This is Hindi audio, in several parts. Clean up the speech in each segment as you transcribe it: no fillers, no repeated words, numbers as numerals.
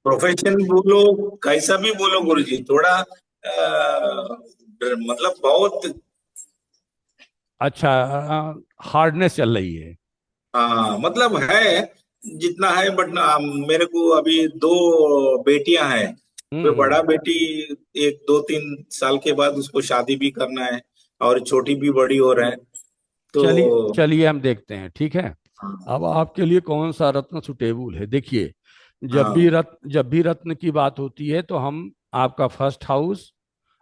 प्रोफेशन बोलो, कैसा भी बोलो गुरुजी, थोड़ा मतलब बहुत। अच्छा, हार्डनेस चल रही है। हाँ मतलब है, जितना है, बट ना मेरे को अभी दो बेटियां हैं। वे बड़ा हम्म। बेटी एक 2-3 साल के बाद उसको शादी भी करना है, और छोटी भी बड़ी हो रहा है चलिए तो। चलिए, हम देखते हैं, ठीक है। हाँ अब आपके लिए कौन सा रत्न सुटेबल है, देखिए। हाँ जब भी रत्न की बात होती है तो हम आपका फर्स्ट हाउस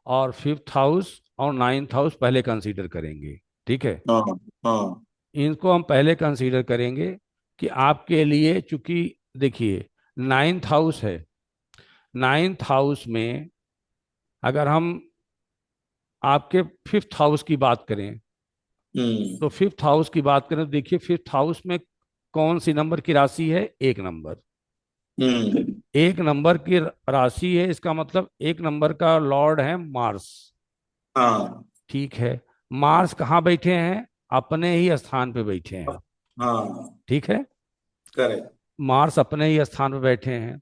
और फिफ्थ हाउस और नाइन्थ हाउस पहले कंसीडर करेंगे, ठीक है। हाँ हाँ। इनको हम पहले कंसीडर करेंगे कि आपके लिए, चूंकि देखिए नाइन्थ हाउस है, नाइन्थ हाउस में अगर हम आपके फिफ्थ हाउस की बात करें, तो हम्म फिफ्थ हाउस की बात करें तो देखिए फिफ्थ हाउस में कौन सी नंबर की राशि है, एक नंबर। हम्म। एक नंबर की राशि है, इसका मतलब एक नंबर का लॉर्ड है मार्स, हाँ ठीक है। मार्स कहाँ बैठे हैं, अपने ही स्थान पे बैठे हैं, हाँ। ठीक है। करेक्ट। मार्स अपने ही स्थान पे बैठे हैं,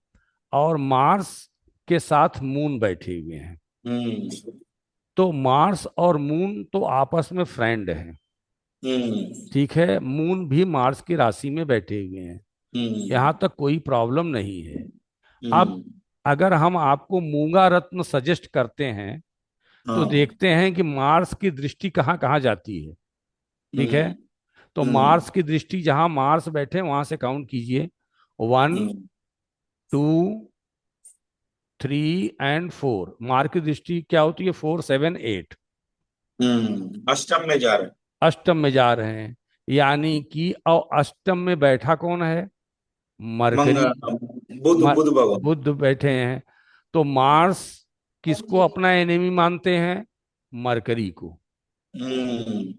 और मार्स के साथ मून बैठे हुए हैं। हम्म तो मार्स और मून तो आपस में फ्रेंड हैं, हम्म ठीक है। मून भी मार्स की राशि में बैठे हुए हैं, यहाँ हम्म तक कोई प्रॉब्लम नहीं है। अब हम्म। अगर हम आपको मूंगा रत्न सजेस्ट करते हैं तो हाँ। देखते हैं कि मार्स की दृष्टि कहाँ कहाँ जाती है, ठीक है। हम्म तो मार्स हम्म की दृष्टि जहां मार्स बैठे वहां से काउंट कीजिए, 1, हम्म 2, 3 एंड 4। मार्स की दृष्टि क्या होती है, 4, 7, 8। अष्टम में जा रहे हैं। अष्टम में जा रहे हैं, यानी कि और अष्टम में बैठा कौन है, मरकरी। बुध म, बुध भगवान। बुध बैठे हैं। तो मार्स किसको अपना एनिमी मानते हैं, मरकरी को। हम्म।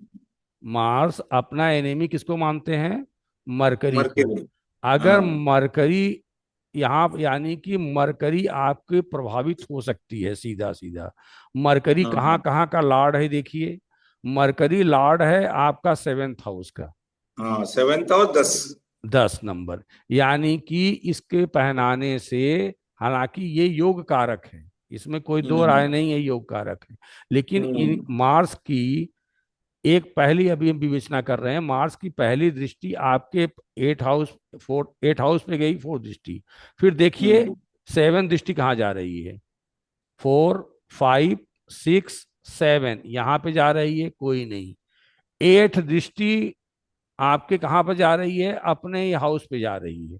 मार्स अपना एनिमी किसको मानते हैं, मरकरी को। मरकरी। अगर हाँ मरकरी यहाँ, यानी कि मरकरी आपके प्रभावित हो सकती है, सीधा सीधा। मरकरी कहाँ हाँ कहाँ का लॉर्ड है, देखिए। मरकरी लॉर्ड है आपका सेवेंथ हाउस का, हाँ, सेवेंथ और 10। 10 नंबर। यानी कि इसके पहनाने से, हालांकि ये योग कारक है, इसमें कोई दो राय हम्म नहीं है, योग कारक है। लेकिन इन हम्म मार्स की एक पहली, अभी हम विवेचना कर रहे हैं, मार्स की पहली दृष्टि आपके 8 हाउस पे गई, 4 दृष्टि। फिर देखिए हम्म 7 दृष्टि कहाँ जा रही है, 4, 5, 6, 7 यहाँ पे जा रही है, कोई नहीं। 8 दृष्टि आपके कहाँ पर जा रही है, अपने ही हाउस पे जा रही है,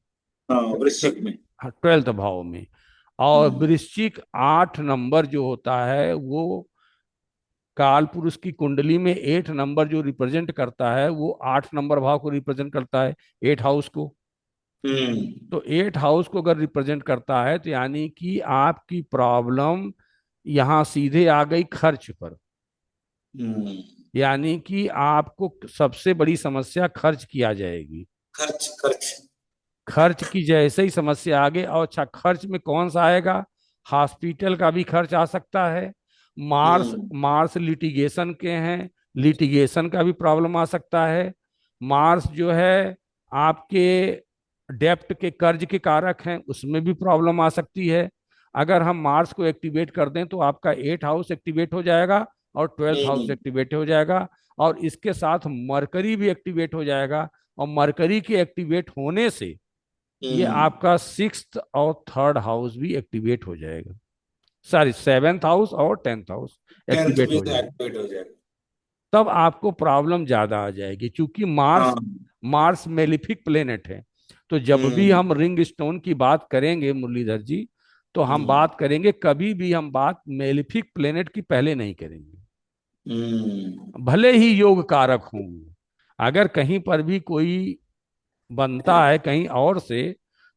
हाँ, वृश्चिक में। 12th भाव में। और हम्म वृश्चिक 8 नंबर जो होता है वो काल पुरुष की कुंडली में 8 नंबर जो रिप्रेजेंट करता है, वो 8 नंबर भाव को रिप्रेजेंट करता है, 8 हाउस को। हम्म तो 8 हाउस को अगर रिप्रेजेंट करता है तो यानी कि आपकी प्रॉब्लम यहाँ सीधे आ गई खर्च पर। हम्म। यानी कि आपको सबसे बड़ी समस्या खर्च की आ जाएगी। खर्च खर्च। खर्च की जैसे ही समस्या आ गई, और अच्छा खर्च में कौन सा आएगा, हॉस्पिटल का भी खर्च आ सकता है। मार्स हम्म मार्स लिटिगेशन के हैं, लिटिगेशन का भी प्रॉब्लम आ सकता है। मार्स जो है आपके डेप्ट के, कर्ज के कारक हैं, उसमें भी प्रॉब्लम आ सकती है। अगर हम मार्स को एक्टिवेट कर दें तो आपका 8 हाउस एक्टिवेट हो जाएगा और 12th हाउस हम्म एक्टिवेट हो जाएगा, और इसके साथ मरकरी भी एक्टिवेट हो जाएगा। और मरकरी के एक्टिवेट होने से ये हम्म। आपका 6th और 3rd हाउस भी एक्टिवेट हो जाएगा, सॉरी 7th हाउस और 10th हाउस 10th एक्टिवेट भी हो जाएगा। एक्टिवेट हो जाएगा। तब आपको प्रॉब्लम ज्यादा आ जाएगी, क्योंकि मार्स हाँ। मार्स मेलिफिक प्लेनेट है। तो जब भी हम्म हम रिंग स्टोन की बात करेंगे मुरलीधर जी, तो हम हम्म बात करेंगे, कभी भी हम बात मेलिफिक प्लेनेट की पहले नहीं करेंगे, हम्म। भले ही योग कारक हों। अगर कहीं पर भी कोई बनता है कहीं और से,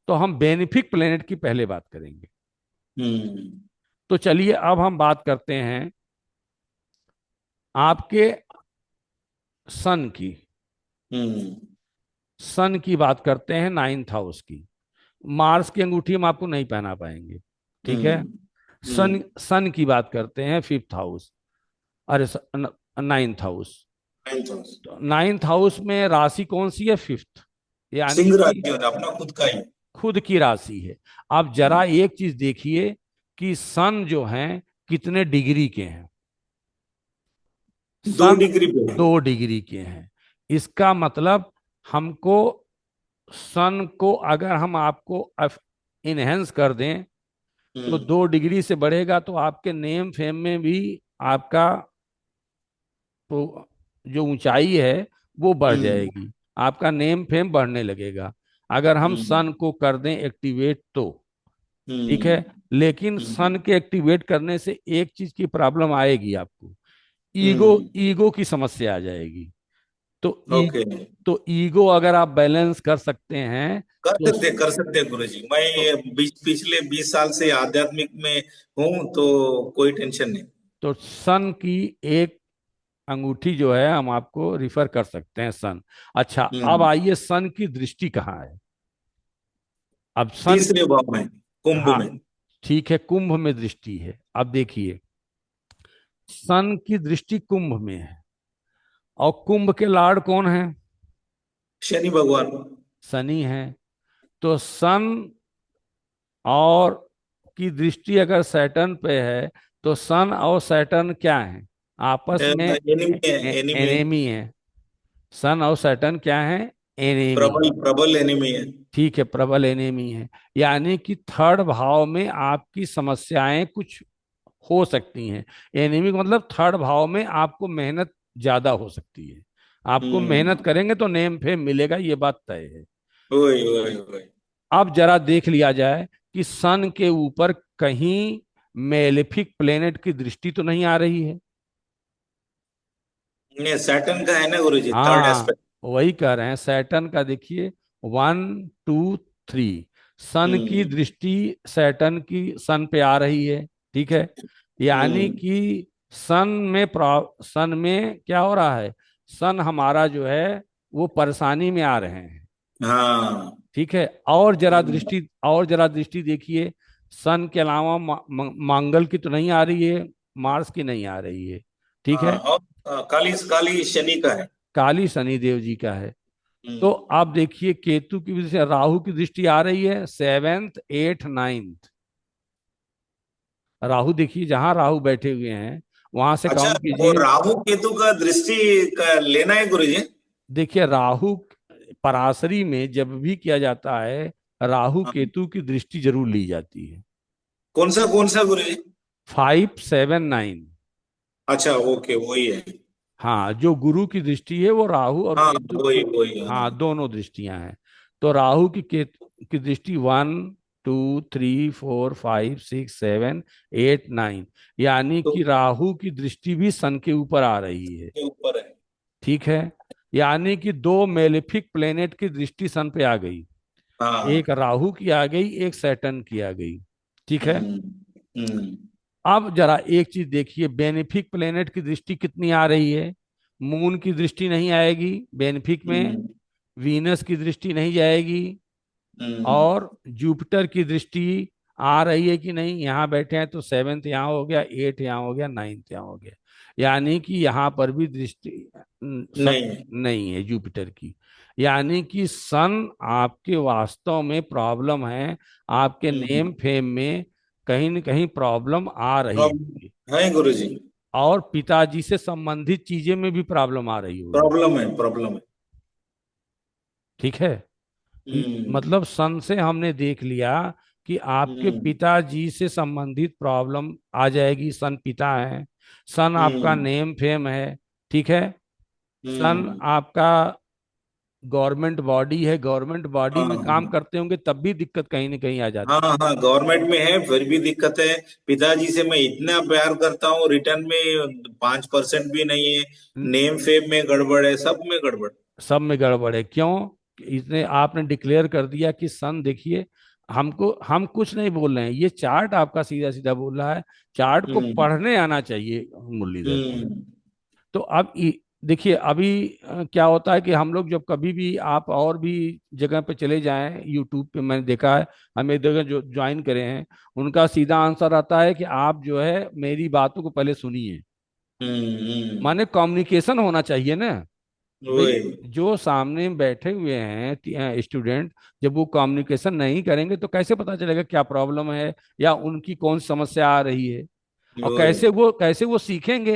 तो हम बेनिफिक प्लेनेट की पहले बात करेंगे। हम्म तो चलिए अब हम बात करते हैं आपके सन की। हम्म सन की बात करते हैं, 9th हाउस की। मार्स की अंगूठी हम आपको नहीं पहना पाएंगे, ठीक है। हम्म सन हम्म। सन की बात करते हैं, 5th हाउस, अरे 9th हाउस। 9th। तो 9th हाउस में राशि कौन सी है, फिफ्थ, यानी सिंह कि राज्य होता है, अपना खुद का ही। खुद की राशि है। अब जरा एक चीज देखिए कि सन जो है कितने डिग्री के हैं। 2 सन डिग्री पे है। 2 डिग्री के हैं। इसका मतलब हमको सन को अगर हम आपको इनहेंस कर दें तो हम्म 2 डिग्री से बढ़ेगा तो आपके नेम फेम में भी आपका तो जो ऊंचाई है वो बढ़ हम्म जाएगी। आपका नेम फेम बढ़ने लगेगा अगर हम हम्म सन को कर दें एक्टिवेट तो। ठीक है। हम्म लेकिन हम्म सन के एक्टिवेट करने से एक चीज की प्रॉब्लम आएगी आपको। ईगो हम्म, ईगो की समस्या आ जाएगी। तो ओके। तो ईगो अगर आप बैलेंस कर सकते हैं तो कर सकते हैं गुरु जी। मैं तो, पिछले 20 साल से आध्यात्मिक में हूँ, तो कोई टेंशन नहीं। तो सन की एक अंगूठी जो है हम आपको रिफर कर सकते हैं सन। अच्छा, अब हम्म आइए सन की दृष्टि कहाँ है। अब सन तीसरे भाव में, कुंभ हाँ में। ठीक है, कुंभ में दृष्टि है। अब देखिए सन की दृष्टि कुंभ में है और कुंभ के लॉर्ड कौन है? शनि भगवान। शनि है। तो सन और की दृष्टि अगर सैटर्न पे है तो सन और सैटर्न क्या है? आपस में एनिमी है, एनिमी। एनेमी है। सन और सैटर्न क्या है? एनेमी। प्रबल प्रबल एनिमी है। ठीक है, प्रबल एनेमी है। यानी कि थर्ड भाव में आपकी समस्याएं कुछ हो सकती हैं। एनीमिक मतलब थर्ड भाव में आपको मेहनत ज्यादा हो सकती है। आपको मेहनत हम्म करेंगे तो नेम फेम मिलेगा, ये बात तय है। वही वही वही। अब जरा देख लिया जाए कि सन के ऊपर कहीं मेलेफिक प्लेनेट की दृष्टि तो नहीं आ रही है। ये सैटर्न का है ना गुरु जी, थर्ड हाँ, एस्पेक्ट। वही कह रहे हैं। सैटर्न का देखिए, 1 2 3 सन की हम्म दृष्टि सैटर्न की सन पे आ रही है। ठीक है। यानी हम्म कि सन में क्या हो रहा है? सन हमारा जो है वो परेशानी में आ रहे हैं। हाँ। ठीक है। हम्म, और जरा दृष्टि देखिए। सन के अलावा मंगल की तो नहीं आ रही है, मार्स की नहीं आ रही है। ठीक हाँ, है। और काली काली शनि का है। काली शनि देव जी का है। तो हम्म आप देखिए केतु की वजह से राहु की दृष्टि आ रही है 7th 8th 9th। राहु देखिए जहां राहु बैठे हुए हैं वहां से अच्छा, काउंट वो कीजिए। राहु केतु का दृष्टि का लेना है गुरु जी। देखिए राहु पराशरी में जब भी किया जाता है राहु हाँ, केतु की दृष्टि जरूर ली जाती है। कौन सा गुरु जी? 5 7 9। अच्छा, ओके, वही है। हाँ, जो गुरु की दृष्टि है वो राहु और हाँ, केतु वही की। वही, हाँ, हाँ। दोनों दृष्टियां हैं। तो राहु की केतु की दृष्टि 1 2 3 4 5 6 7 8 9। यानी तो कि राहु की दृष्टि भी सन के ऊपर आ रही है। के ऊपर है। ठीक है। यानी कि दो मेलेफिक प्लेनेट की दृष्टि सन पे आ गई। हाँ। एक राहु की आ गई, एक सैटर्न की आ गई। ठीक है। हम्म हम्म अब जरा एक चीज देखिए, बेनिफिक प्लेनेट की दृष्टि कितनी आ रही है? मून की दृष्टि नहीं आएगी बेनिफिक में। हम्म वीनस की दृष्टि नहीं जाएगी। हम्म और जुपिटर की दृष्टि आ रही है कि नहीं? यहाँ बैठे हैं तो 7th यहाँ हो गया, 8 यहाँ हो गया, 9th यहाँ हो गया। यानी कि यहाँ पर भी दृष्टि सन नहीं। नहीं है जुपिटर की। यानी कि सन आपके वास्तव में प्रॉब्लम है। आपके नेम हम्म फेम में कहीं न कहीं प्रॉब्लम आ रही होगी। है गुरु जी। और पिताजी से संबंधित चीजें में भी प्रॉब्लम आ रही होगी। प्रॉब्लम है, प्रॉब्लम है। ठीक है। हम्म मतलब सन से हमने देख लिया कि आपके हम्म पिताजी से संबंधित प्रॉब्लम आ जाएगी। सन पिता है। सन आपका हम्म नेम फेम है। ठीक है। सन हम्म आपका गवर्नमेंट बॉडी है, गवर्नमेंट बॉडी हाँ में काम करते होंगे तब भी दिक्कत कहीं ना कहीं आ हाँ जाती है। हाँ, गवर्नमेंट में है फिर भी दिक्कत है। पिताजी से मैं इतना प्यार करता हूँ, रिटर्न में 5% भी नहीं है। न- नेम फेम में गड़बड़ है, सब में गड़बड़। सब में गड़बड़ है। क्यों? इसने आपने डिक्लेयर कर दिया कि सन देखिए, हम कुछ नहीं बोल रहे हैं, ये चार्ट आपका सीधा सीधा बोल रहा है। चार्ट को हम्म पढ़ने आना चाहिए मुरलीधर जी। हम्म तो अब देखिए अभी क्या होता है कि हम लोग जब कभी भी आप और भी जगह पे चले जाएं, यूट्यूब पे मैंने देखा है, हम एक जगह जो ज्वाइन करे हैं उनका सीधा आंसर आता है कि आप जो है मेरी बातों को पहले सुनिए। हम्म हम्म माने कम्युनिकेशन होना चाहिए ना। भाई वही। जो सामने बैठे हुए हैं स्टूडेंट, जब वो कम्युनिकेशन नहीं करेंगे तो कैसे पता चलेगा क्या प्रॉब्लम है या उनकी कौन सी समस्या आ रही है, और वही। कैसे वो सीखेंगे।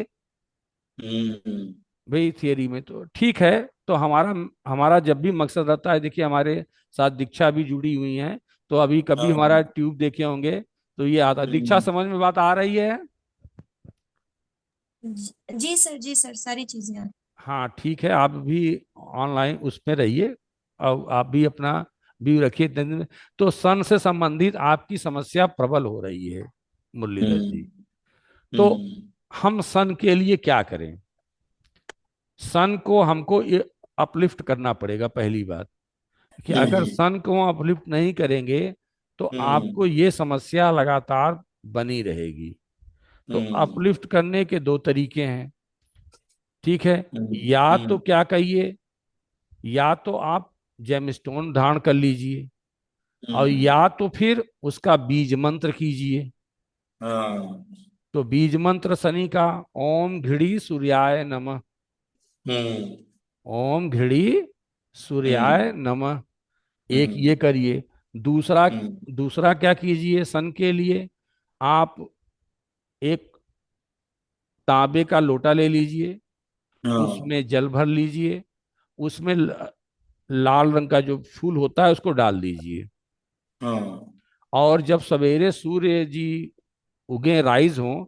हम्म। भाई थियरी में तो ठीक है। तो हमारा हमारा जब भी मकसद रहता है, देखिए हमारे साथ दीक्षा भी जुड़ी हुई है, तो अभी कभी हमारा हाँ। ट्यूब देखे होंगे तो ये आता, दीक्षा हम्म। समझ में बात आ रही है? जी सर, जी सर, सारी चीजें हैं। हाँ ठीक है, आप भी ऑनलाइन उसमें रहिए और आप भी अपना व्यू रखिए तो सन से संबंधित आपकी समस्या प्रबल हो रही है मुरलीधर जी। हम्म। तो हम्म। हम सन के लिए क्या करें? सन को हमको ये अपलिफ्ट करना पड़ेगा पहली बात, कि अगर हम्म। सन को अपलिफ्ट नहीं करेंगे तो आपको हम्म। ये समस्या लगातार बनी रहेगी। तो हम्म। अपलिफ्ट करने के दो तरीके हैं, ठीक है। हम्म। या तो हम्म। क्या कहिए, या तो आप जेमस्टोन धारण कर लीजिए, और हम्म। या तो फिर उसका बीज मंत्र कीजिए। हाँ। तो बीज मंत्र शनि का, ओम घृणी सूर्याय नमः। हम्म। ओम घृणी हम्म। सूर्याय नमः, एक हम्म। ये करिए। दूसरा, हम्म। दूसरा क्या कीजिए सन के लिए, आप एक तांबे का लोटा ले लीजिए, हाँ। उसमें जल भर लीजिए, उसमें लाल रंग का जो फूल होता है उसको डाल दीजिए, हाँ। और जब सवेरे सूर्य जी उगे, राइज हों,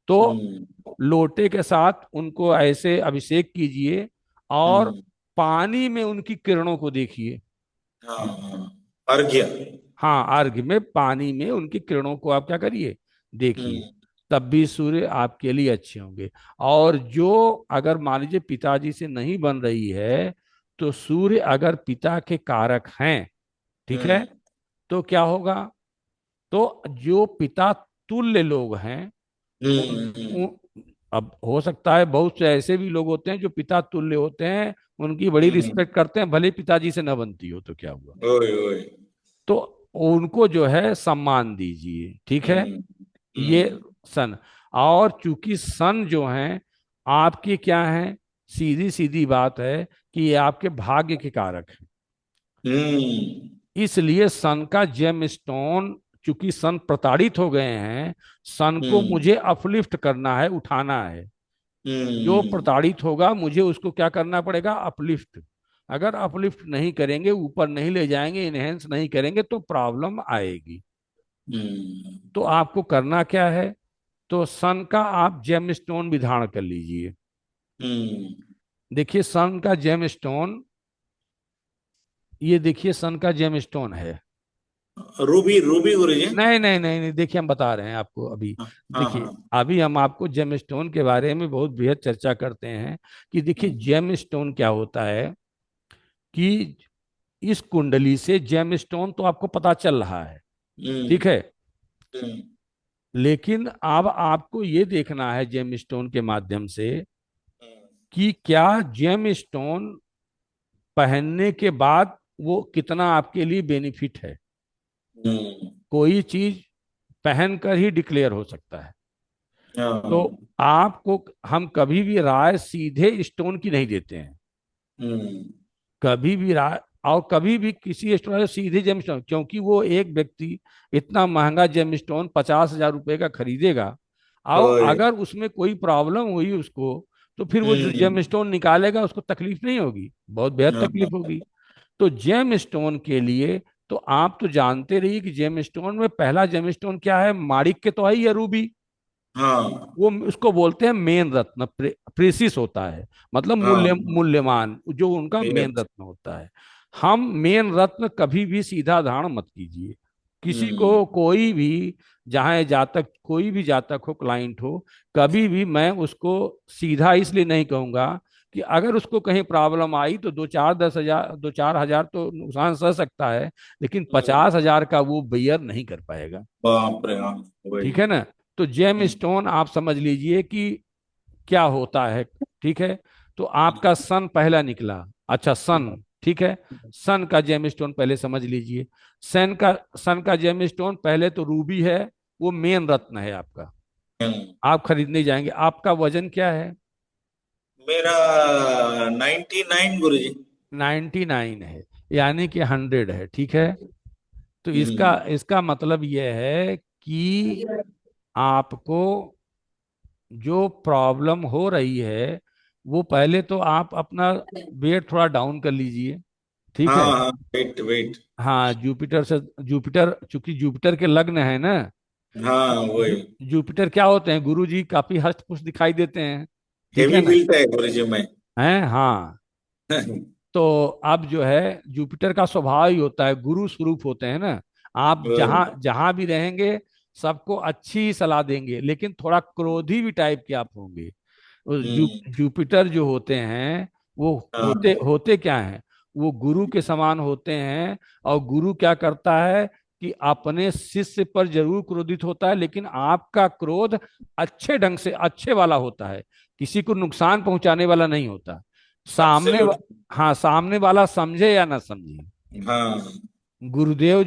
तो हम्म। लोटे के साथ उनको ऐसे अभिषेक कीजिए, और हम्म। पानी में उनकी किरणों को देखिए। हाँ। हाँ। अर्घ्य। हाँ, अर्घ्य में पानी में उनकी किरणों को आप क्या करिए, देखिए। हम्म। तब भी सूर्य आपके लिए अच्छे होंगे। और जो, अगर मान लीजिए पिताजी से नहीं बन रही है, तो सूर्य अगर पिता के कारक हैं, ठीक है, हम्म। तो क्या होगा, तो जो पिता तुल्य लोग हैं उन, हम्म। उन अब हो सकता है बहुत से ऐसे भी लोग होते हैं जो पिता तुल्य होते हैं, उनकी बड़ी हम्म। रिस्पेक्ट करते हैं, भले ही पिताजी से न बनती हो, तो क्या हुआ। ओए ओए। तो उनको जो है सम्मान दीजिए, ठीक है। हम्म। ये हम्म। सन, और चूंकि सन जो है आपके क्या है, सीधी सीधी बात है कि ये आपके भाग्य के कारक है। हम्म। इसलिए सन का जेम स्टोन, चूंकि सन प्रताड़ित हो गए हैं, सन को हम्म। मुझे अपलिफ्ट करना है, उठाना है। जो हम्म। प्रताड़ित होगा मुझे उसको क्या करना पड़ेगा, अपलिफ्ट। अगर अपलिफ्ट नहीं करेंगे, ऊपर नहीं ले जाएंगे, इनहेंस नहीं करेंगे, तो प्रॉब्लम आएगी। हम्म। तो आपको करना क्या है, तो सन का आप जेम स्टोन भी धारण कर लीजिए। हम्म। देखिए सन का जेम स्टोन, ये देखिए सन का जेम स्टोन है। रूबी रूबी गुरुजी। नहीं नहीं नहीं नहीं, देखिए हम बता रहे हैं आपको अभी। हाँ। हाँ। देखिए हाँ। अभी हम आपको जेम स्टोन के बारे में बहुत बृहद चर्चा करते हैं, कि देखिए हम्म। जेम स्टोन क्या होता है, कि इस कुंडली से जेम स्टोन तो आपको पता चल रहा है, ठीक हम्म। है। हम्म। लेकिन अब आपको ये देखना है जेम स्टोन के माध्यम से, कि क्या जेम स्टोन पहनने के बाद वो कितना आपके लिए बेनिफिट है। हम्म। कोई चीज पहनकर ही डिक्लेयर हो सकता है। तो हाँ। आपको हम कभी भी राय सीधे स्टोन की नहीं देते हैं, हम्म। कभी भी राय, और कभी भी किसी स्टोन से सीधे जेमस्टोन, क्योंकि वो एक व्यक्ति इतना महंगा जेमस्टोन 50,000 रुपए का खरीदेगा, और ओए। अगर उसमें कोई प्रॉब्लम हुई उसको, तो फिर वो जो हम्म। जेमस्टोन निकालेगा उसको तकलीफ नहीं होगी, बहुत बेहद हाँ। तकलीफ होगी। तो जेमस्टोन के लिए, तो आप तो जानते रहिए कि जेमस्टोन में पहला जेमस्टोन क्या है, माणिक के तो है ही है, रूबी। हाँ। वो उसको बोलते हैं मेन रत्न, प्रेसिस होता है, मतलब हाँ। मूल्यवान, जो उनका मेन यस। रत्न होता है। हम मेन रत्न कभी भी सीधा धारण मत कीजिए, किसी हम्म। को, कोई भी, जहां जातक, कोई भी जातक हो, क्लाइंट हो, कभी भी मैं उसको सीधा इसलिए नहीं कहूंगा कि अगर उसको कहीं प्रॉब्लम आई तो 2-4-10 हजार, 2-4 हजार तो नुकसान सह सकता है, लेकिन हम्म। 50,000 का वो बेयर नहीं कर पाएगा, बाप रे, हाँ। वही। ठीक है ना। तो जेम हम्म। स्टोन आप समझ लीजिए कि क्या होता है, ठीक है। तो आपका सन पहला निकला, अच्छा सन, ठीक है। सन का जेम स्टोन पहले समझ लीजिए। सन का जेम स्टोन पहले तो रूबी है, वो मेन रत्न है आपका। हम्म। आप खरीदने जाएंगे, आपका वजन क्या है? मेरा 99 गुरुजी। 99 है, यानी कि 100 है, ठीक है। तो इसका हम्म। इसका मतलब यह है कि आपको जो प्रॉब्लम हो रही है, वो पहले तो आप अपना वेट थोड़ा डाउन कर लीजिए, ठीक है। हाँ हाँ, वेट वेट। हाँ, जुपिटर, चूंकि जुपिटर के लग्न है ना। हाँ जू, वही। जुपिटर क्या होते हैं, गुरु जी काफी हष्ट पुष्ट दिखाई देते हैं, ठीक है हेवी ना। बिल्ट है गुरुजी मैं। हैं, हाँ। तो अब जो है जुपिटर का स्वभाव ही होता है, गुरु स्वरूप होते हैं ना। आप जहां वही। जहां भी रहेंगे, सबको अच्छी सलाह देंगे, लेकिन थोड़ा क्रोधी भी टाइप के आप होंगे। जुपिटर जो होते हैं, वो होते हाँ। होते क्या हैं, वो गुरु के समान होते हैं। और गुरु क्या करता है कि अपने शिष्य पर जरूर क्रोधित होता है, लेकिन आपका क्रोध अच्छे ढंग से, अच्छे वाला होता है, किसी को नुकसान पहुंचाने वाला नहीं होता। सामने वा- एब्सोल्युट। हाँ, सामने वाला समझे या ना समझे। हाँ। गुरुदेव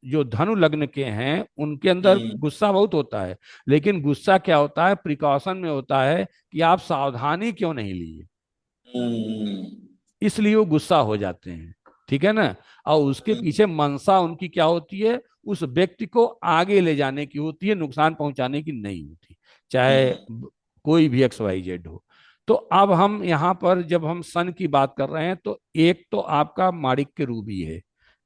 जो धनु लग्न के हैं, उनके अंदर हम्म। गुस्सा बहुत होता है। लेकिन गुस्सा क्या होता है, प्रिकॉशन में होता है कि आप सावधानी क्यों नहीं लिए, हम्म। इसलिए वो गुस्सा हो जाते हैं, ठीक है ना। और उसके हम्म। पीछे मंशा उनकी क्या होती है, उस व्यक्ति को आगे ले जाने की होती है, नुकसान पहुंचाने की नहीं होती, चाहे हम्म। कोई भी XYZ हो। तो अब हम यहाँ पर जब हम सन की बात कर रहे हैं, तो एक तो आपका माणिक्य रूबी है,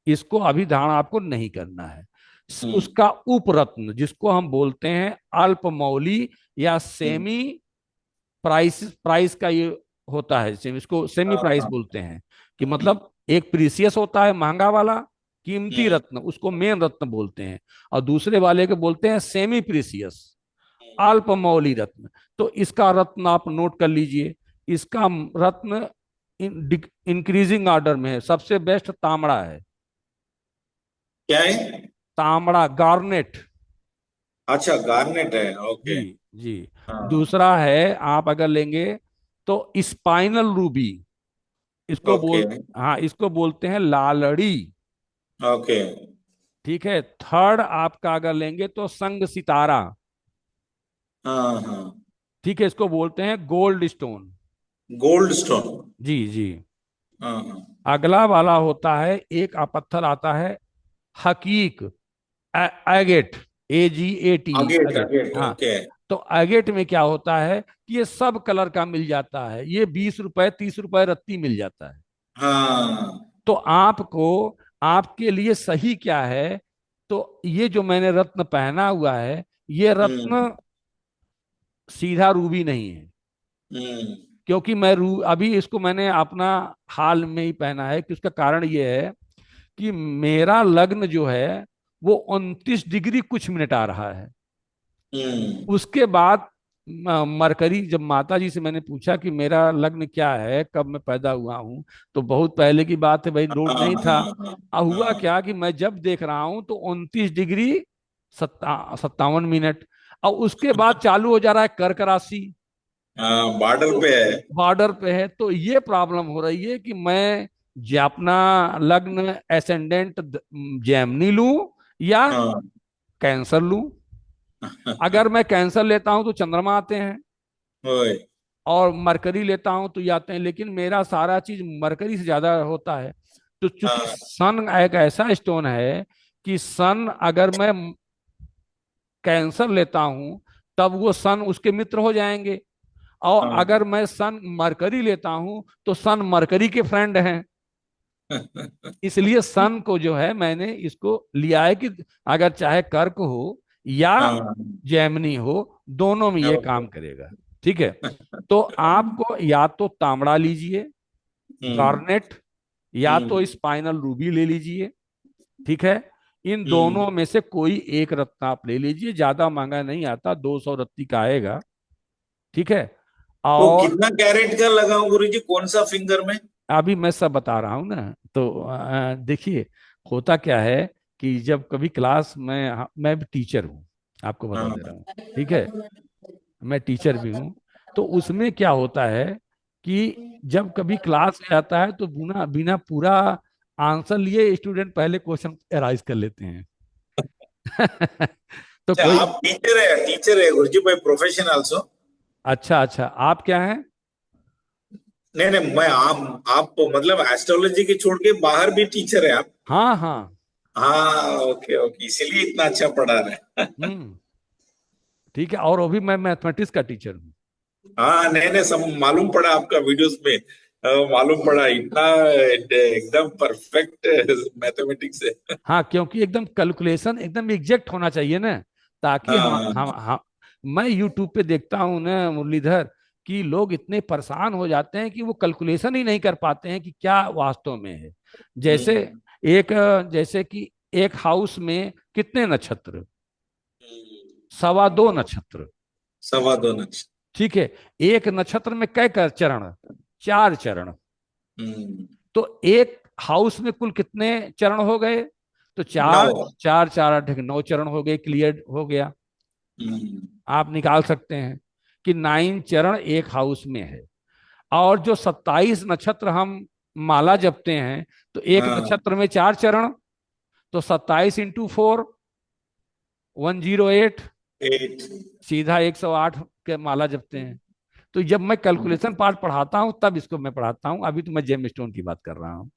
इसको अभी धारण आपको नहीं करना है। हम्म। उसका उपरत्न जिसको हम बोलते हैं अल्पमौली या हम्म। सेमी प्राइस, प्राइस का ये होता है, इसको सेमी हाँ प्राइस हाँ। बोलते हैं। कि हम्म। मतलब एक प्रीसियस होता है महंगा वाला, कीमती हम्म। रत्न, उसको मेन रत्न बोलते हैं। और दूसरे वाले को बोलते हैं सेमी प्रीसियस, अल्पमौली रत्न। तो इसका रत्न आप नोट कर लीजिए। इसका रत्न इंक्रीजिंग ऑर्डर में है, सबसे बेस्ट तांबड़ा है। क्या है? तांबड़ा, गार्नेट। अच्छा, गार्नेट है, जी, ओके। जी। हाँ। दूसरा है, आप अगर लेंगे तो स्पाइनल रूबी, इसको ओके। बोल हाँ, इसको बोलते हैं लालड़ी, ओके। ठीक है। थर्ड आपका अगर लेंगे तो संग सितारा, हाँ हाँ। ठीक है, इसको बोलते हैं गोल्ड स्टोन। Gold stone. जी, जी। हाँ हाँ। अगला वाला होता है, एक पत्थर आता है हकीक, agate, AGAT, agate agate, agate, हाँ। ओके। तो एगेट में क्या होता है कि ये सब कलर का मिल जाता है, ये 20 रुपए 30 रुपए रत्ती मिल जाता है। हाँ। तो आपको, आपके लिए सही क्या है, तो ये जो मैंने रत्न पहना हुआ है, ये हम्म। रत्न सीधा रूबी नहीं है। हम्म। क्योंकि मैं रू अभी इसको मैंने अपना हाल में ही पहना है, कि उसका कारण ये है कि मेरा लग्न जो है वो 29 डिग्री कुछ मिनट आ रहा है। हम्म। उसके बाद मरकरी, जब माता जी से मैंने पूछा कि मेरा लग्न क्या है, कब मैं पैदा हुआ हूं, तो बहुत पहले की बात है भाई, हाँ नोट नहीं था। हाँ हाँ। अब हुआ हाँ क्या कि मैं जब देख रहा हूं तो 29 डिग्री 57 मिनट, और उसके बाद चालू हो जा रहा है कर्क राशि। हाँ, बॉर्डर तो पे है। बॉर्डर पे है, तो ये प्रॉब्लम हो रही है कि मैं अपना लग्न एसेंडेंट जेमिनी लूं या हाँ। कैंसर लूं। अगर मैं कैंसर लेता हूं तो चंद्रमा आते हैं, ओए। और मरकरी लेता हूं तो ये आते हैं, लेकिन मेरा सारा चीज मरकरी से ज्यादा होता है। तो चूंकि हाँ सन एक ऐसा स्टोन है कि सन, अगर मैं कैंसर लेता हूं, तब वो सन उसके मित्र हो जाएंगे। और हाँ। अगर मैं सन मरकरी लेता हूं, तो सन मरकरी के फ्रेंड हैं। इसलिए सन को जो है मैंने इसको लिया है कि अगर चाहे कर्क हो या हाँ। जेमिनी हो, दोनों में ये ओके। काम करेगा, ठीक है। तो आपको या तो तांबड़ा लीजिए, हम्म। गार्नेट, या तो हम्म। स्पाइनल रूबी ले लीजिए, ठीक है। इन हम्म। दोनों में से कोई एक रत्न आप ले लीजिए, ज्यादा महंगा नहीं आता, 200 रत्ती का आएगा, ठीक है। तो और कितना कैरेट का लगाऊं गुरुजी, कौन सा फिंगर में? अभी मैं सब बता रहा हूँ ना। तो देखिए, होता क्या है कि जब कभी क्लास में, मैं भी टीचर हूँ, आपको बता हाँ। दे रहा हूँ, ठीक है। मैं टीचर भी हूँ। तो उसमें क्या होता है कि जब कभी क्लास में आता है, तो बिना बिना पूरा आंसर लिए स्टूडेंट पहले क्वेश्चन एराइज कर लेते हैं। तो अच्छा, कोई, आप टीचर है, टीचर है गुरुजी, बाय प्रोफेशन आल्सो? अच्छा, अच्छा, आप क्या हैं? नहीं नहीं, मैं आप मतलब एस्ट्रोलॉजी की छोड़ के बाहर भी टीचर है आप? हाँ हाँ। हाँ, ओके ओके, इसीलिए इतना अच्छा पढ़ा रहे हैं। हम्म। ठीक है, और वो भी मैं मैथमेटिक्स का टीचर हूँ। हाँ, नहीं नहीं, सब मालूम पड़ा आपका वीडियोस में। मालूम पड़ा इतना एकदम परफेक्ट मैथमेटिक्स है। हाँ, क्योंकि एकदम कैलकुलेशन एकदम एग्जैक्ट होना चाहिए ना, ताकि हाँ। हम मैं यूट्यूब पे देखता हूँ ना मुरलीधर, कि लोग इतने परेशान हो जाते हैं कि वो कैलकुलेशन ही नहीं कर पाते हैं कि क्या वास्तव में है। जैसे हम्म, जैसे कि एक हाउस में कितने नक्षत्र? हम्म, 2.25 नक्षत्र। सवा दो नक्श। ठीक है। एक नक्षत्र में चरण? 4 चरण। हम्म, तो एक हाउस में कुल कितने चरण हो गए? तो नौ। चार, चार चार 8 9 चरण हो गए, क्लियर हो गया। हम्म, आप निकाल सकते हैं कि 9 चरण एक हाउस में है। और जो 27 नक्षत्र हम माला जपते हैं, तो एक हाँ, नक्षत्र में 4 चरण, तो 27 × 4, 108, 8। सीधा 108 के माला जपते हैं। तो जब मैं कैलकुलेशन पार्ट पढ़ाता हूं तब इसको मैं पढ़ाता हूं, अभी तो मैं जेम स्टोन की बात कर रहा हूँ।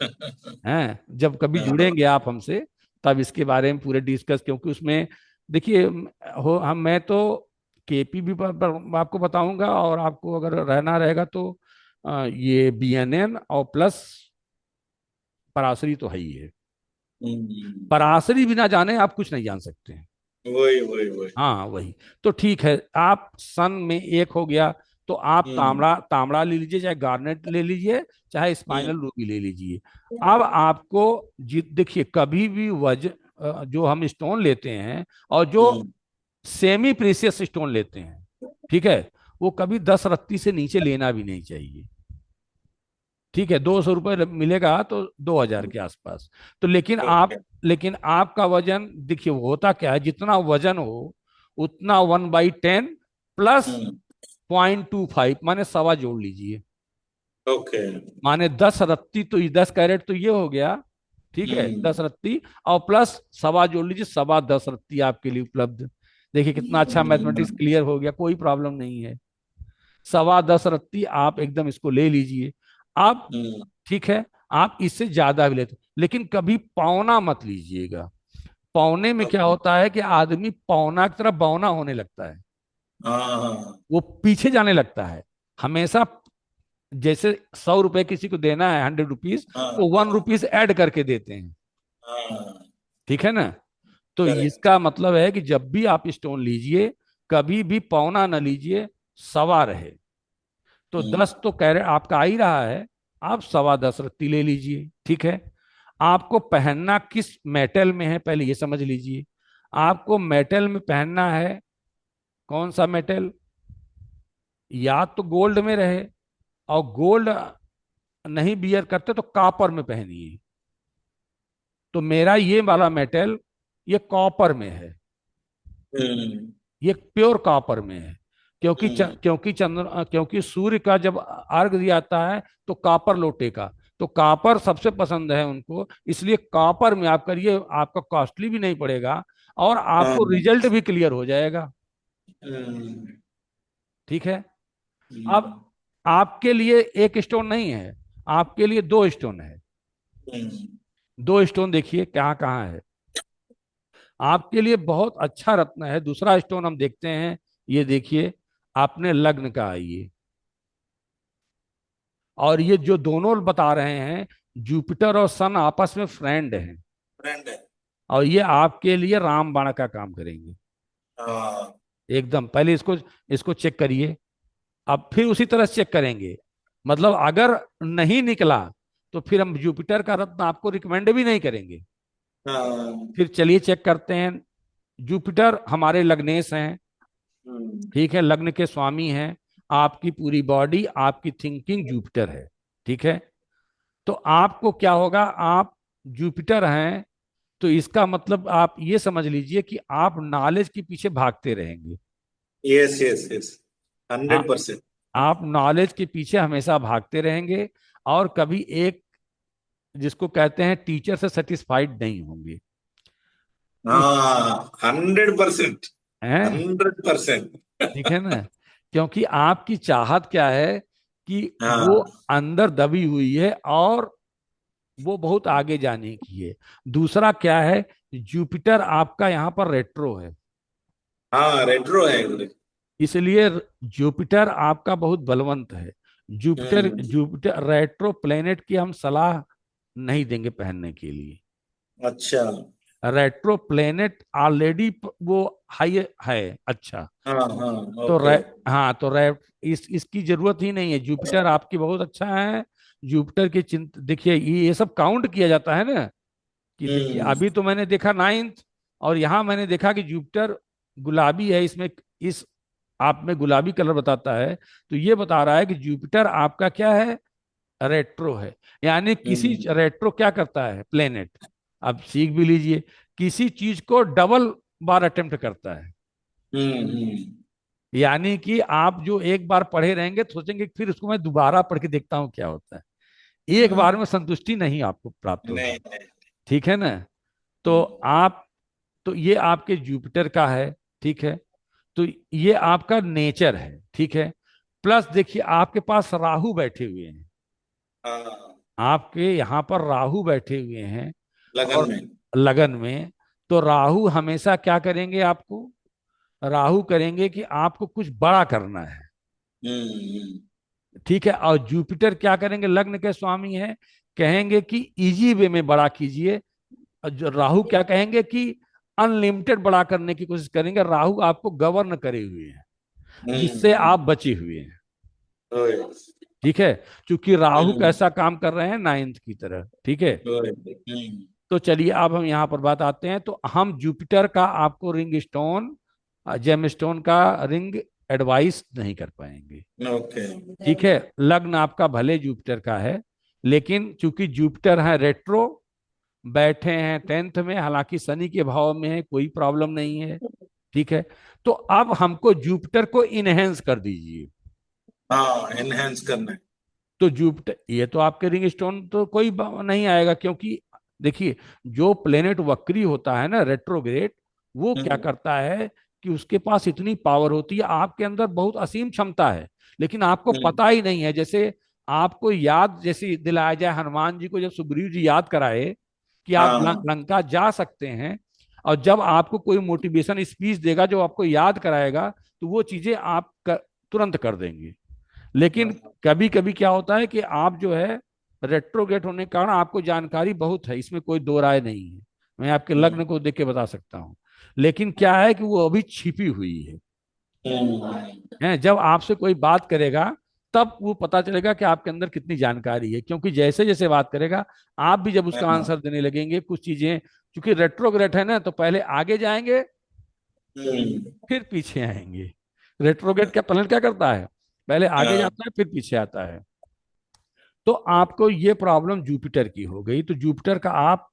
हैं, जब कभी हाँ, जुड़ेंगे आप हमसे तब इसके बारे में पूरे डिस्कस, क्योंकि उसमें देखिए, हो हम मैं तो केपी भी पर आपको बताऊंगा, और आपको अगर रहना रहेगा तो ये बीएनएन और प्लस पराशरी तो है ही है। हम्म, पराशरी बिना जाने आप कुछ नहीं जान सकते हैं। वही वही वही। हाँ वही। तो ठीक है, आप सन में एक हो गया, तो आप हम्म, तांबड़ा तांबड़ा ले लीजिए, चाहे गार्नेट ले लीजिए, चाहे हम्म, स्पाइनल रूबी ले लीजिए। अब आपको देखिए, कभी भी जो हम स्टोन लेते हैं, और जो हम्म, सेमी प्रीशियस स्टोन लेते हैं, ठीक है, वो कभी 10 रत्ती से नीचे लेना भी नहीं चाहिए। ठीक है, 200 रुपये मिलेगा तो 2000 के आसपास। तो ओके। लेकिन आपका वजन देखिए, वो होता क्या है, जितना वजन हो उतना 1/10 प्लस हम्म, 0.25, माने सवा जोड़ लीजिए। ओके। माने 10 रत्ती, तो ये 10 कैरेट तो ये हो गया। ठीक है, हम्म, 10 रत्ती, और प्लस सवा जोड़ लीजिए, सवा 10 रत्ती आपके लिए उपलब्ध। देखिए कितना अच्छा, मैथमेटिक्स हम्म, क्लियर हो गया, कोई प्रॉब्लम नहीं है। सवा 10 रत्ती आप एकदम इसको ले लीजिए। आप, हम्म, ठीक है, आप इससे ज्यादा भी लेते, लेकिन कभी पौना मत लीजिएगा। पौने में क्या ओके। होता है कि आदमी पौना की तरफ बौना होने लगता है, हाँ हाँ वो पीछे जाने लगता है हमेशा। जैसे 100 रुपए किसी को देना है, 100 रुपीज, हाँ तो 1 रुपीज ऐड करके देते हैं। हाँ। ठीक है ना? तो करेक्ट। इसका मतलब है कि जब भी आप स्टोन लीजिए, कभी भी पौना न लीजिए, सवा रहे। तो हम्म, 10 तो कैरेट आपका आ ही रहा है, आप सवा 10 रत्ती ले लीजिए। ठीक है। आपको पहनना किस मेटल में है, पहले ये समझ लीजिए। आपको मेटल में पहनना है, कौन सा मेटल? या तो गोल्ड में रहे, और गोल्ड नहीं बियर करते तो कॉपर में पहनिए। तो मेरा ये वाला मेटल, ये कॉपर में है, हम्म, ये प्योर कॉपर में है। हम्म, क्योंकि सूर्य का जब अर्घ दिया जाता है तो कॉपर लौटेगा, तो कॉपर सबसे पसंद है उनको, इसलिए कॉपर में आप करिए, आपका कॉस्टली भी नहीं पड़ेगा, और हाँ, आपको रिजल्ट भी क्लियर हो जाएगा। हम्म, ठीक है। अब हम्म, आपके लिए एक स्टोन नहीं है, आपके लिए 2 स्टोन है। हम्म, 2 स्टोन देखिए कहाँ कहाँ है। आपके लिए बहुत अच्छा रत्न है, दूसरा स्टोन हम देखते हैं। ये देखिए, आपने लग्न का है ये, और ये जो दोनों बता रहे हैं, जुपिटर और सन आपस में फ्रेंड हैं, फ्रेंड है। और ये आपके लिए रामबाण का काम करेंगे। हाँ। एकदम, पहले इसको इसको चेक करिए, अब फिर उसी तरह से चेक करेंगे। मतलब अगर नहीं निकला तो फिर हम जुपिटर का रत्न आपको रिकमेंड भी नहीं करेंगे। हाँ। फिर चलिए चेक करते हैं। जुपिटर हमारे लग्नेश हैं, हम्म, ठीक है, लग्न के स्वामी हैं। आपकी पूरी बॉडी, आपकी थिंकिंग जुपिटर है। ठीक है। तो आपको क्या होगा, आप जुपिटर हैं, तो इसका मतलब आप ये समझ लीजिए कि आप नॉलेज के पीछे भागते रहेंगे। Yes yes yes. आ, 100%। आप नॉलेज के पीछे हमेशा भागते रहेंगे, और कभी एक, जिसको कहते हैं, टीचर से सेटिस्फाइड नहीं होंगे। इस हाँ, 100%। हैं, 100%। ठीक है ना? क्योंकि आपकी चाहत क्या है कि वो हाँ अंदर दबी हुई है और वो बहुत आगे जाने की है। दूसरा क्या है, जुपिटर आपका यहाँ पर रेट्रो है, हाँ, रेट्रो है गुरु। इसलिए जुपिटर आपका बहुत बलवंत है। जुपिटर हम्म। जुपिटर रेट्रो प्लेनेट की हम सलाह नहीं देंगे पहनने के लिए। अच्छा। रेट्रो प्लेनेट ऑलरेडी वो हाई है। अच्छा, हाँ हाँ। तो ओके। हाँ तो रे इसकी जरूरत ही नहीं है, जुपिटर आपकी बहुत अच्छा है। जुपिटर की चिंता देखिए, ये सब काउंट किया जाता है ना, कि देखिए हम्म। अभी तो मैंने देखा नाइन्थ, और यहाँ मैंने देखा कि जुपिटर गुलाबी है, इसमें इस आप में गुलाबी कलर बताता है, तो ये बता रहा है कि जुपिटर आपका क्या है, रेट्रो है। यानी किसी हम्म। रेट्रो क्या करता है प्लेनेट, आप सीख भी लीजिए, किसी चीज को डबल बार अटेम्प्ट करता है। हम्म। यानी कि आप जो एक बार पढ़े रहेंगे तो सोचेंगे कि फिर उसको मैं दोबारा पढ़ के देखता हूँ क्या होता है। एक बार हाँ। में संतुष्टि नहीं आपको प्राप्त नहीं होगी। नहीं। ठीक है ना? तो आप, तो ये आपके जुपिटर का है। ठीक है, तो ये आपका नेचर है। ठीक है, प्लस देखिए आपके पास राहु बैठे हुए हैं, हाँ, आपके यहाँ पर राहु बैठे हुए हैं लगन और में। लगन में। तो राहु हमेशा क्या करेंगे आपको, राहु करेंगे कि आपको कुछ बड़ा करना है। हम्म। ठीक है, और जुपिटर क्या करेंगे, लग्न के स्वामी है, कहेंगे कि इजी वे में बड़ा कीजिए। और जो राहु क्या कहेंगे कि अनलिमिटेड बड़ा करने की कोशिश करेंगे। राहु आपको गवर्न करे हुए हैं, जिससे हम्म। आप बचे हुए हैं। ओए। ठीक है, क्योंकि राहु हम्म। कैसा काम कर रहे हैं, नाइन्थ की तरह। ठीक है, ओए। तो चलिए अब हम यहाँ पर बात आते हैं। तो हम जुपिटर का आपको रिंग स्टोन, जेम स्टोन का रिंग एडवाइस नहीं कर पाएंगे। ओके। ठीक है, लग्न आपका भले जुपिटर का है, लेकिन चूंकि जुपिटर है रेट्रो, बैठे हैं टेंथ में, हालांकि शनि के भाव में है, कोई प्रॉब्लम नहीं है। ठीक है, तो अब हमको जुपिटर को इनहेंस कर दीजिए। हाँ, एनहेंस करना है। तो जुपिटर, ये तो आपके रिंग स्टोन तो कोई नहीं आएगा, क्योंकि देखिए जो प्लेनेट वक्री होता है ना, रेट्रोग्रेड, वो क्या हम्म। करता है कि उसके पास इतनी पावर होती है, आपके अंदर बहुत असीम क्षमता है, लेकिन आपको हम्म। पता ही नहीं है। जैसे आपको याद जैसे दिलाया जाए, हनुमान जी को जब सुग्रीव जी याद कराए कि आप हाँ। लंका जा सकते हैं, और जब आपको कोई मोटिवेशन स्पीच देगा जो आपको याद कराएगा, तो वो चीजें आप तुरंत कर देंगे। लेकिन हाँ। कभी कभी क्या होता है कि आप जो है रेट्रोगेट होने के कारण आपको जानकारी बहुत है, इसमें कोई दो राय नहीं है, मैं आपके हम्म। लग्न को देख के बता सकता हूँ। लेकिन क्या है कि वो अभी छिपी हुई है, जब आपसे कोई बात करेगा तब वो पता चलेगा कि आपके अंदर कितनी जानकारी है, क्योंकि जैसे जैसे बात करेगा आप भी जब उसका हाँ। आंसर देने लगेंगे, कुछ चीजें क्योंकि रेट्रोग्रेट है ना, तो पहले आगे जाएंगे हम्म। फिर पीछे आएंगे। रेट्रोग्रेट क्या प्लैनेट क्या करता है, पहले आगे हाँ। जाता है फिर पीछे आता है। तो आपको ये प्रॉब्लम जुपिटर की हो गई, तो जुपिटर का आप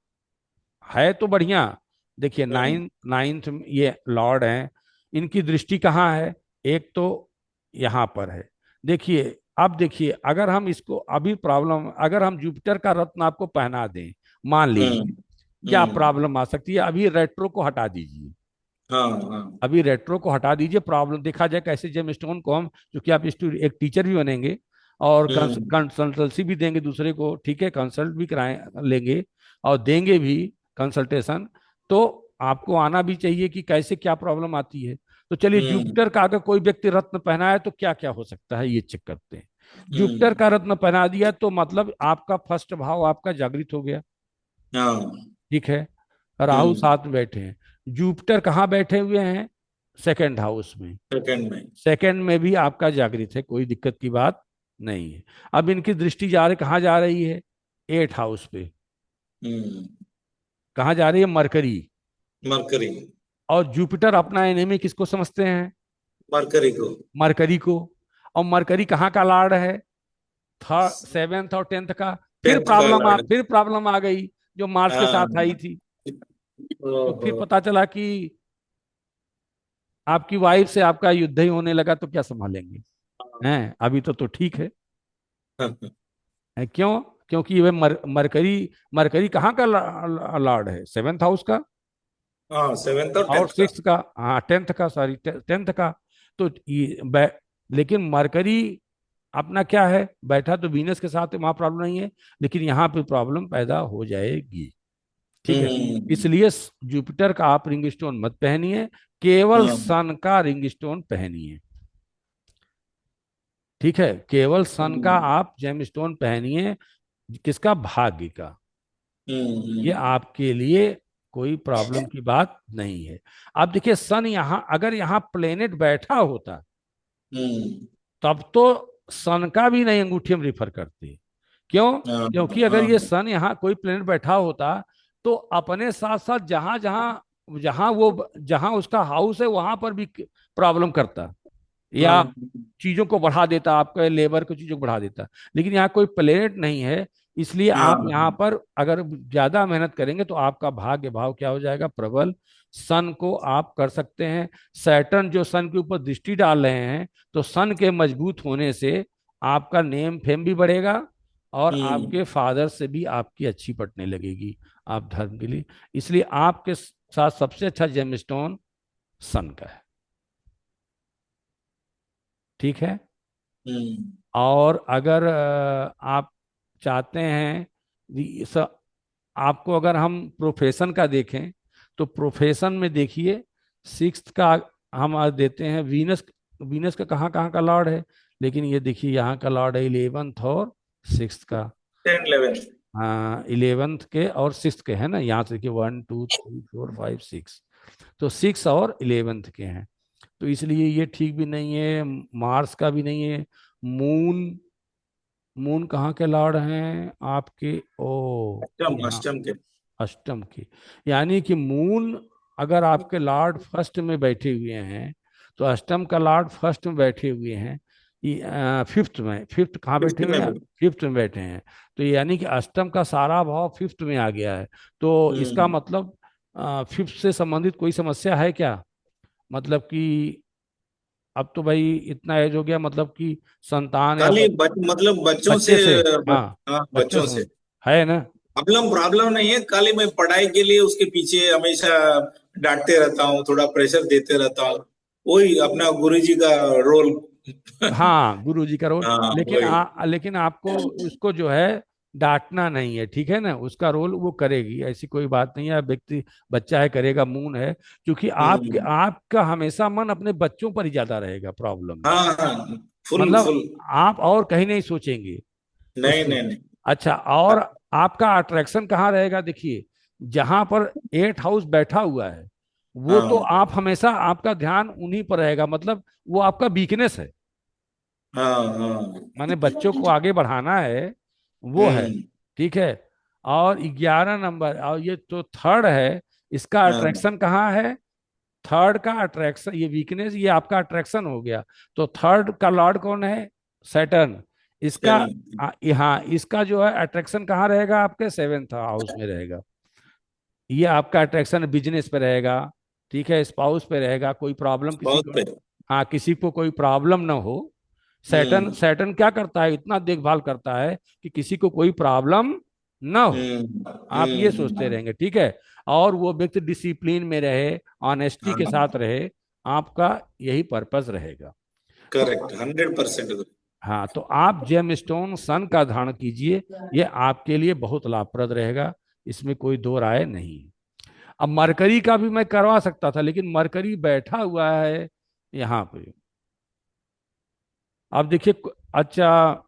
है तो बढ़िया। देखिए नाइन्थ ये लॉर्ड हैं, इनकी दृष्टि कहाँ है, एक तो यहाँ पर है। देखिए, अब देखिए अगर हम इसको अभी प्रॉब्लम, अगर हम जुपिटर का रत्न आपको पहना दें, मान लीजिए, हम्म। क्या हम्म। प्रॉब्लम आ सकती है। अभी रेट्रो को हटा दीजिए, हाँ हाँ। अभी रेट्रो को हटा दीजिए, प्रॉब्लम देखा जाए कैसे जेम स्टोन को हम, क्योंकि आप एक टीचर भी बनेंगे और हम्म। कंसल्टेंसी भी देंगे दूसरे को। ठीक है, कंसल्ट भी कराए लेंगे और देंगे भी कंसल्टेशन। तो आपको आना भी चाहिए कि कैसे क्या प्रॉब्लम आती है। तो चलिए हम्म। जुपिटर का अगर कोई व्यक्ति रत्न पहना है तो क्या क्या हो सकता है ये चेक करते हैं। जुपिटर हम्म। का रत्न पहना दिया तो मतलब आपका फर्स्ट भाव आपका जागृत हो गया। हाँ। ठीक है, राहु हम्म। साथ में बैठे हैं, जुपिटर कहाँ बैठे हुए हैं, सेकंड हाउस में। सेकंड में। सेकंड में भी आपका जागृत है, कोई दिक्कत की बात नहीं है। अब इनकी दृष्टि जा रही कहाँ जा रही है, एट हाउस पे। हम्म। कहाँ जा रही है, मरकरी। मरकरी। और जुपिटर अपना एनिमी किसको समझते हैं, मरकरी को। मरकरी को। और मरकरी कहाँ का लॉर्ड है, थर्ड सेवेंथ और टेंथ का। टेंथ का लॉर्ड। फिर प्रॉब्लम आ गई जो मार्स के साथ आई हाँ। थी। तो ओहो। फिर पता चला कि आपकी वाइफ से आपका युद्ध ही होने लगा, तो क्या संभालेंगे। हैं, अभी तो ठीक है क्यों, क्योंकि ये मरकरी, मरकरी कहाँ का लॉर्ड है, सेवेंथ हाउस का हाँ, सेवेंथ और और टेंथ का। सिक्स का, हाँ टेंथ का, सॉरी टेंथ का। तो लेकिन मरकरी अपना क्या है, बैठा तो वीनस के साथ, वहां प्रॉब्लम नहीं है, लेकिन यहाँ पे प्रॉब्लम पैदा हो जाएगी। ठीक है, हम्म। इसलिए जुपिटर का आप रिंग स्टोन मत पहनिए, केवल हाँ। सन का रिंग स्टोन पहनिए। ठीक है, केवल सन का हम्म। आप जेम स्टोन पहनिए। किसका? भाग्य का। ये हम्म। आपके लिए कोई प्रॉब्लम की बात नहीं है। अब देखिए, सन यहाँ, अगर यहाँ प्लेनेट बैठा होता हम्म। तब तो सन का भी नहीं अंगूठी हम रिफर करते। क्यों? हाँ। क्योंकि अगर हाँ। ये सन यहाँ कोई प्लेनेट बैठा होता तो अपने साथ साथ जहां जहां जहां उसका हाउस है वहां पर भी प्रॉब्लम करता, या हाँ। चीजों को बढ़ा देता, आपके लेबर को चीजों को बढ़ा देता। लेकिन यहाँ कोई प्लेनेट नहीं है, इसलिए आप हाँ। यहाँ पर अगर ज्यादा मेहनत करेंगे तो आपका भाग्य भाव क्या हो जाएगा? प्रबल। सन को आप कर सकते हैं। सैटर्न जो सन के ऊपर दृष्टि डाल रहे हैं, तो सन के मजबूत होने से आपका नेम फेम भी बढ़ेगा, और हम्म। आपके फादर से भी आपकी अच्छी पटने लगेगी, आप धर्म के लिए। इसलिए आपके साथ सबसे अच्छा जेमस्टोन सन का है। ठीक है। हम्म। और अगर आप चाहते हैं, आपको अगर हम प्रोफेशन का देखें, तो प्रोफेशन में देखिए, सिक्स्थ का हम आज देते हैं वीनस। वीनस का कहाँ कहाँ का लॉर्ड है, लेकिन ये देखिए यहाँ का लॉर्ड है इलेवेंथ और सिक्स्थ का। 10, 11। हाँ, इलेवेंथ के और सिक्स के है ना, यहाँ से देखिए 1 2 3 4 5 6, तो सिक्स और इलेवेंथ के हैं। तो इसलिए ये ठीक भी नहीं है, मार्स का भी नहीं है। मून, मून कहाँ के लॉर्ड हैं आपके? ओ, अष्टम, यहाँ अष्टम के। अष्टम की। यानी कि मून अगर आपके लॉर्ड फर्स्ट में बैठे हुए हैं, तो अष्टम का लॉर्ड फर्स्ट में बैठे हुए हैं, फिफ्थ में। फिफ्थ कहाँ बैठे 50 हुए में हैं? भी। फिफ्थ में बैठे हैं। तो यानी कि अष्टम का सारा भाव फिफ्थ में आ गया है। तो इसका हम्म। मतलब फिफ्थ से संबंधित कोई समस्या है क्या? मतलब कि अब तो भाई इतना एज हो गया, मतलब कि संतान या खाली मतलब बच्चों से। बच्चे से। हाँ, हाँ, बच्चों बच्चों से से। है ना। प्रॉब्लम प्रॉब्लम नहीं है, खाली मैं पढ़ाई के लिए उसके पीछे हमेशा डांटते रहता हूँ, थोड़ा प्रेशर देते रहता हूँ। वही अपना गुरुजी का रोल। हाँ, गुरु जी का रोल। हाँ, लेकिन वही। लेकिन आपको उसको जो है डांटना नहीं है, ठीक है ना। उसका रोल वो करेगी, ऐसी कोई बात नहीं है। व्यक्ति बच्चा है, करेगा, मून है। क्योंकि आपके हम्म। आपका हमेशा मन अपने बच्चों पर ही ज्यादा रहेगा प्रॉब्लम में। हाँ, हाँ। फुल मतलब फुल। आप और कहीं नहीं सोचेंगे नहीं, उसमें। नहीं, नहीं। अच्छा, और आपका अट्रैक्शन कहाँ रहेगा? देखिए, जहां पर एट हाउस बैठा हुआ है, वो तो हाँ, आप हमेशा आपका ध्यान उन्हीं पर रहेगा, मतलब वो आपका वीकनेस है। हाँ। हाँ। माने बच्चों को आगे बढ़ाना है, वो है। हम्म। ठीक है। और 11 नंबर, और ये तो थर्ड है, इसका हाँ। अट्रैक्शन कहाँ है? थर्ड का अट्रैक्शन, ये वीकनेस, ये आपका अट्रैक्शन हो गया। तो थर्ड का लॉर्ड कौन है? सैटर्न। इसका शनि। यहाँ इसका जो है अट्रैक्शन कहाँ रहेगा? आपके सेवेंथ हाउस में रहेगा। ये आपका अट्रैक्शन बिजनेस पे रहेगा। ठीक है, स्पाउस पे रहेगा, कोई प्रॉब्लम किसी बहुत को। पे। हाँ, किसी को कोई प्रॉब्लम ना हो। सैटर्न हम्म। सैटर्न क्या करता है? इतना देखभाल करता है कि किसी को कोई प्रॉब्लम ना हो। हम्म। आप ये सोचते हम्म। रहेंगे, ठीक है। और वो व्यक्ति डिसिप्लिन में रहे, ऑनेस्टी के हाँ। साथ रहे, आपका यही पर्पस रहेगा। तो करेक्ट, 100%। हाँ, तो आप जेम स्टोन सन का धारण कीजिए, ये आपके लिए बहुत लाभप्रद रहेगा, इसमें कोई दो राय नहीं। अब मरकरी का भी मैं करवा सकता था, लेकिन मरकरी बैठा हुआ है यहाँ पे। अब देखिए, अच्छा,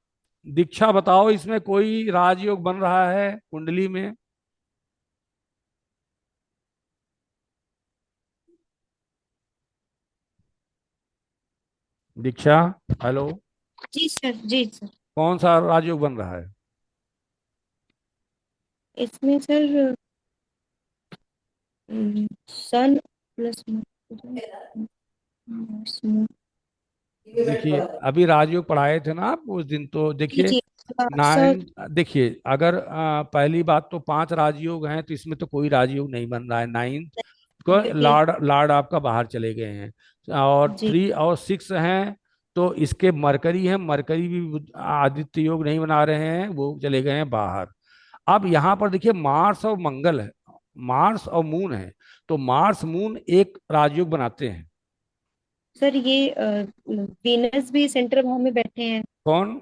दीक्षा बताओ, इसमें कोई राजयोग बन रहा है कुंडली में? दीक्षा, हेलो। जी सर, जी सर। कौन सा राजयोग बन रहा है? इसमें सर सन प्लस मून। देखिए, अभी राजयोग पढ़ाए थे ना आप उस दिन, तो जी देखिए जी। सर। नाइन। देखिए, अगर पहली बात तो 5 राजयोग हैं, तो इसमें तो कोई राजयोग नहीं बन रहा है। नाइन को लॉर्ड लॉर्ड आपका बाहर चले गए हैं, और जी 3 और 6 हैं, तो इसके मरकरी है, मरकरी भी आदित्य योग नहीं बना रहे हैं, वो चले गए हैं बाहर। अब यहाँ पर देखिए, मार्स और मंगल है, मार्स और मून है, तो मार्स मून एक राजयोग बनाते हैं। सर, ये वीनस भी सेंट्रल भाव में बैठे हैं। कौन?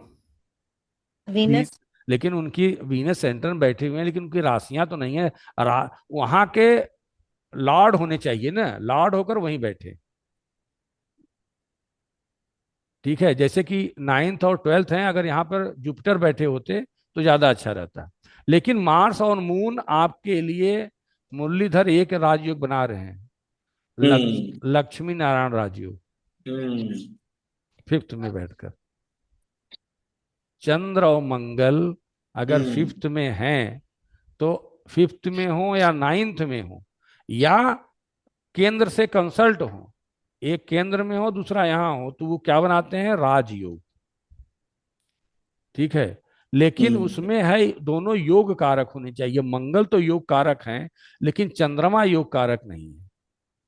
वीनस। लेकिन उनकी वीनस सेंटर में बैठे हुए हैं, लेकिन उनकी राशियां तो नहीं है। वहां के लॉर्ड होने चाहिए ना, लॉर्ड होकर वहीं बैठे। ठीक है, जैसे कि नाइन्थ और ट्वेल्थ हैं, अगर यहाँ पर जुपिटर बैठे होते तो ज्यादा अच्छा रहता। लेकिन मार्स और मून आपके लिए मुरलीधर एक राजयोग बना रहे हैं, हम्म लक्ष्मी नारायण राजयोग, हम्म फिफ्थ में बैठकर। चंद्र और मंगल अगर हम्म फिफ्थ में हैं, तो फिफ्थ में हो या नाइन्थ में हो, या केंद्र से कंसल्ट हो, एक केंद्र में हो दूसरा यहाँ हो, तो वो क्या बनाते हैं? राजयोग। ठीक है, लेकिन हम्म उसमें है दोनों योग कारक होने चाहिए। मंगल तो योग कारक हैं, लेकिन चंद्रमा योग कारक नहीं है।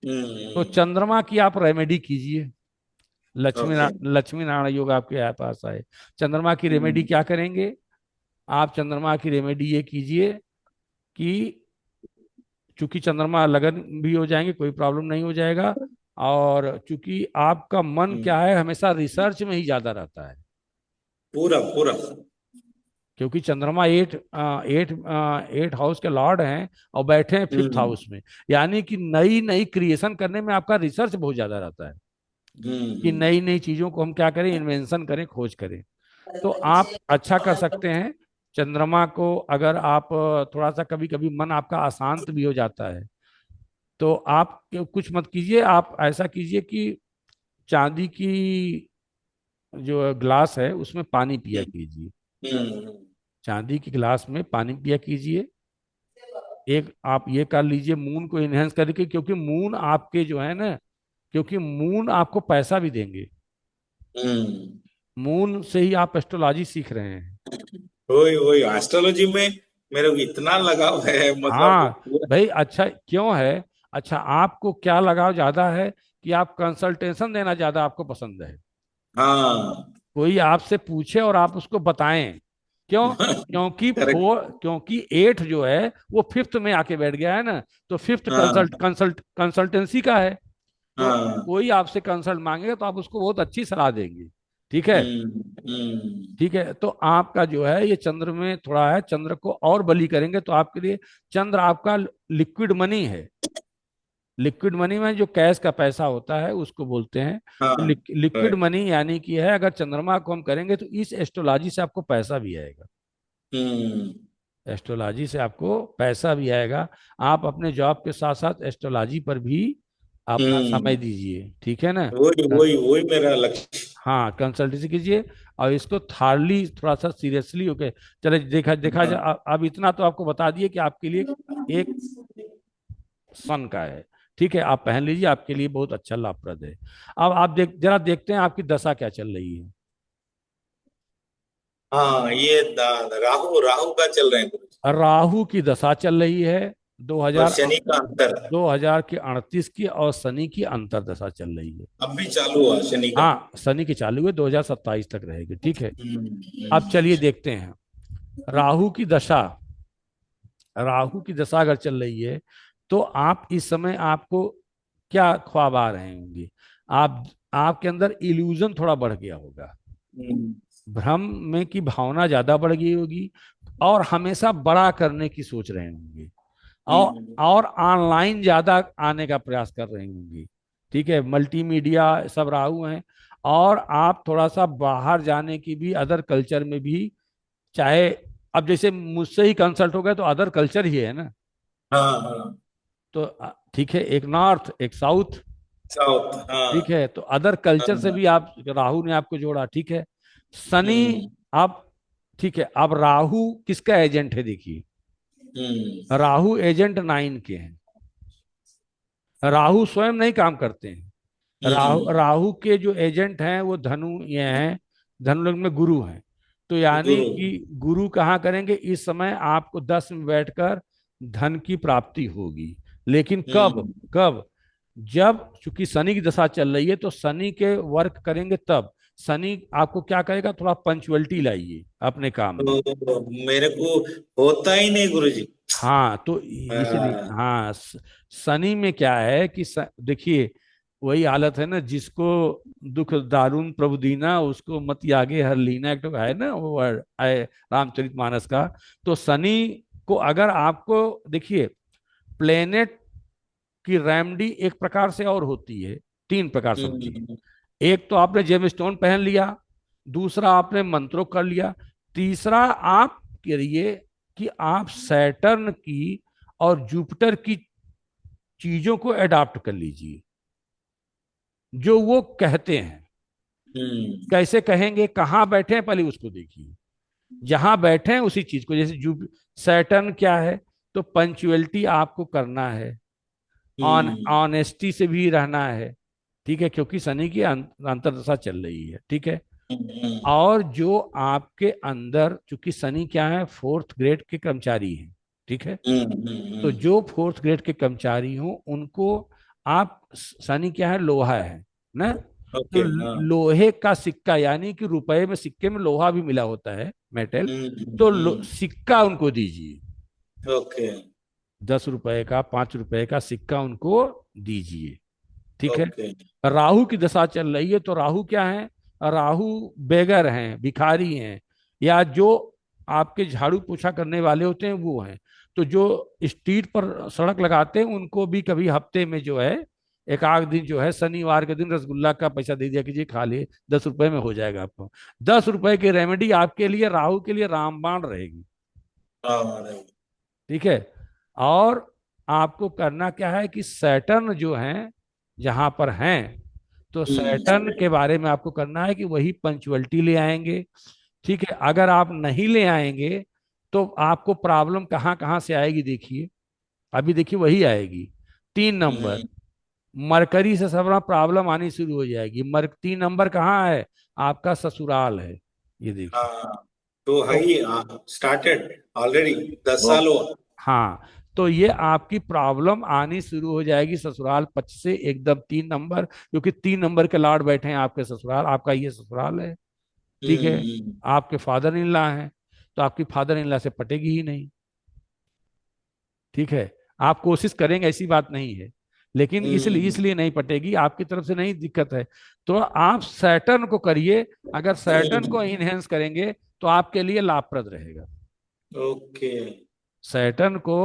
तो हम्म। चंद्रमा की आप रेमेडी कीजिए। ओके। लक्ष्मी नारायण योग आपके पास आए, चंद्रमा की रेमेडी हम्म क्या करेंगे? आप चंद्रमा की रेमेडी ये कीजिए कि चूंकि चंद्रमा लगन भी हो जाएंगे, कोई प्रॉब्लम नहीं हो जाएगा। और चूंकि आपका मन हम्म। क्या है, हमेशा रिसर्च में ही ज्यादा रहता है, पूरा पूरा। क्योंकि चंद्रमा एट हाउस के लॉर्ड हैं और बैठे हैं फिफ्थ हम्म हाउस में। यानी कि नई नई क्रिएशन करने में आपका रिसर्च बहुत ज्यादा रहता है, कि हम्म नई नई चीजों को हम क्या करें, इन्वेंशन करें, खोज करें। तो आप अच्छा कर सकते हैं। चंद्रमा को अगर आप थोड़ा सा, कभी कभी मन आपका अशांत भी हो जाता है, तो आप कुछ मत कीजिए, आप ऐसा कीजिए कि चांदी की जो ग्लास है उसमें पानी पिया कीजिए। हम्म चांदी की ग्लास में पानी पिया कीजिए। एक आप ये कर लीजिए, मून को इनहेंस करके, क्योंकि मून आपके जो है ना, क्योंकि मून आपको पैसा भी देंगे। हम्म। मून से ही आप एस्ट्रोलॉजी सीख रहे हैं। वही वही एस्ट्रोलॉजी में मेरे को इतना लगाव है, मतलब हाँ पूरा। भाई, अच्छा क्यों है? अच्छा, आपको क्या लगाव ज्यादा है कि आप कंसल्टेशन देना ज्यादा आपको पसंद है? हाँ। कोई आपसे पूछे और आप उसको बताएं। क्यों? क्योंकि करेक्ट। क्योंकि एट जो है वो फिफ्थ में आके बैठ गया है ना, तो फिफ्थ हाँ कंसल्टेंसी का है। तो हाँ। कोई आपसे कंसल्ट मांगेगा तो आप उसको बहुत अच्छी सलाह देंगे। ठीक है। हम्म। ठीक है, तो आपका जो है ये चंद्र में थोड़ा है, चंद्र को और बली करेंगे तो आपके लिए चंद्र आपका लिक्विड मनी है। लिक्विड मनी में जो कैश का पैसा होता है उसको बोलते हैं। हाँ। तो लिक्विड राइट। मनी यानी कि है, अगर चंद्रमा को हम करेंगे तो इस एस्ट्रोलॉजी से आपको पैसा भी आएगा। हम्म एस्ट्रोलॉजी से आपको पैसा भी आएगा। आप अपने जॉब के साथ साथ एस्ट्रोलॉजी पर भी अपना समय हम्म। दीजिए। ठीक है ना? वही वही वही मेरा लक्ष्य। हाँ, कंसल्टेंसी कीजिए और इसको थारली थोड़ा सा सीरियसली होके चले। देखा देखा हाँ। अब इतना तो आपको बता दिए कि आपके लिए एक सन का है। ठीक है, आप पहन लीजिए, आपके लिए बहुत अच्छा लाभप्रद है। अब आप जरा देखते हैं आपकी दशा क्या चल रही है। हाँ, ये राहु राहु का चल रहे हैं कुछ। राहु की दशा चल रही है और 2000 शनि का अंतर। 2038 की, और शनि की अंतरदशा चल रही है। अब भी चालू हुआ शनि का। हाँ, शनि की चालू है, 2027 तक रहेगी। ठीक है, अब हम्म। चलिए देखते हैं राहु की दशा। राहु की दशा अगर चल रही है तो आप इस समय, आपको क्या ख्वाब आ रहे होंगे? आप आपके अंदर इल्यूजन थोड़ा बढ़ गया होगा, हम्म भ्रम में की भावना ज्यादा बढ़ गई होगी, और हमेशा बड़ा करने की सोच रहे होंगे, और हम्म और ऑनलाइन ज्यादा आने का प्रयास कर रहे होंगे। ठीक है, मल्टीमीडिया सब राहु हैं। और आप थोड़ा सा बाहर जाने की भी, अदर कल्चर में भी, चाहे अब जैसे मुझसे ही कंसल्ट हो गए तो अदर कल्चर ही है ना। हाँ हाँ। तो ठीक है, एक नॉर्थ एक साउथ। साउथ। हाँ ठीक है, तो अदर कल्चर से हाँ। भी आप, राहु ने आपको जोड़ा। ठीक है, शनि, हम्म आप, ठीक है, अब राहु किसका एजेंट है? देखिए, हम्म राहु एजेंट नाइन के हैं। राहु स्वयं नहीं काम करते हैं। राहु हम्म। राहु के जो एजेंट हैं वो धनु ये हैं, धनु लग्न में गुरु हैं। तो यानी गुरु। कि गुरु कहाँ करेंगे? इस समय आपको 10 में बैठकर धन की प्राप्ति होगी। लेकिन कब? हम्म। कब? जब चूंकि शनि की दशा चल रही है तो शनि के वर्क करेंगे तब। शनि आपको क्या करेगा? थोड़ा पंचुअलिटी लाइए अपने काम में। तो मेरे को होता ही नहीं गुरुजी। हाँ, तो इसलिए हाँ। हाँ, शनि में क्या है कि देखिए, वही हालत है ना, जिसको दुख दारुण प्रभु दीना उसको मत यागे हर लीना, एक तो है ना वो वर्ड आए रामचरितमानस का। तो शनि को अगर आपको देखिए, प्लेनेट की रेमेडी एक प्रकार से और होती है, तीन प्रकार से होती हम्म है। एक तो आपने जेम स्टोन पहन लिया, दूसरा आपने मंत्रों कर लिया, तीसरा आप करिए कि आप सैटर्न की और जुपिटर की चीजों को अडॉप्ट कर लीजिए, जो वो कहते हैं। हम्म कैसे कहेंगे, कहाँ बैठे हैं पहले उसको देखिए, जहां बैठे हैं उसी चीज को। जैसे जू सैटर्न क्या है, तो पंचुअलिटी आपको करना है, ऑन हम्म ऑनेस्टी से भी रहना है, ठीक है, क्योंकि शनि की अंतर्दशा चल रही है, ठीक है। हम्म और जो आपके अंदर, चूंकि शनि क्या है, फोर्थ ग्रेड के कर्मचारी हैं, ठीक है। तो हम्म। जो फोर्थ ग्रेड के कर्मचारी हो उनको आप, शनि क्या है, लोहा है ना, तो ओके हाँ। लोहे का सिक्का, यानी कि रुपए में, सिक्के में लोहा भी मिला होता है, मेटल। तो हम्म। सिक्का उनको दीजिए, ओके 10 रुपए का, 5 रुपए का सिक्का उनको दीजिए, ठीक है। ओके। राहु की दशा चल रही है, तो राहु क्या है, राहु बेगर हैं, भिखारी हैं, या जो आपके झाड़ू पोछा करने वाले होते हैं वो हैं। तो जो स्ट्रीट पर सड़क लगाते हैं उनको भी कभी हफ्ते में जो है एक आध दिन जो है, शनिवार के दिन रसगुल्ला का पैसा दे दिया कीजिए, खा लिए, 10 रुपए में हो जाएगा आपको। 10 रुपए की रेमेडी आपके लिए, राहु के लिए रामबाण रहेगी, हाँ right। ठीक है। और आपको करना क्या है कि सैटर्न जो है जहां पर हैं, तो सैटर्न के बारे में आपको करना है कि वही पंचुअलिटी ले आएंगे, ठीक है। अगर आप नहीं ले आएंगे तो आपको प्रॉब्लम कहाँ कहाँ से आएगी देखिए, अभी देखिए वही आएगी। 3 नंबर, हम्म, मरकरी से सब प्रॉब्लम आनी शुरू हो जाएगी। 3 नंबर कहाँ है, आपका ससुराल है, ये देखिए। हाँ तो तो हाई स्टार्टेड ऑलरेडी 10 साल तो हुआ। हाँ, तो ये आपकी प्रॉब्लम आनी शुरू हो जाएगी ससुराल पक्ष से एकदम। 3 नंबर, क्योंकि 3 नंबर के लाड बैठे हैं आपके ससुराल, आपका ये ससुराल है, ठीक है। हम्म। आपके फादर इन लॉ हैं, तो आपकी फादर इन लॉ से पटेगी ही नहीं, ठीक है। आप कोशिश करेंगे, ऐसी बात नहीं है, लेकिन इसलिए हम्म इसलिए नहीं पटेगी, आपकी तरफ से नहीं दिक्कत है। तो आप सैटर्न को करिए, अगर सैटर्न को हम्म। इनहेंस करेंगे तो आपके लिए लाभप्रद रहेगा। ओके। सैटर्न को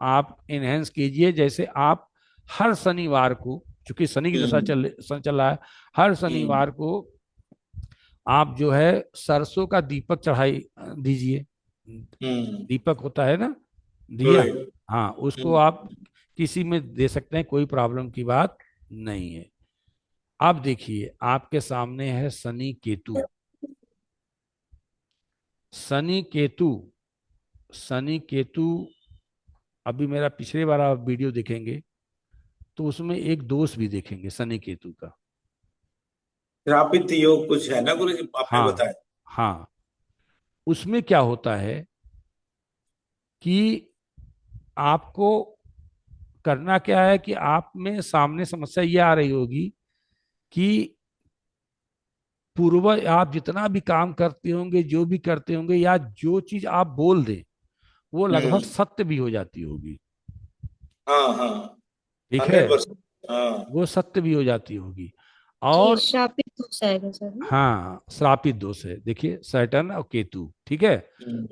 आप इनहेंस कीजिए, जैसे आप हर शनिवार को, क्योंकि शनि की दशा हम्म चल रहा है, हर हम्म शनिवार को आप जो है सरसों का दीपक चढ़ाई दीजिए। हम्म। दीपक होता है ना, दिया, राइट। हाँ, उसको हम्म आप किसी में दे सकते हैं, कोई प्रॉब्लम की बात नहीं है। अब देखिए आपके सामने है शनि केतु। शनि केतु, शनि केतु, अभी मेरा पिछले बार आप वीडियो देखेंगे तो उसमें एक दोष भी देखेंगे शनि केतु का। श्रापित योग कुछ है ना गुरु जी, आपने हाँ, बताया। हाँ, उसमें क्या होता है कि आपको करना क्या है कि आप में सामने समस्या ये आ रही होगी कि पूर्व आप जितना भी काम करते होंगे, जो भी करते होंगे, या जो चीज आप बोल दें वो लगभग हम्म। सत्य भी हो जाती होगी, हाँ हाँ। ठीक है, 100%। हाँ। वो सत्य भी हो जाती होगी। जी और श्रापित दोष आएगा सर ना। हाँ, श्रापित दोष है, देखिए सैटर्न और केतु, ठीक है।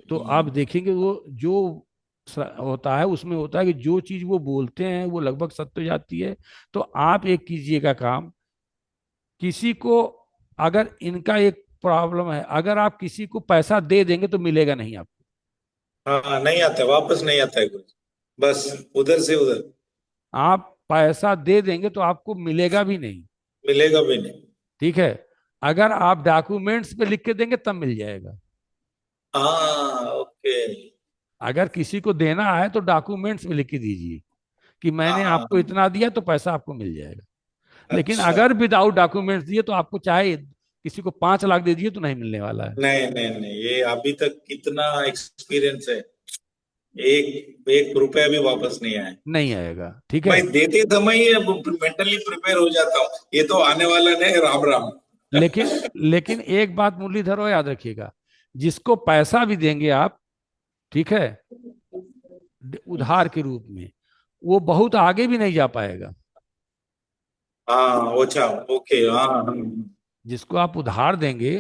तो आप हम्म। देखेंगे वो जो होता है उसमें होता है कि जो चीज वो बोलते हैं वो लगभग सत्य हो जाती है। तो आप एक कीजिएगा काम, किसी को, अगर इनका एक प्रॉब्लम है, अगर आप किसी को पैसा दे देंगे तो मिलेगा नहीं आपको। हाँ नहीं आता है, वापस नहीं आता है कुछ, बस उधर से उधर। आप पैसा दे देंगे तो आपको मिलेगा भी नहीं, मिलेगा भी नहीं। ठीक है। अगर आप डॉक्यूमेंट्स पे लिख के देंगे तब मिल जाएगा। हाँ ओके। अगर किसी को देना है तो डॉक्यूमेंट्स में लिख के दीजिए कि हाँ मैंने हाँ आपको हाँ। इतना दिया, तो पैसा आपको मिल जाएगा। लेकिन अच्छा। अगर विदाउट डॉक्यूमेंट्स दिए तो आपको चाहे किसी को 5 लाख दे दिए तो नहीं मिलने वाला है। नहीं नहीं नहीं, ये अभी तक कितना एक्सपीरियंस है, एक एक रुपया भी वापस नहीं आया। नहीं आएगा, ठीक है। मैं देते समय ही मेंटली प्रिपेयर हो जाता हूँ, ये तो आने वाला नहीं, राम राम। लेकिन लेकिन एक बात मुरलीधर वो याद रखिएगा, जिसको पैसा भी देंगे आप, ठीक है, उधार के रूप में, वो बहुत आगे भी नहीं जा पाएगा। हाँ अच्छा, ओके, हाँ हाँ जिसको आप उधार देंगे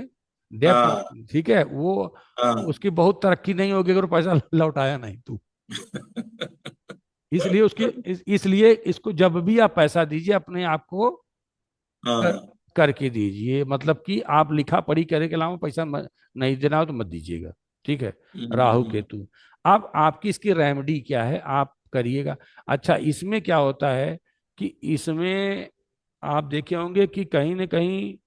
डेप्ट, हाँ ठीक है, वो हाँ उसकी बहुत तरक्की नहीं होगी अगर पैसा लौटाया नहीं तो। इसलिए इसलिए इसको जब भी आप पैसा दीजिए अपने आप को कर, हाँ। करके दीजिए, मतलब कि आप लिखा पढ़ी करे के अलावा पैसा नहीं देना हो तो मत दीजिएगा। ठीक है। राहु हम्म, केतु। अब आपकी इसकी रेमेडी क्या है आप करिएगा। अच्छा, इसमें क्या होता है कि इसमें आप देखे होंगे कि कहीं ना कहीं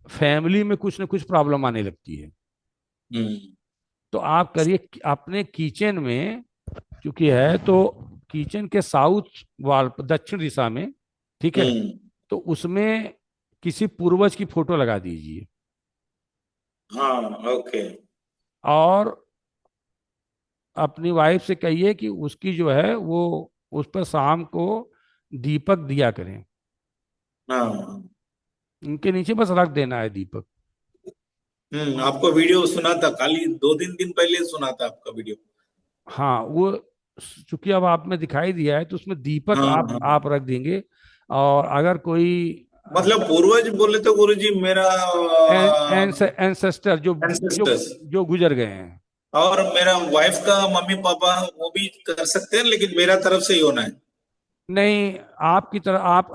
फैमिली में कुछ ना कुछ प्रॉब्लम आने लगती है। हम्म, तो आप करिए अपने किचन में, क्योंकि है तो किचन के साउथ वॉल दक्षिण दिशा में, ठीक है, हम्म, तो उसमें किसी पूर्वज की फोटो लगा दीजिए। हाँ ओके। और अपनी वाइफ से कहिए कि उसकी जो है वो उस पर शाम को दीपक दिया करें। हाँ। उनके नीचे बस रख देना है दीपक। आपको वीडियो सुना था, खाली 2-3 दिन पहले सुना था आपका वीडियो। हाँ, वो चूंकि अब आप में दिखाई दिया है तो उसमें दीपक हाँ आप हाँ। आप रख देंगे। और अगर कोई मतलब पूर्वज बोले तो गुरुजी मेरा एंसेस्टर जो जो एंसेस्टर्स, जो गुजर गए हैं। और मेरा वाइफ का मम्मी पापा वो भी कर सकते हैं, लेकिन मेरा तरफ से ही होना है। नहीं, आपकी तरह आप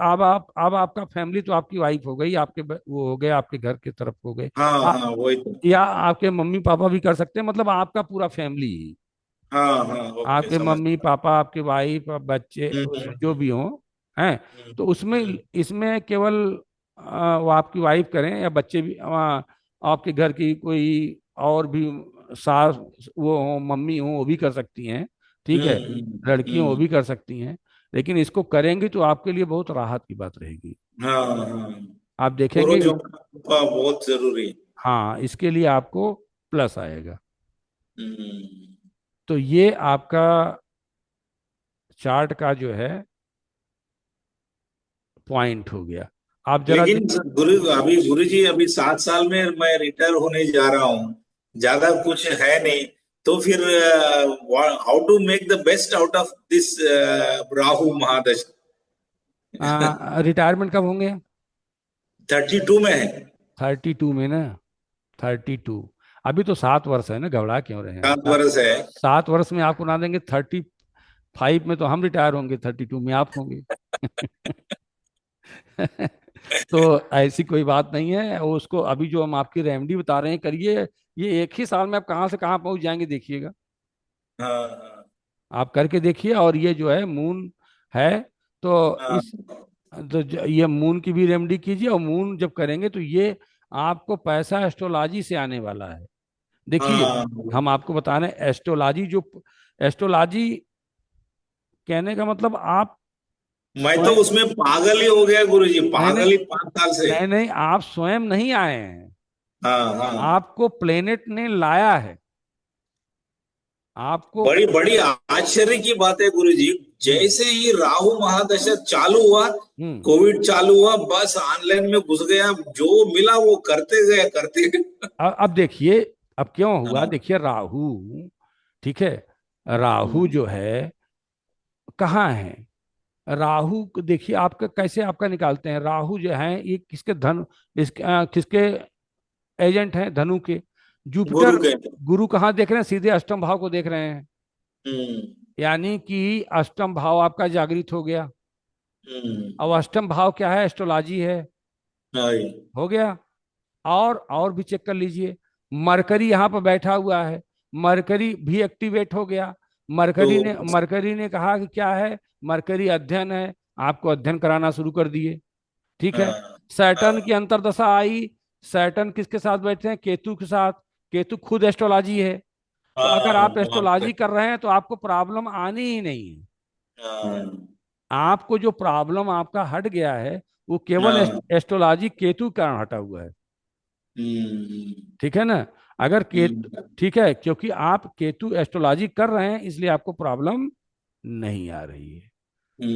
अब आपका फैमिली तो आपकी वाइफ हो गई, आपके वो हो गए, आपके घर की तरफ हो गए। हाँ आ, हाँ वही तो। या आपके मम्मी पापा भी कर सकते हैं, मतलब आपका पूरा फैमिली ही, हाँ हाँ ओके, आपके समझ मम्मी गया। पापा आपके वाइफ बच्चे उसमें जो भी हों हैं। तो उसमें हम्म, इसमें केवल वो आपकी वाइफ करें या बच्चे भी, आपके घर की कोई और भी सास वो हो, मम्मी हो, वो भी कर सकती हैं। ठीक है, लड़की हो वो भी कर सकती हैं। लेकिन इसको करेंगे तो आपके लिए बहुत राहत की बात रहेगी। हाँ हाँ। आप देखेंगे। पूर्वजों का बहुत जरूरी है। हाँ, इसके लिए आपको प्लस आएगा। हम्म। तो ये आपका चार्ट का जो है पॉइंट हो गया। आप जरा लेकिन गुरु जी अभी 7 साल में मैं रिटायर होने जा रहा हूँ, ज्यादा कुछ है नहीं। तो फिर how to make the best out of this Rahu महादशा? रिटायरमेंट कब होंगे? 32 में है। 32 में ना? 32, अभी तो 7 वर्ष है ना, घबरा क्यों रहे हैं? 7 वर्ष है। 7 वर्ष में आपको ना देंगे, 35 में तो हम रिटायर होंगे, 32 में आप होंगे। तो ऐसी कोई बात नहीं है। और उसको अभी जो हम आपकी रेमेडी बता रहे हैं करिए, ये एक ही साल में आप कहाँ से कहाँ पहुंच जाएंगे देखिएगा। हाँ हाँ आप करके देखिए। और ये जो है मून है, तो हाँ ये मून की भी रेमेडी कीजिए। और मून जब करेंगे तो ये आपको पैसा एस्ट्रोलॉजी से आने वाला है। देखिए, हाँ। हम आपको बता रहे हैं एस्ट्रोलॉजी जो एस्ट्रोलॉजी कहने का मतलब आप मैं तो स्वयं, उसमें पागल ही हो गया गुरु जी, नहीं नहीं पागल ही 5 साल से। नहीं नहीं, आप स्वयं नहीं आए हैं, हाँ हाँ। आपको प्लेनेट ने लाया है आपको। बड़ी बड़ी आश्चर्य की बात है गुरु जी। हम्म जैसे ही राहु महादशा चालू हुआ, हम्म कोविड चालू हुआ, बस ऑनलाइन में घुस गया, जो मिला वो करते गए करते गए। अब देखिए, अब क्यों हुआ, हाँ। देखिए राहु, ठीक है, राहु हम्म, जो है कहाँ है? राहु को देखिए आपका कैसे आपका निकालते हैं। राहु जो है ये किसके धन, किसके एजेंट हैं? धनु के। गुरु जुपिटर, के। गुरु कहाँ देख रहे हैं? सीधे अष्टम भाव को देख रहे हैं। हम्म यानी कि अष्टम भाव आपका जागृत हो गया। हम्म। अब अष्टम भाव क्या है? एस्ट्रोलॉजी है। हाँ जी। हो गया। और भी चेक कर लीजिए। मरकरी यहाँ पर बैठा हुआ है, मरकरी भी एक्टिवेट हो गया। तो मरकरी ने कहा कि क्या है? मरकरी अध्ययन है, आपको अध्ययन कराना शुरू कर दिए। ठीक है। हाँ सैटर्न हाँ की अंतर्दशा आई। सैटर्न किसके साथ बैठे हैं? केतु के साथ। केतु खुद एस्ट्रोलॉजी है। तो अगर हाँ आप एस्ट्रोलॉजी कर रहे हैं तो आपको प्रॉब्लम आनी ही नहीं है। हाँ आपको जो प्रॉब्लम आपका हट गया है वो केवल हाँ। एस्ट्रोलॉजी केतु के कारण हटा हुआ है। हम्म ठीक है ना? अगर केतु, हम्म ठीक है, क्योंकि आप केतु एस्ट्रोलॉजी कर रहे हैं इसलिए आपको प्रॉब्लम नहीं आ रही है।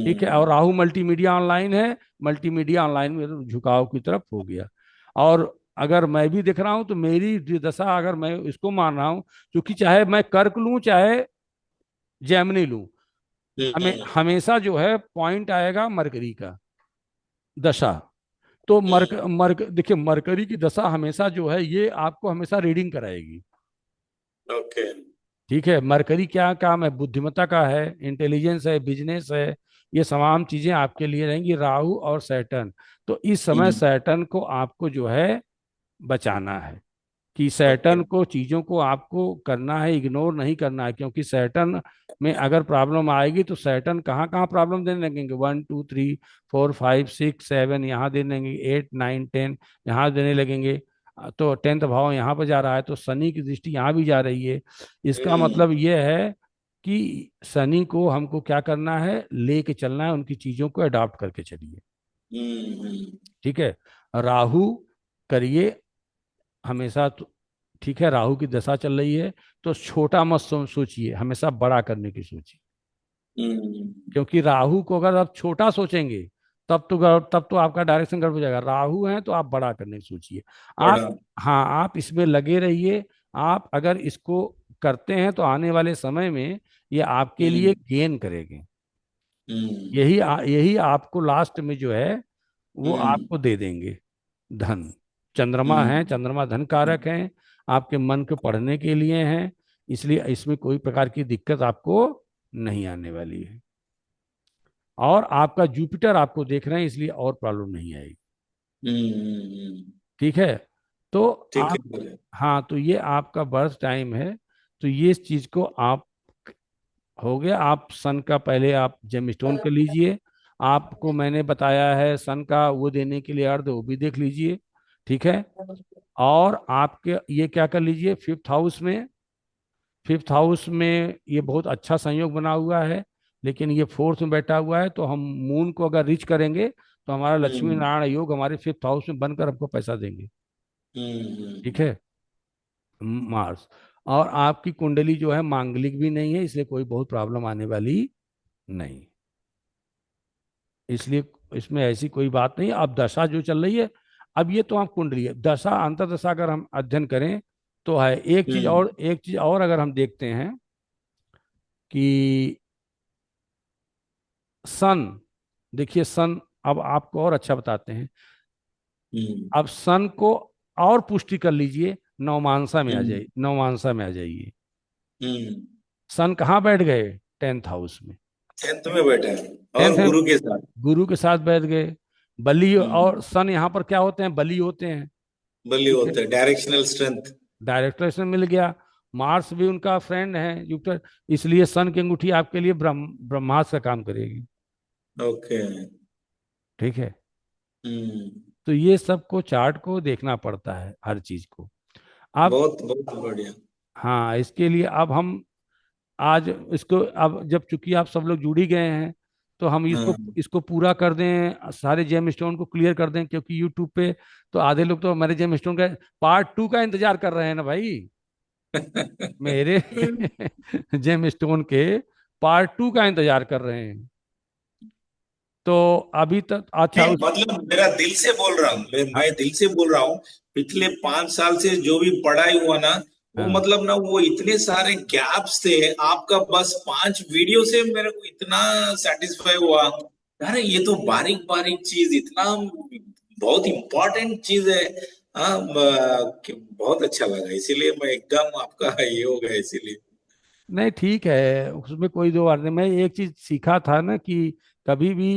ठीक है। और हम्म राहु मल्टीमीडिया ऑनलाइन है, मल्टीमीडिया ऑनलाइन में तो झुकाव की तरफ हो गया। और अगर मैं भी दिख रहा हूं तो मेरी दशा, अगर मैं इसको मान रहा हूं, क्योंकि चाहे मैं कर्क लूं चाहे जेमिनी लूं, हम्म, हमेशा जो है पॉइंट आएगा मरकरी का। दशा। तो हम्म, देखिए मरकरी की दशा हमेशा जो है ये आपको हमेशा रीडिंग कराएगी। ओके। ठीक है, मरकरी क्या काम है, बुद्धिमत्ता का है, इंटेलिजेंस है, बिजनेस है, ये तमाम चीजें आपके लिए रहेंगी। राहु और सैटर्न, तो इस समय हम्म, सैटर्न को आपको जो है बचाना है, कि ओके। सैटर्न को चीजों को आपको करना है, इग्नोर नहीं करना है, क्योंकि सैटर्न में अगर प्रॉब्लम आएगी तो सैटर्न कहाँ कहाँ प्रॉब्लम देने लगेंगे, 1 2 3 4 5 6 7 यहाँ देने लगेंगे, 8 9 10 यहाँ देने लगेंगे। तो 10th भाव यहाँ पर जा रहा है, तो शनि की दृष्टि यहाँ भी जा रही है। इसका हम्म, मतलब ये है कि शनि को हमको क्या करना है, लेके चलना है, उनकी चीजों को अडॉप्ट करके चलिए। हम्म, ठीक है, राहु करिए हमेशा तो, ठीक है, राहु की दशा चल रही है तो छोटा मत सोचिए, हमेशा बड़ा करने की सोचिए। हम्म, क्योंकि राहु को अगर आप छोटा सोचेंगे तब तो आपका डायरेक्शन गड़बड़ हो जाएगा। राहु है तो आप बड़ा करने की सोचिए। आप, बड़ा। हाँ, आप इसमें लगे रहिए। आप अगर इसको करते हैं तो आने वाले समय में ये आपके लिए हम्म, गेन करेंगे। हम्म, यही आपको लास्ट में जो है वो हम्म, आपको दे देंगे धन। चंद्रमा है, हम्म, चंद्रमा धन कारक है, आपके मन को पढ़ने के लिए हैं, इसलिए इसमें कोई प्रकार की दिक्कत आपको नहीं आने वाली है। और आपका जुपिटर आपको देख रहे हैं, इसलिए और प्रॉब्लम नहीं आएगी। ठीक है, तो ठीक है आप, बोले। हाँ, तो ये आपका बर्थ टाइम है। तो ये इस चीज को आप, हो गया, आप सन का पहले आप जेमस्टोन कर लीजिए। आपको मैंने बताया है सन का वो देने के लिए अर्थ, वो भी देख लीजिए। ठीक है, और आपके ये क्या कर लीजिए, फिफ्थ हाउस में ये बहुत अच्छा संयोग बना हुआ है, लेकिन ये फोर्थ में बैठा हुआ है, तो हम मून को अगर रिच करेंगे तो हमारा लक्ष्मी हम्म, नारायण योग हमारे फिफ्थ हाउस में बनकर हमको पैसा देंगे। ठीक है, मार्स, और आपकी कुंडली जो है मांगलिक भी नहीं है, इसलिए कोई बहुत प्रॉब्लम आने वाली नहीं। इसलिए इसमें ऐसी कोई बात नहीं। अब दशा जो चल रही है, अब ये तो आप कुंडली है, दशा अंतर्दशा अगर हम अध्ययन करें तो है हम्म, एक चीज और अगर हम देखते हैं कि सन, देखिए सन, अब आपको और अच्छा बताते हैं। हम्म, अब सन को और पुष्टि कर लीजिए, नवमांसा में आ हम्म, जाइए, नवमांसा में आ जाइए। हम्म। सन कहाँ बैठ गए, 10th हाउस में। 10th में बैठा है और 10th में गुरु के साथ। गुरु के साथ बैठ गए। बली, और हम्म, सन यहाँ पर क्या होते हैं, बली होते हैं। बलि ठीक है, होता है, डायरेक्शनल स्ट्रेंथ। डायरेक्टर मिल गया। मार्स भी उनका फ्रेंड है, जुपिटर, इसलिए सन की अंगूठी आपके लिए ब्रह्मास्त्र का काम करेगी। ओके। ठीक है, हम्म, तो ये सबको चार्ट को देखना पड़ता है हर चीज को। अब, बहुत बहुत बढ़िया। हाँ, इसके लिए अब हम आज इसको, अब जब चूंकि आप सब लोग जुड़ ही गए हैं तो हम इसको हाँ। इसको पूरा कर दें, सारे जेम स्टोन को क्लियर कर दें, क्योंकि यूट्यूब पे तो आधे लोग तो हमारे जेम स्टोन का पार्ट 2 का इंतजार कर रहे हैं ना भाई, मेरे जेम स्टोन के पार्ट 2 का इंतजार कर रहे हैं। तो अभी तक अच्छा नहीं, उस, मतलब मेरा दिल से बोल रहा हूँ, मैं दिल से बोल रहा हूँ। पिछले 5 साल से जो भी पढ़ाई हुआ ना, वो हाँ, मतलब ना, वो इतने सारे गैप्स थे। आपका बस 5 वीडियो से मेरे को इतना सेटिस्फाई हुआ। अरे ये तो बारीक बारीक चीज, इतना बहुत इंपॉर्टेंट चीज है। हाँ, बहुत अच्छा लगा, इसीलिए मैं एकदम आपका ये हो गया इसीलिए। नहीं ठीक है, उसमें कोई दो बात नहीं। मैं एक चीज सीखा था ना कि कभी भी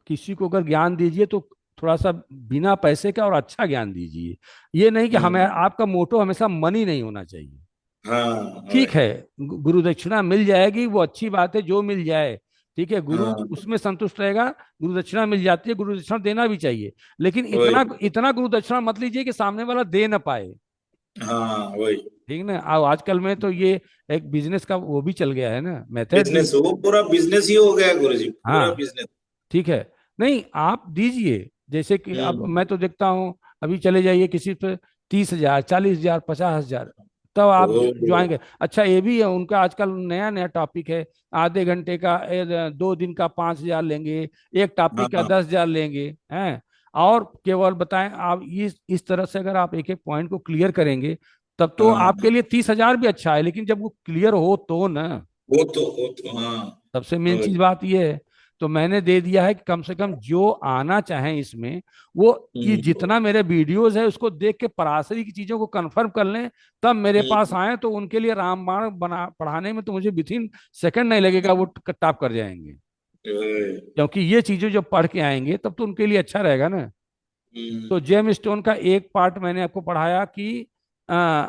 किसी को अगर ज्ञान दीजिए तो थोड़ा सा बिना पैसे का और अच्छा ज्ञान दीजिए। ये नहीं कि हमें, हम्म, आपका मोटो हमेशा मनी नहीं होना चाहिए। हाँ ठीक वही। है, गुरु दक्षिणा मिल जाएगी, वो अच्छी बात है, जो मिल जाए। ठीक है, गुरु हाँ उसमें संतुष्ट रहेगा। गुरु दक्षिणा मिल जाती है, गुरु दक्षिणा देना भी चाहिए, लेकिन वही। इतना इतना गुरु दक्षिणा मत लीजिए कि सामने वाला दे ना पाए। हाँ वही। ठीक ना, अब आजकल में तो ये एक बिजनेस का वो भी चल गया है ना, मेथड भी। बिजनेस, वो पूरा बिजनेस ही हो गया गुरुजी, पूरा हाँ, बिजनेस। ठीक है, नहीं आप दीजिए, जैसे कि अब हम्म। मैं तो देखता हूँ, अभी चले जाइए किसी पे 30,000, 40,000, 50,000, तब आप ओ, जो आएंगे। अच्छा ये भी है उनका, आजकल नया नया टॉपिक है, आधे घंटे का 2 दिन का 5,000 लेंगे, एक टॉपिक का हाँ 10,000 लेंगे हैं। और केवल बताएं आप, इस तरह से अगर आप एक एक पॉइंट को क्लियर करेंगे तब तो आपके हाँ। लिए 30,000 भी अच्छा है, लेकिन जब वो क्लियर हो तो ना, वो तो हाँ। सबसे मेन वही। चीज बात ये है। तो मैंने दे दिया है कि कम से कम जो आना चाहे इसमें, वो ये जितना मेरे वीडियोस है उसको देख के पराशरी की चीजों को कंफर्म कर लें, तब मेरे पास आए। तो उनके लिए रामबाण बना पढ़ाने में तो मुझे विथ इन सेकंड नहीं लगेगा, वो टॉप कर जाएंगे। क्योंकि ये चीजें जब पढ़ के आएंगे तब तो उनके लिए अच्छा रहेगा ना। तो जेम स्टोन का एक पार्ट मैंने आपको पढ़ाया कि आ,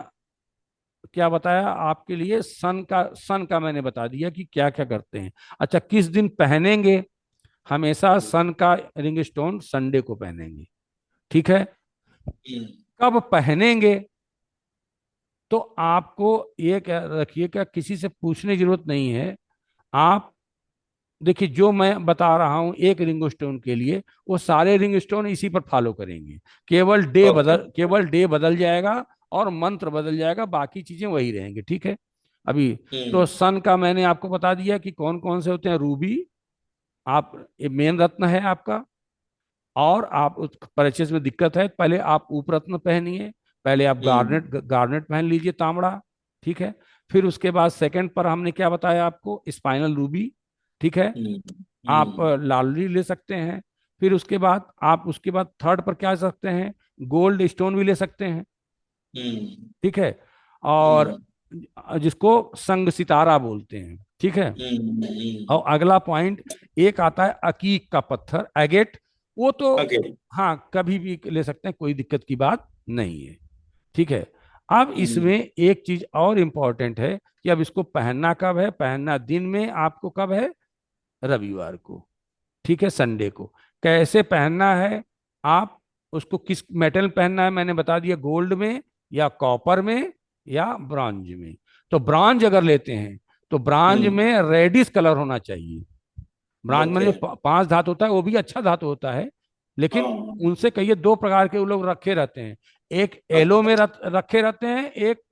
क्या बताया आपके लिए, सन का मैंने बता दिया कि क्या क्या करते हैं। अच्छा, किस दिन पहनेंगे? हमेशा सन का रिंग स्टोन संडे को पहनेंगे, ठीक है। कब पहनेंगे? तो आपको ये क्या रखिए, क्या किसी से पूछने की जरूरत नहीं है। आप देखिए, जो मैं बता रहा हूं एक रिंग स्टोन के लिए, वो सारे रिंग स्टोन इसी पर फॉलो करेंगे। केवल डे बदल जाएगा और मंत्र बदल जाएगा, बाकी चीजें वही रहेंगी, ठीक है। अभी तो सन का मैंने आपको बता दिया कि कौन कौन से होते हैं। रूबी, आप ये मेन रत्न है आपका। और आप उस परचेज में दिक्कत है, पहले आप उपरत्न पहनिए। पहले आप गार्नेट गार्नेट पहन लीजिए, तांबड़ा, ठीक है। फिर उसके बाद सेकंड पर हमने क्या बताया आपको, स्पाइनल रूबी, ठीक है। आप लालरी ले सकते हैं। फिर उसके बाद आप उसके बाद थर्ड पर क्या सकते हैं, गोल्ड स्टोन भी ले सकते हैं, ठीक है। और जिसको संग सितारा बोलते हैं, ठीक है। और अगला पॉइंट एक आता है अकीक का पत्थर, एगेट। वो तो हाँ कभी भी ले सकते हैं, कोई दिक्कत की बात नहीं है, ठीक है। अब इसमें एक चीज और इंपॉर्टेंट है कि अब इसको पहनना कब है। पहनना दिन में आपको कब है, रविवार को, ठीक है, संडे को। कैसे पहनना है, आप उसको किस मेटल में पहनना है मैंने बता दिया, गोल्ड में या कॉपर में या ब्रॉन्ज में। तो ब्रॉन्ज अगर लेते हैं तो ब्रॉन्ज में रेडिश कलर होना चाहिए। ब्रॉन्ज में जो पांच धातु होता है वो भी अच्छा धातु होता है, लेकिन उनसे कहिए दो प्रकार के वो लोग रखे रहते हैं। एक येलो में रखे रहते हैं, एक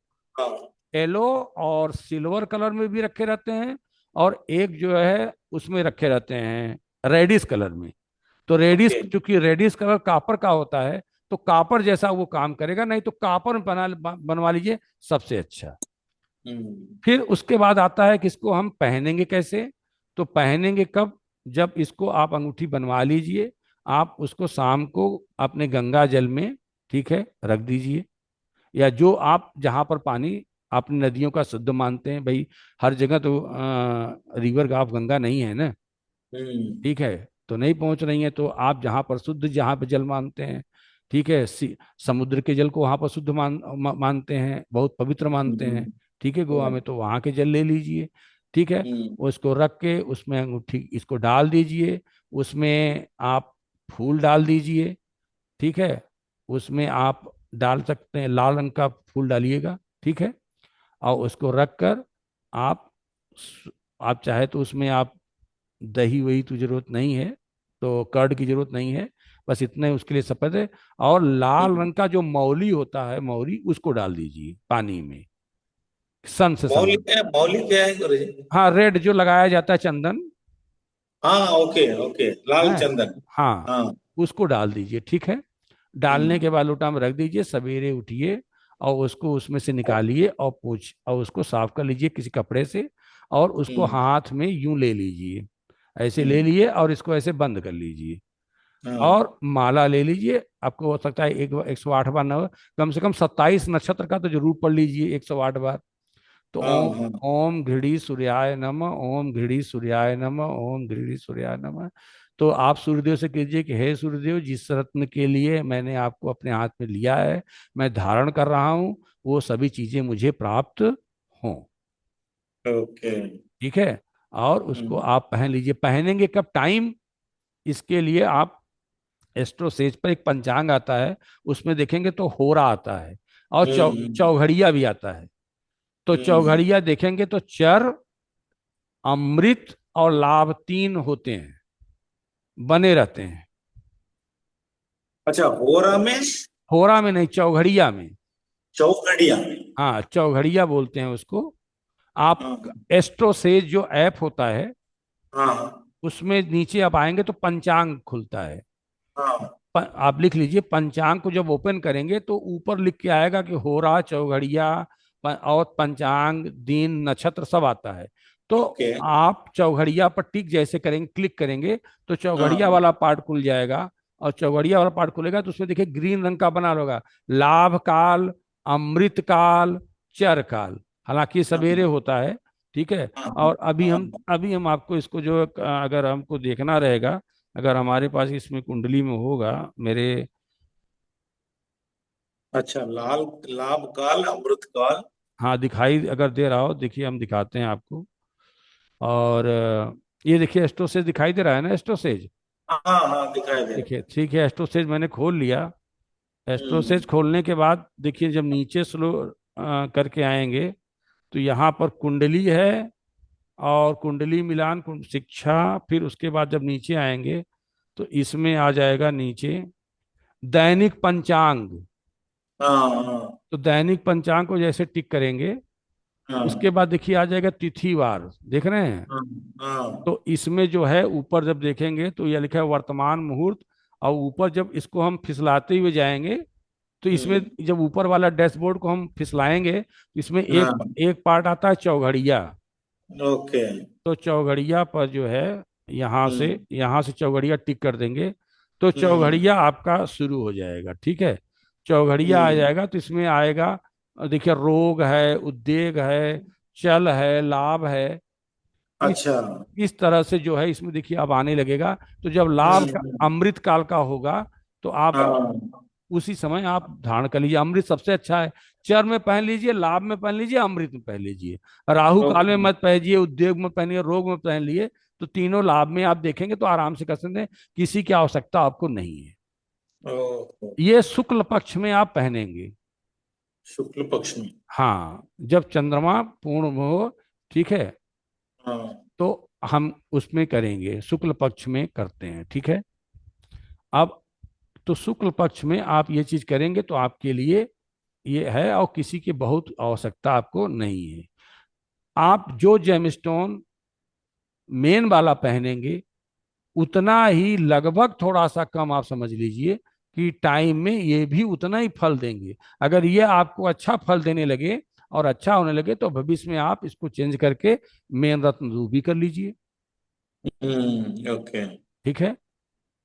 येलो और सिल्वर कलर में भी रखे रहते हैं, और एक जो है उसमें रखे रहते हैं रेडिश कलर में। तो रेडिश, चूंकि रेडिश कलर कापर का होता है, तो कापर जैसा वो काम करेगा, नहीं तो कापर में बनवा लीजिए, सबसे अच्छा। फिर उसके बाद आता है कि इसको हम पहनेंगे कैसे। तो पहनेंगे कब, जब इसको आप अंगूठी बनवा लीजिए, आप उसको शाम को अपने गंगा जल में, ठीक है, रख दीजिए। या जो आप जहां पर पानी अपनी नदियों का शुद्ध मानते हैं, भाई हर जगह तो रिवर ऑफ गंगा नहीं है ना, ठीक है, तो नहीं पहुंच रही है। तो आप जहां पर शुद्ध, जहां पर जल मानते हैं, ठीक है, समुद्र के जल को वहां पर शुद्ध मानते हैं, बहुत पवित्र मानते हैं, ठीक है, गोवा में, तो वहां के जल ले लीजिए, ठीक है। उसको रख के उसमें अंगूठी इसको डाल दीजिए, उसमें आप फूल डाल दीजिए, ठीक है। उसमें आप डाल सकते हैं, लाल रंग का फूल डालिएगा, ठीक है। और उसको रख कर आप चाहे तो उसमें आप दही वही तो जरूरत नहीं है, तो कर्ड की जरूरत नहीं है, बस इतना ही उसके लिए सफेद है। और लाल रंग का जो मौली होता है, मौरी, उसको डाल दीजिए पानी में, सन से संबंध। मौली क्या है गुरुजी? हाँ, रेड जो लगाया जाता है, चंदन, हाँ, ओके ओके, लाल है, चंदन। हाँ, हाँ। उसको डाल दीजिए, ठीक है। डालने के बाद लोटा में रख दीजिए, सवेरे उठिए और उसको उसमें से निकालिए और और उसको साफ कर लीजिए किसी कपड़े से, और उसको हाथ में यूं ले लीजिए, ऐसे ले लिए, और इसको ऐसे बंद कर लीजिए। हाँ और माला ले लीजिए, आपको हो सकता है एक 108 बार न, कम से कम 27 नक्षत्र का तो जरूर पढ़ लीजिए 108 बार। तो हाँ ओम, हाँ। ओम घृणी सूर्याय नमः, ओम घृणी सूर्याय नमः, ओम घृणी सूर्याय नमः। तो आप सूर्यदेव से कीजिए कि हे सूर्यदेव, जिस रत्न के लिए मैंने आपको अपने हाथ में लिया है, मैं धारण कर रहा हूँ, वो सभी चीजें मुझे प्राप्त हों, ओके। ठीक है। और उसको आप पहन लीजिए। पहनेंगे कब, टाइम, इसके लिए आप एस्ट्रोसेज पर एक पंचांग आता है, उसमें देखेंगे तो होरा आता है, और चौघड़िया भी आता है। तो चौघड़िया देखेंगे तो चर, अमृत और लाभ तीन होते हैं, बने रहते हैं। अच्छा, होरा में? होरा में नहीं, चौघड़िया में। चौघड़िया? हाँ, चौघड़िया बोलते हैं उसको। आप हाँ एस्ट्रोसेज जो ऐप होता है, हाँ उसमें नीचे आप आएंगे तो पंचांग खुलता है। हाँ। आप लिख लीजिए, पंचांग को जब ओपन करेंगे तो ऊपर लिख के आएगा कि होरा, चौघड़िया और पंचांग, दिन, नक्षत्र सब आता है। तो ओके। आप चौघड़िया पर टिक जैसे करेंगे, क्लिक करेंगे, तो चौघड़िया हाँ। वाला पार्ट खुल जाएगा। और चौघड़िया वाला पार्ट खुलेगा तो उसमें देखिए ग्रीन रंग का बना होगा, लाभ काल, अमृत काल, चर काल। हालांकि ये सवेरे हाँ। होता है, ठीक है। हाँ। और हाँ। अभी हम आपको इसको जो अगर हमको देखना रहेगा, अगर हमारे पास इसमें कुंडली में होगा मेरे। अच्छा, लाल, लाभ काल, अमृत काल। हाँ, दिखाई अगर दे रहा हो, देखिए हम दिखाते हैं आपको। और ये देखिए एस्ट्रोसेज दिखाई दे रहा है ना, एस्ट्रोसेज। हाँ हाँ, दिखाई दे देखिए ठीक है, एस्ट्रोसेज मैंने खोल लिया। रहा। हम्म। एस्ट्रोसेज खोलने के बाद देखिए जब नीचे स्लो करके आएंगे तो यहाँ पर कुंडली है, और कुंडली मिलान शिक्षा। फिर उसके बाद जब नीचे आएंगे तो इसमें आ जाएगा नीचे दैनिक पंचांग। हाँ हाँ। तो दैनिक पंचांग को जैसे टिक करेंगे, उसके हाँ बाद देखिए आ जाएगा तिथिवार, देख रहे हैं। हाँ। हाँ। तो इसमें जो है ऊपर जब देखेंगे तो यह लिखा है वर्तमान मुहूर्त। और ऊपर जब इसको हम फिसलाते हुए जाएंगे तो इसमें हम्म। जब ऊपर वाला डैशबोर्ड को हम फिसलाएंगे तो इसमें एक हाँ। एक पार्ट आता है चौघड़िया। ओके। तो चौघड़िया पर जो है हम्म। यहाँ से चौघड़िया टिक कर देंगे तो हम्म। चौघड़िया आपका शुरू हो जाएगा, ठीक है। चौघड़िया आ हम्म। जाएगा तो इसमें आएगा, देखिए रोग है, उद्वेग है, चल है, लाभ है। इस अच्छा। इस तरह से जो है इसमें देखिए अब आने लगेगा। तो जब लाभ का हम्म। अमृत काल का होगा तो आप हाँ। उसी समय आप धारण कर लीजिए, अमृत सबसे अच्छा है। चर में पहन लीजिए, लाभ में पहन लीजिए, अमृत में पहन लीजिए। राहु काल में ओके। मत पहनिए, उद्योग में पहनिए, रोग में पहन लिए। तो तीनों लाभ में आप देखेंगे तो आराम से कर सकते हैं, किसी की आवश्यकता आपको नहीं है। ओके। ये शुक्ल पक्ष में आप पहनेंगे। शुक्ल पक्ष में। हाँ, जब चंद्रमा पूर्ण हो, ठीक है, हाँ। तो हम उसमें करेंगे, शुक्ल पक्ष में करते हैं, ठीक है। अब तो शुक्ल पक्ष में आप ये चीज करेंगे तो आपके लिए ये है, और किसी की बहुत आवश्यकता आपको नहीं है। आप जो जेमस्टोन मेन वाला पहनेंगे उतना ही, लगभग थोड़ा सा कम आप समझ लीजिए कि टाइम में ये भी उतना ही फल देंगे। अगर ये आपको अच्छा फल देने लगे और अच्छा होने लगे तो भविष्य में आप इसको चेंज करके मेन रत्न रूबी कर लीजिए, ओके। ठीक है।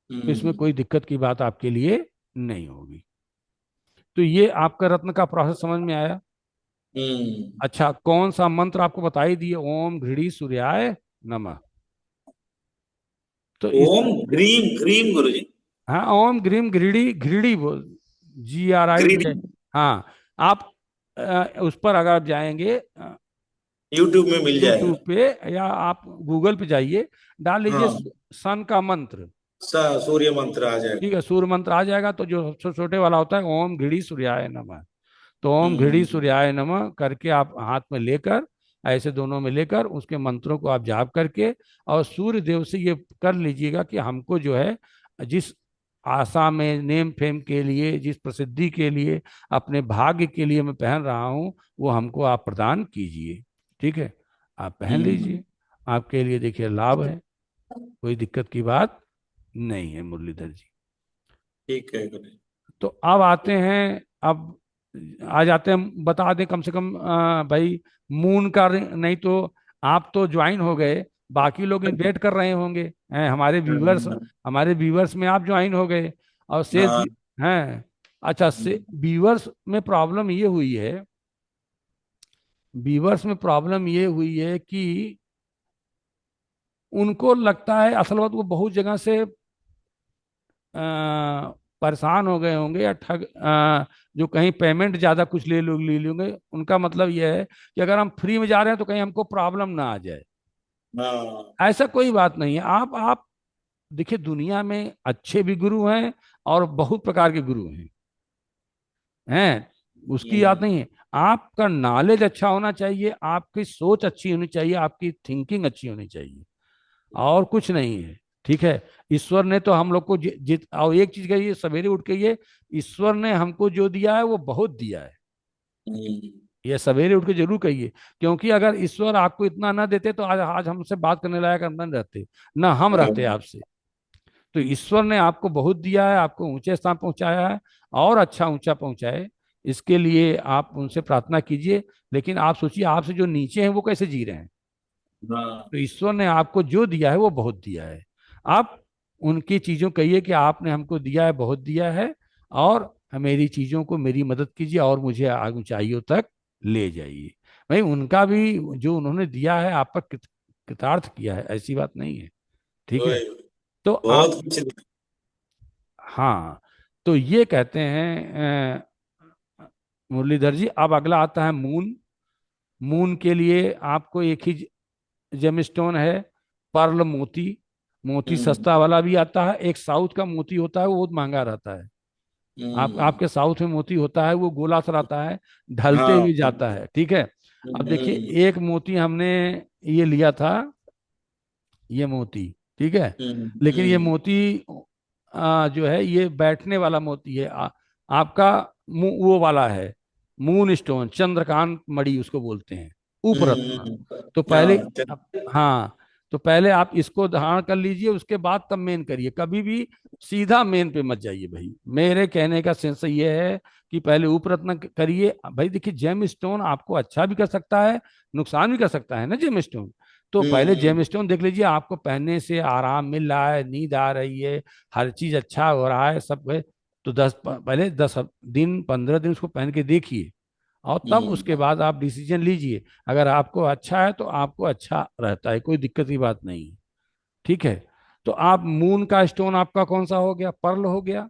तो इसमें हम्म। कोई दिक्कत की बात आपके लिए नहीं होगी। तो ये आपका रत्न का प्रोसेस समझ में आया। हम्म। अच्छा, कौन सा मंत्र आपको बताई दिए, ओम घृणी सूर्याय नमः। तो इस, ओम ग्रीम ग्रीम गुरुजी। हाँ, ओम ग्रीम घृणी, घृणी बोल, GRID है। ग्रीन। हाँ, आप उस पर अगर जाएंगे यूट्यूब में मिल जाएगा। यूट्यूब पे या आप गूगल पे जाइए, डाल लीजिए हाँ। सन का मंत्र, सूर्य मंत्र आ ठीक जाएगा। है, सूर्य मंत्र आ जाएगा। तो जो सबसे छोटे वाला होता है ओम घृणी सूर्याय नमः। तो ओम घृणी हम्म। सूर्याय नमः करके आप हाथ में लेकर, ऐसे दोनों में लेकर उसके मंत्रों को आप जाप करके और सूर्य देव से ये कर लीजिएगा कि हमको जो है जिस आशा में, नेम फेम के लिए, जिस प्रसिद्धि के लिए, अपने भाग्य के लिए मैं पहन रहा हूँ, वो हमको आप प्रदान कीजिए, ठीक है। आप पहन हम्म। लीजिए, आपके लिए देखिए लाभ है, कोई दिक्कत की बात नहीं है मुरलीधर जी। ठीक है गुरुजी। तो अब आते हैं, अब आ जाते हैं, बता दें कम से कम भाई मून का नहीं तो आप तो ज्वाइन हो गए, बाकी लोग वेट कर रहे होंगे, हैं हमारे व्यूवर्स में आप ज्वाइन हो गए और शेष हाँ। हैं। अच्छा, से व्यूवर्स में प्रॉब्लम ये हुई है, व्यूवर्स में प्रॉब्लम ये हुई है कि उनको लगता है, असल बात वो बहुत जगह से परेशान हो गए होंगे या ठग जो कहीं पेमेंट ज्यादा कुछ ले लेंगे, उनका मतलब यह है कि अगर हम फ्री में जा रहे हैं तो कहीं हमको प्रॉब्लम ना आ जाए। हाँ। ऐसा कोई बात नहीं है। आप देखिए, दुनिया में अच्छे भी गुरु हैं और बहुत प्रकार के गुरु हैं, उसकी याद हम्म। नहीं है। आपका नॉलेज अच्छा होना चाहिए, आपकी सोच अच्छी होनी चाहिए, आपकी थिंकिंग अच्छी होनी चाहिए, और कुछ नहीं है, ठीक है। ईश्वर ने तो हम लोग को जित, और एक चीज कहिए सवेरे उठ के, ये ईश्वर ने हमको जो दिया है वो बहुत दिया है, हम्म। ये सवेरे उठ के जरूर कहिए। क्योंकि अगर ईश्वर आपको इतना ना देते तो आज आज हमसे बात करने लायक हम न रहते, ना हम रहते आपसे। तो ईश्वर ने आपको बहुत दिया है, आपको ऊंचे स्थान पहुंचाया है, और अच्छा ऊंचा पहुंचाए, इसके लिए आप उनसे प्रार्थना कीजिए। लेकिन आप सोचिए, आपसे जो नीचे हैं वो कैसे जी रहे हैं, हाँ तो ईश्वर ने आपको जो दिया है वो बहुत दिया है। आप उनकी चीजों कहिए कि आपने हमको दिया है, बहुत दिया है, और मेरी चीजों को मेरी मदद कीजिए और मुझे आगे ऊंचाइयों तक ले जाइए। भाई उनका भी जो उन्होंने दिया है आप पर कृतार्थ किया है, ऐसी बात नहीं है। ठीक है। वही, तो बहुत आप, कुछ। हाँ, तो ये कहते हैं मुरलीधर जी। अब अगला आता है मून। मून के लिए आपको एक ही जेमस्टोन है, पर्ल मोती। मोती हम्म सस्ता वाला भी आता है, एक साउथ का मोती होता है वो बहुत महंगा रहता है। हम्म। आपके साउथ में मोती होता है वो गोला सा रहता है, ढलते हाँ। हुए जाता है। ठीक है। अब देखिए हम्म एक मोती हमने ये लिया था, ये मोती, ठीक है, लेकिन ये हम्म मोती जो है ये बैठने वाला मोती है। आपका वो वाला है, मून स्टोन, चंद्रकांत मणि उसको बोलते हैं, उपरत्न। तो पहले, हाँ हाँ, तो पहले आप इसको धारण कर लीजिए, उसके बाद तब मेन करिए। कभी भी सीधा मेन पे मत जाइए भाई। मेरे कहने का सेंस ये है कि पहले उपरत्न करिए। भाई देखिए जेम स्टोन आपको अच्छा भी कर सकता है, नुकसान भी कर सकता है ना जेम स्टोन। तो पहले हम्म जेमस्टोन देख लीजिए, आपको पहनने से आराम मिल रहा है, नींद आ रही है, हर चीज अच्छा हो रहा है, सब है। तो पहले 10 दिन 15 दिन उसको पहन के देखिए, और तब हम्म उसके बाद आप डिसीजन लीजिए। अगर आपको अच्छा है तो आपको अच्छा रहता है, कोई दिक्कत की बात नहीं है। ठीक है। तो आप मून का स्टोन आपका कौन सा हो गया? पर्ल हो गया।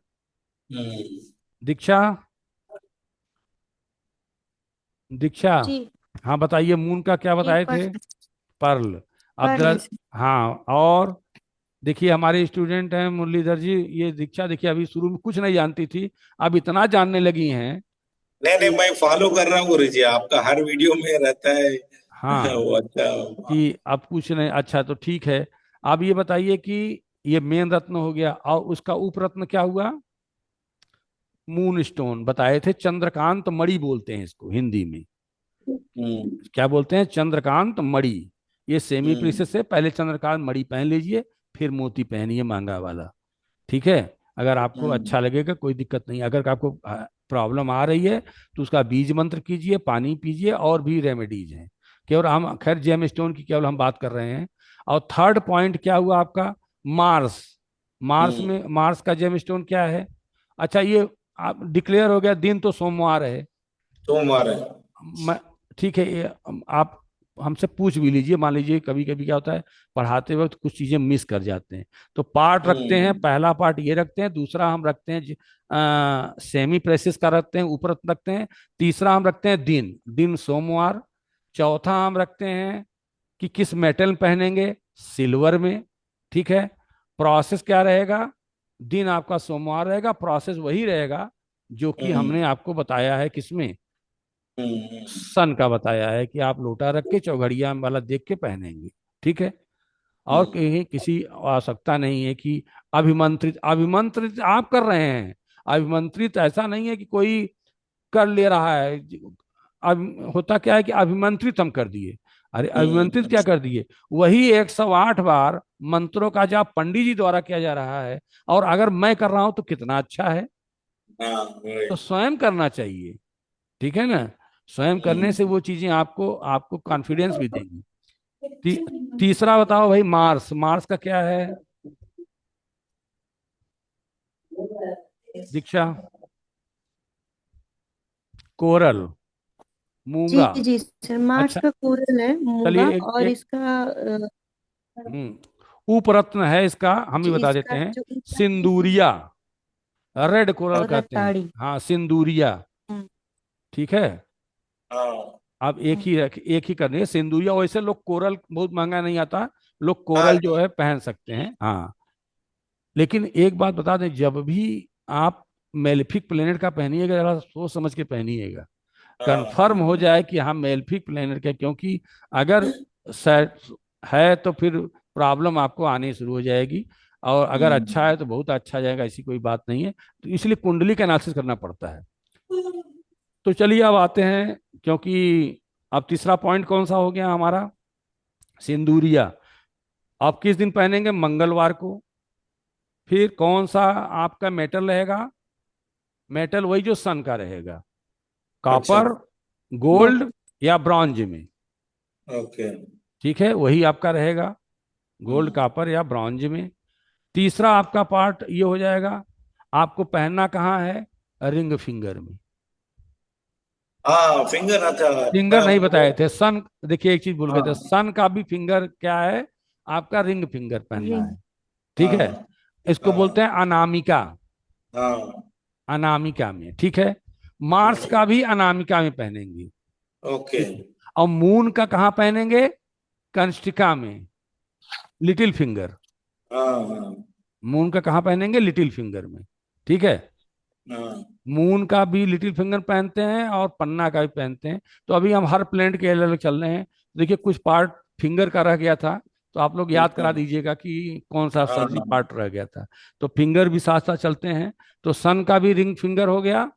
हम्म। दीक्षा, दीक्षा, जी। हाँ बताइए मून का क्या जी बताए पर थे? पर्ल। अब जरा, पर हाँ, और देखिए हमारे स्टूडेंट हैं मुरलीधर जी, ये दीक्षा देखिए अभी शुरू में कुछ नहीं जानती थी, अब इतना जानने लगी हैं नहीं नहीं, कि, मैं फॉलो कर रहा हूँ गुरुजी, आपका हर वीडियो में रहता है। हाँ, वो अच्छा। कि अब कुछ नहीं। अच्छा तो ठीक है। अब ये बताइए कि ये मेन रत्न हो गया, और उसका उप रत्न क्या हुआ? मून स्टोन बताए थे, चंद्रकांत मणि बोलते हैं इसको हिंदी में। हम्म क्या बोलते हैं? चंद्रकांत मणि। ये सेमी हम्म प्रीसियस है, पहले चंद्रकांत मणि पहन लीजिए, फिर मोती पहनिए महंगा वाला। ठीक है। अगर आपको हम्म अच्छा लगेगा कोई दिक्कत नहीं। अगर आपको प्रॉब्लम आ रही है तो उसका बीज मंत्र कीजिए, पानी पीजिए, और भी रेमेडीज हैं। केवल हम खैर जेम स्टोन की केवल हम बात कर रहे हैं। और थर्ड पॉइंट क्या हुआ आपका? मार्स। मार्स हम्म। में, मार्स का जेम स्टोन क्या है? अच्छा ये आप डिक्लेयर हो गया, दिन तो सोमवार है। सोमवार है। मैं, ठीक है, ये आप हमसे पूछ भी लीजिए। मान लीजिए कभी कभी क्या होता है, पढ़ाते वक्त कुछ चीजें मिस कर जाते हैं, तो पार्ट रखते हैं। हम्म पहला पार्ट ये रखते हैं, दूसरा हम रखते हैं सेमी प्रेसिस का रखते हैं, ऊपर रखते हैं। तीसरा हम रखते हैं दिन, दिन सोमवार। चौथा हम रखते हैं कि किस मेटल पहनेंगे, सिल्वर में। ठीक है। प्रोसेस क्या रहेगा? दिन आपका सोमवार रहेगा, प्रोसेस वही रहेगा जो कि हम्म हमने आपको बताया है, किसमें? हम्म सन का बताया है कि आप लोटा रख के चौघड़िया वाला देख के पहनेंगे। ठीक है। और हम्म कहीं किसी आवश्यकता नहीं है कि अभिमंत्रित, अभिमंत्रित आप कर रहे हैं। अभिमंत्रित ऐसा नहीं है कि कोई कर ले रहा है। अब होता क्या है कि अभिमंत्रित हम कर दिए। अरे अभिमंत्रित हम्म। क्या कर दिए? वही 108 बार मंत्रों का जाप पंडित जी द्वारा किया जा रहा है, और अगर मैं कर रहा हूं तो कितना अच्छा है। हाँ तो वही। स्वयं करना चाहिए। ठीक है ना? स्वयं करने से हम्म। वो चीजें आपको आपको कॉन्फिडेंस भी देंगी। तीसरा बताओ भाई, मार्स। मार्स का क्या है दीक्षा? कोरल, जी मूंगा। जी सर, मार्स अच्छा, का कोरल है मूंगा। चलिए एक और एक इसका उपरत्न है इसका, हम ही जी बता देते इसका हैं। जो ऊपर सिंदूरिया, रेड कोरल और कहते हैं। रताड़ी। हाँ, सिंदूरिया। हम्म, ठीक है। हाँ आप एक ही करनी है सिंदूरिया। वैसे लोग कोरल बहुत महंगा नहीं आता, लोग हाँ। कोरल जो है पहन सकते हैं। हाँ, लेकिन एक बात बता दें, जब भी आप मेलेफिक प्लेनेट का पहनिएगा, जरा सोच समझ के पहनिएगा, हाँ। कंफर्म हो जाए कि हाँ मेल्फिक प्लेनेट का। क्योंकि अगर सै- है तो फिर प्रॉब्लम आपको आनी शुरू हो जाएगी, और अगर अच्छा हम्म है तो बहुत अच्छा जाएगा, ऐसी कोई बात नहीं है। तो इसलिए कुंडली का एनालिसिस करना पड़ता है। तो चलिए अब आते हैं, क्योंकि अब तीसरा पॉइंट कौन सा हो गया हमारा? सिंदूरिया। आप किस दिन पहनेंगे? मंगलवार को। फिर कौन सा आपका मेटल रहेगा? मेटल वही जो सन का रहेगा, अच्छा। कॉपर, गोल्ड, या ब्रॉन्ज में। ओके। ठीक है, वही आपका रहेगा गोल्ड, कॉपर या ब्रॉन्ज में। तीसरा आपका पार्ट ये हो जाएगा, आपको पहनना कहाँ है, रिंग फिंगर में। हाँ, फिंगर अच्छा। फिंगर मैं नहीं बताए वो थे, सन, देखिए एक चीज भूल गए थे, हाँ सन का भी फिंगर क्या है, आपका रिंग फिंगर पहनना रिंग। है। ठीक है, हाँ इसको बोलते हाँ हैं अनामिका। हाँ। अनामिका में, ठीक है। मार्स का भी अनामिका में पहनेंगे। ओके। ठीक है, और मून का कहाँ पहनेंगे, कंस्टिका में, लिटिल फिंगर। हाँ हाँ मून का कहाँ पहनेंगे, लिटिल फिंगर में। ठीक है, हाँ। मून का भी लिटिल फिंगर पहनते हैं और पन्ना का भी पहनते हैं। तो अभी हम हर प्लेनेट के अलग अलग चल रहे हैं। देखिए कुछ पार्ट फिंगर का रह गया था, तो आप लोग याद करा दीजिएगा कि कौन सा हाँ सब्जी हाँ। पार्ट रह गया था। तो फिंगर भी साथ साथ चलते हैं। तो सन का भी रिंग फिंगर हो गया,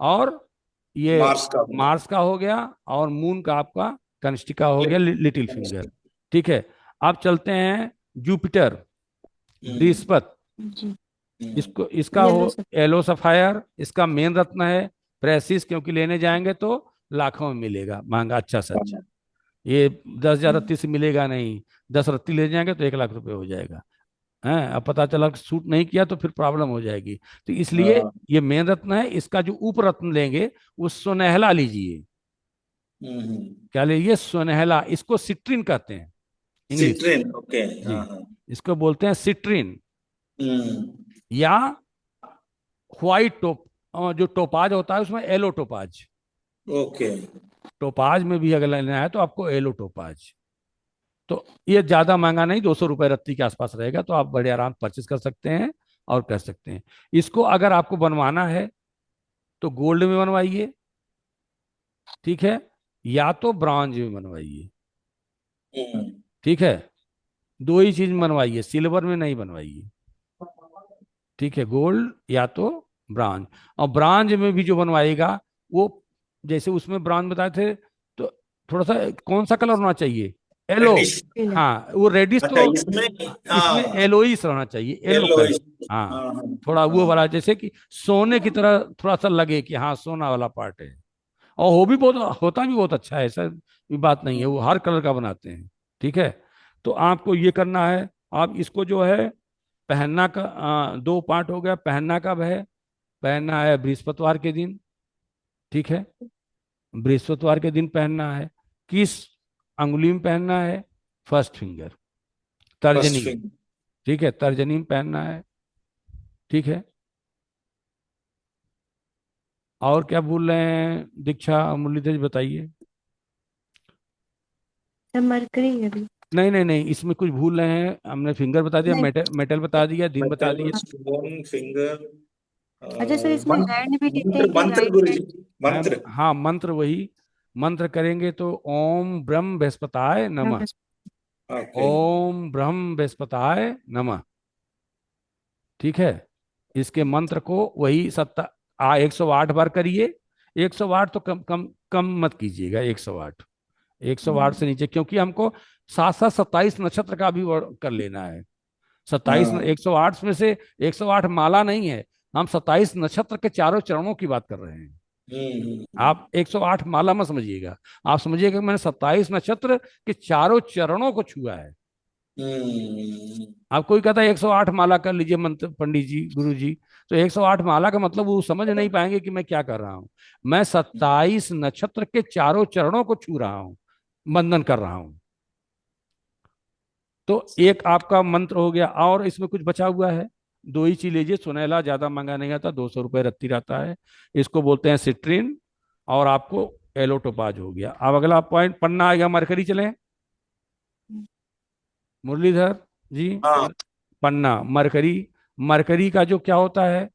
और ये मार्स का भी। मार्स का हो गया, और मून का आपका कनिष्ठिका हो गया, लिटिल फिंगर। ठीक है, अब चलते हैं जुपिटर, हम्म बृहस्पति। जी। हम्म इसको, इसका हो येलो सब। एलो सफायर, इसका मेन रत्न है प्रेसिस, क्योंकि लेने जाएंगे तो लाखों में मिलेगा महंगा, अच्छा से अच्छा। ये 10,000 रत्ती से मिलेगा नहीं, 10 रत्ती ले जाएंगे तो 1 लाख रुपए हो जाएगा। है, अब पता चला कि सूट नहीं किया तो फिर प्रॉब्लम हो जाएगी। तो इसलिए हाँ। ये मेन रत्न है। इसका जो उप रत्न लेंगे वो सुनहला लीजिए। क्या लीजिए, सुनहला, इसको सिट्रिन कहते हैं, इंग्लिश। Citrine, okay. हाँ जी, हाँ। इसको बोलते हैं सिट्रिन, हम्म या व्हाइट टोप, जो टोपाज होता है उसमें एलो टोपाज। ओके। टोपाज में भी अगर लेना है तो आपको एलो टोपाज। तो ये ज्यादा महंगा नहीं, 200 रुपए रत्ती के आसपास रहेगा, तो आप बड़े आराम परचेज कर सकते हैं और कर सकते हैं। इसको अगर आपको बनवाना है तो गोल्ड में बनवाइए, ठीक है, या तो ब्रॉन्ज में बनवाइए। हम्म ठीक है, दो ही चीज में बनवाइए, सिल्वर में नहीं बनवाइए। ठीक है, गोल्ड या तो ब्रॉन्ज। और ब्रॉन्ज में भी जो बनवाएगा वो, जैसे उसमें ब्रॉन्ज बताए थे, तो थोड़ा सा कौन सा कलर होना चाहिए, येलो। रेडिश। पीला। हाँ, वो रेडिश अच्छा, तो, इसमें इसमें हाँ येलोइश रहना चाहिए, येलो कलर। येलोइश। हाँ, हाँ हाँ थोड़ा वो हाँ। वाला, जैसे कि सोने की तरह थोड़ा सा लगे कि हाँ सोना वाला पार्ट है। और वो भी बहुत होता भी बहुत अच्छा है, ऐसा भी बात नहीं है, वो हर कलर का बनाते हैं। ठीक है, तो आपको ये करना है, आप इसको जो है पहनना का, दो पार्ट हो गया। पहनना कब है, पहनना है बृहस्पतिवार के दिन। ठीक है, बृहस्पतिवार के दिन पहनना है। किस अंगुली में पहनना है, फर्स्ट फिंगर, फर्स्ट तर्जनी में। फिंगर। ठीक है, तर्जनी में पहनना है। ठीक है, और क्या भूल रहे हैं दीक्षा, मुरलीधर जी बताइए। सब मरकरी है अभी। नहीं नहीं नहीं, इसमें कुछ भूल रहे हैं, हमने फिंगर बता दिया, नहीं। मेटल, मेटल बता दिया, दिन बता मेटल, दिया। Stone, finger. अच्छा सर, इसमें मंत्र, हैंड भी देते मंत्र हैं कि मंत्र राइट गुरु हैंड? जी। मंत्र। हाँ मंत्र, वही मंत्र करेंगे तो ओम ब्रह्म बृहस्पताय नमः, ओके। ओम ब्रह्म बृहस्पताय नमः। ठीक है, इसके मंत्र को वही 108 बार करिए। 108 तो कम कम कम मत कीजिएगा, 108, 108 से नीचे, क्योंकि हमको साथ साथ 27 नक्षत्र का भी कर लेना है। 27, हाँ। 108 में से 108 माला नहीं है, हम 27 नक्षत्र के चारों चरणों की बात कर रहे हैं। हम्म। आप 108 माला मत समझिएगा, आप समझिएगा मैंने 27 नक्षत्र के चारों चरणों को छुआ है। हम्म आप कोई कहता है 108 माला कर लीजिए मंत्र, पंडित जी, गुरु जी, तो 108 माला का मतलब वो समझ नहीं पाएंगे कि मैं क्या कर रहा हूं। मैं 27 नक्षत्र के चारों चरणों को छू रहा हूं, वंदन कर रहा हूं। तो एक आपका मंत्र हो गया, और इसमें कुछ बचा हुआ है, दो ही चीज लीजिए, सुनहला ज्यादा महंगा नहीं आता, 200 रुपये रत्ती रहता है। इसको बोलते हैं सिट्रीन, और आपको एलोटोपाज हो गया। अब अगला पॉइंट पन्ना आएगा, मरकरी चले, मुरलीधर जी। हाँ पन्ना, मरकरी। मरकरी का जो क्या होता है,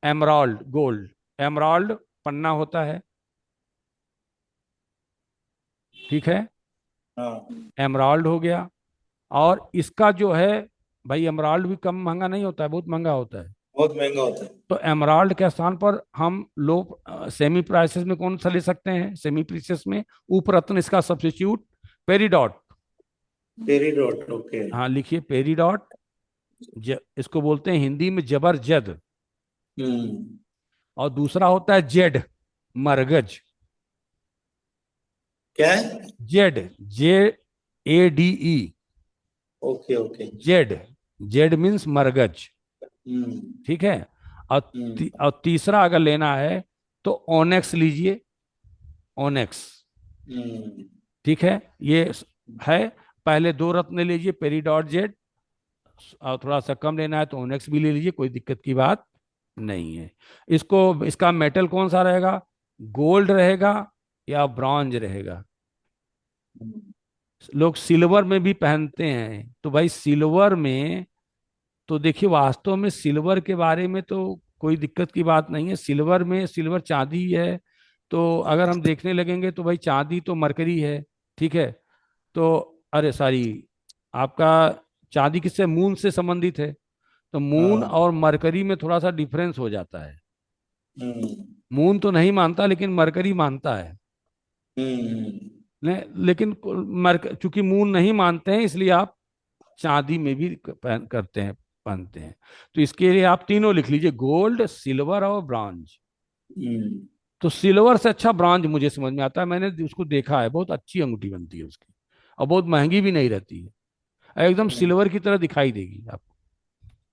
एमराल्ड गोल्ड, एमराल्ड पन्ना होता है। ठीक है, हाँ। एमराल्ड हो गया। और इसका जो है, भाई एमराल्ड भी कम महंगा नहीं होता है, बहुत महंगा होता है। बहुत महंगा होता है। तो एमराल्ड के स्थान पर हम लो सेमी प्राइसेस में कौन सा ले सकते हैं, सेमी प्रीसियस में उपरत्न, इसका सब्स्टिट्यूट पेरीडॉट। पेरीडोट, ओके। हाँ लिखिए पेरीडॉट। इसको बोलते हैं हिंदी में जबरजद। हम्म और दूसरा होता है जेड, मरगज। क्या है? Jade, J ADE। Okay okay. Jade, jade means मरगज। हम्म ठीक है। और हम्म और तीसरा अगर लेना है तो ओनेक्स लीजिए, ओनेक्स। हम्म ठीक है, ये है। पहले दो रत्न लीजिए, पेरिडॉट जेड। और थोड़ा सा कम लेना है तो ओनेक्स भी ले लीजिए, कोई दिक्कत की बात नहीं है। इसको, इसका मेटल कौन सा रहेगा? गोल्ड रहेगा या ब्रॉन्ज रहेगा? हम्म लोग सिल्वर में भी पहनते हैं, तो भाई सिल्वर में तो देखिए, वास्तव में सिल्वर के बारे में तो कोई दिक्कत की बात नहीं है। सिल्वर में, सिल्वर चांदी है, तो अगर हम देखने लगेंगे तो भाई चांदी तो मरकरी है। ठीक है। तो अरे सॉरी, आपका चांदी किससे, मून से संबंधित है। तो मून हाँ और मरकरी में थोड़ा सा डिफरेंस हो जाता है। हम्म मून तो नहीं मानता लेकिन मरकरी मानता है। हम्म लेकिन चूंकि मून नहीं मानते हैं, इसलिए आप चांदी में भी करते हैं, पहनते हैं। तो इसके लिए आप तीनों लिख लीजिए, गोल्ड, सिल्वर और ब्रॉन्ज। हम्म तो सिल्वर से अच्छा ब्रॉन्ज मुझे समझ में आता है, मैंने उसको देखा है, बहुत अच्छी अंगूठी बनती है उसकी, और बहुत महंगी भी नहीं रहती है, एकदम हम्म सिल्वर की तरह दिखाई देगी आपको।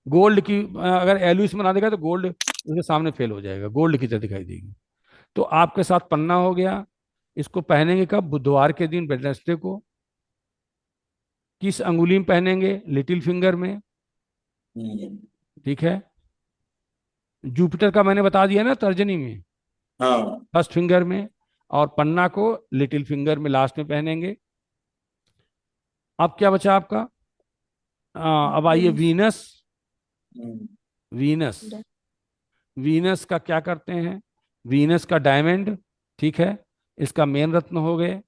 गोल्ड की अगर एलुस बना देगा तो गोल्ड उसके सामने फेल हो जाएगा, गोल्ड की तरह दिखाई देगी। तो आपके साथ पन्ना हो गया। इसको पहनेंगे कब? बुधवार के दिन, वेडनेसडे को। किस अंगुली में पहनेंगे? लिटिल फिंगर में। हम्म, ठीक है। जुपिटर का मैंने बता दिया ना, तर्जनी में, हाँ फर्स्ट फिंगर में। और पन्ना को लिटिल फिंगर में लास्ट में पहनेंगे। अब क्या बचा आपका? अब आइए रिंग्स। वीनस। हम्म वीनस, वीनस का क्या करते हैं? वीनस का डायमंड। ठीक है। इसका मेन रत्न हो गए।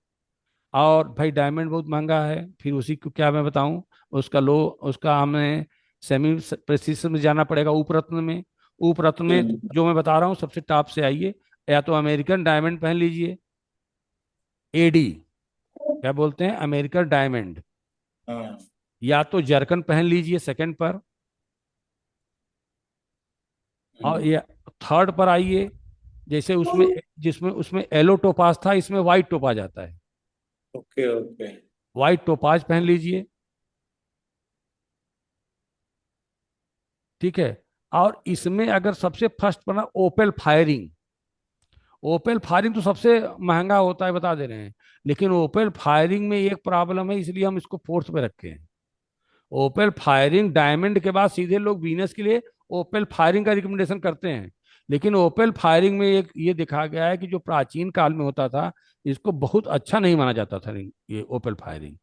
और भाई डायमंड बहुत महंगा है, फिर उसी को क्या मैं बताऊं, उसका लो, उसका हमें सेमी प्रेसिशन में जाना पड़ेगा, उप रत्न में। उप रत्न में हम्म जो मैं बता रहा हूँ सबसे टॉप से आइए। या तो अमेरिकन डायमंड पहन लीजिए, AD, क्या बोलते हैं, अमेरिकन डायमंड। हाँ या तो जर्कन पहन लीजिए सेकंड पर। और हम्म ये थर्ड पर आइए, जैसे उसमें, जिसमें उसमें येलो टोपाज था, इसमें व्हाइट टोपाज आता है। Okay okay. व्हाइट टोपाज पहन लीजिए। ठीक है। और इसमें अगर सबसे फर्स्ट पढ़ना, ओपेल फायरिंग। ओपेल फायरिंग तो सबसे महंगा होता है, बता दे रहे हैं। लेकिन ओपेल फायरिंग में एक प्रॉब्लम है, इसलिए हम इसको फोर्थ पे रखे हैं। ओपेल फायरिंग डायमंड के बाद सीधे लोग वीनस के लिए ओपेल फायरिंग का रिकमेंडेशन करते हैं। लेकिन ओपेल फायरिंग में एक ये देखा गया है कि जो प्राचीन काल में होता था, इसको बहुत अच्छा नहीं माना जाता था ये ओपेल फायरिंग।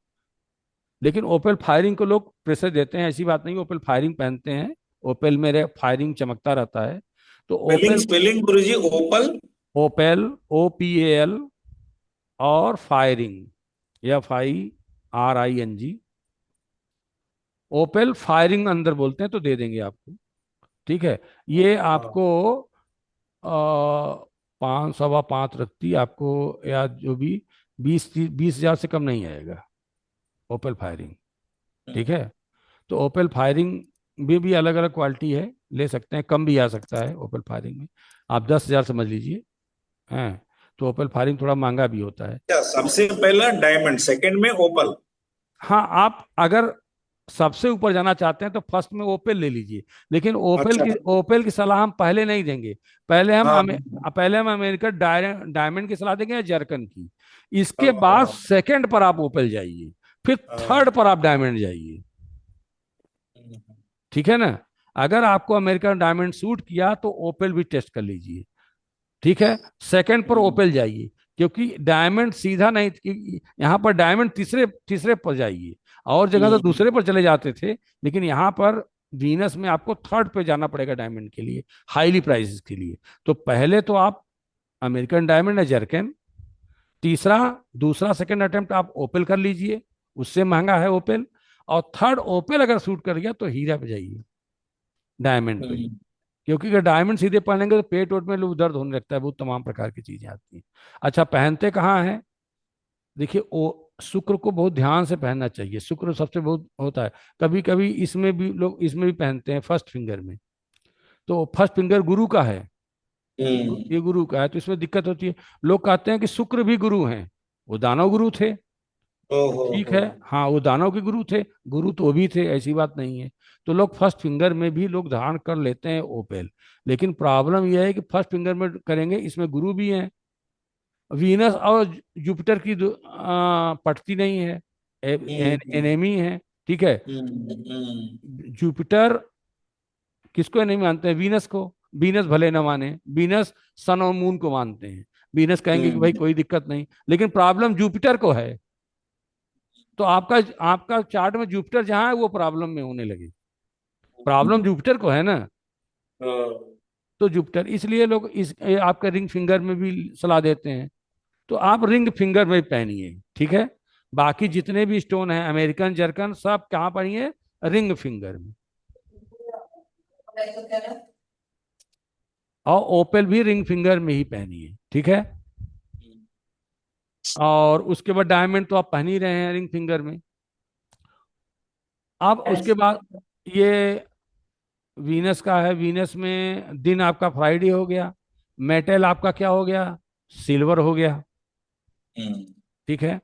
लेकिन ओपेल फायरिंग को लोग प्रेशर देते हैं, ऐसी बात नहीं, ओपेल फायरिंग पहनते हैं। ओपेल में फायरिंग चमकता रहता है। तो स्पेलिंग ओपेल, स्पेलिंग गुरुजी, ओपल। ओपेल, OPAL, और फायरिंग, FIRING। ओपेल फायरिंग अंदर बोलते हैं, तो दे देंगे आपको। ठीक है। ये हाँ आपको 5, 5.25 रखती आपको, या जो भी 20,000 से कम नहीं आएगा ओपेल फायरिंग। ठीक है। तो ओपेल फायरिंग भी अलग अलग क्वालिटी है, ले सकते हैं, कम भी आ सकता है ओपेल फायरिंग में। आप 10,000 समझ लीजिए। हैं। तो ओपेल फायरिंग थोड़ा महंगा भी होता है। क्या, सबसे पहला डायमंड, सेकंड में ओपल। हाँ, आप अगर सबसे ऊपर जाना चाहते हैं तो फर्स्ट में ओपेल ले लीजिए। लेकिन अच्छा। ओपेल की सलाह हम पहले नहीं देंगे। हाँ पहले हम अमेरिकन डायमंड की सलाह देंगे, या जर्कन की। इसके बाद हाँ सेकंड पर आप ओपेल जाइए, फिर हाँ थर्ड पर आप डायमंड जाइए। ठीक है ना? अगर आपको अमेरिकन डायमंड सूट किया तो ओपेल भी टेस्ट कर लीजिए। ठीक है। सेकंड पर ओपेल जाइए, क्योंकि डायमंड सीधा नहीं, यहाँ पर डायमंड तीसरे तीसरे पर जाइए। और जगह तो दूसरे पर चले जाते थे, लेकिन यहाँ पर वीनस में आपको थर्ड पे जाना पड़ेगा डायमंड के लिए, हाईली प्राइसेस के लिए। तो पहले तो आप अमेरिकन डायमंड या जर्कन, तीसरा, दूसरा सेकंड अटेम्प्ट आप ओपेल कर लीजिए, उससे महंगा है ओपेल। और थर्ड ओपेल अगर सूट कर गया तो हीरा पे जाइए, डायमंड पे। क्योंकि अगर डायमंड सीधे पहनेंगे तो पेट वोट में लोग दर्द होने लगता है, बहुत तमाम प्रकार की चीजें आती हैं। अच्छा, पहनते कहाँ हैं? देखिए, वो शुक्र को बहुत ध्यान से पहनना चाहिए, शुक्र सबसे बहुत होता है। कभी कभी इसमें भी लोग, इसमें भी पहनते हैं फर्स्ट फिंगर में। तो फर्स्ट फिंगर गुरु का है, हम्म ये गुरु का है, तो इसमें दिक्कत होती है। लोग कहते हैं कि शुक्र भी गुरु हैं, वो दानव गुरु थे। ओहो ठीक हो। है, हाँ वो दानव के गुरु थे, गुरु तो वो भी थे, ऐसी बात नहीं है। तो लोग फर्स्ट फिंगर में भी लोग धारण कर लेते हैं ओपेल। लेकिन प्रॉब्लम यह है कि फर्स्ट फिंगर में करेंगे, इसमें गुरु भी हैं, वीनस और जुपिटर की पटती नहीं है, हम्म एनेमी है। ठीक है, हम्म जुपिटर किसको नहीं मानते हैं, वीनस को। वीनस भले ना माने, वीनस सन और मून को मानते हैं। वीनस कहेंगे कि भाई हम्म कोई दिक्कत नहीं, लेकिन प्रॉब्लम जुपिटर को है। तो आपका आपका चार्ट में जुपिटर जहां है वो प्रॉब्लम में होने लगी। प्रॉब्लम जुपिटर को है ना। हाँ, तो जुपिटर, इसलिए लोग इस आपका रिंग फिंगर में भी सलाह देते हैं। तो आप रिंग फिंगर में पहनिए, ठीक है। बाकी जितने भी स्टोन हैं, अमेरिकन जर्कन, सब कहाँ पहनिए, रिंग फिंगर में। और ओपेल भी रिंग फिंगर में ही पहनिए, ठीक है। और उसके बाद डायमंड तो आप पहन ही रहे हैं रिंग फिंगर में। अब उसके बाद ये वीनस का है, वीनस में दिन आपका फ्राइडे हो गया, मेटल आपका क्या हो गया, सिल्वर हो गया, हम्म। ठीक है।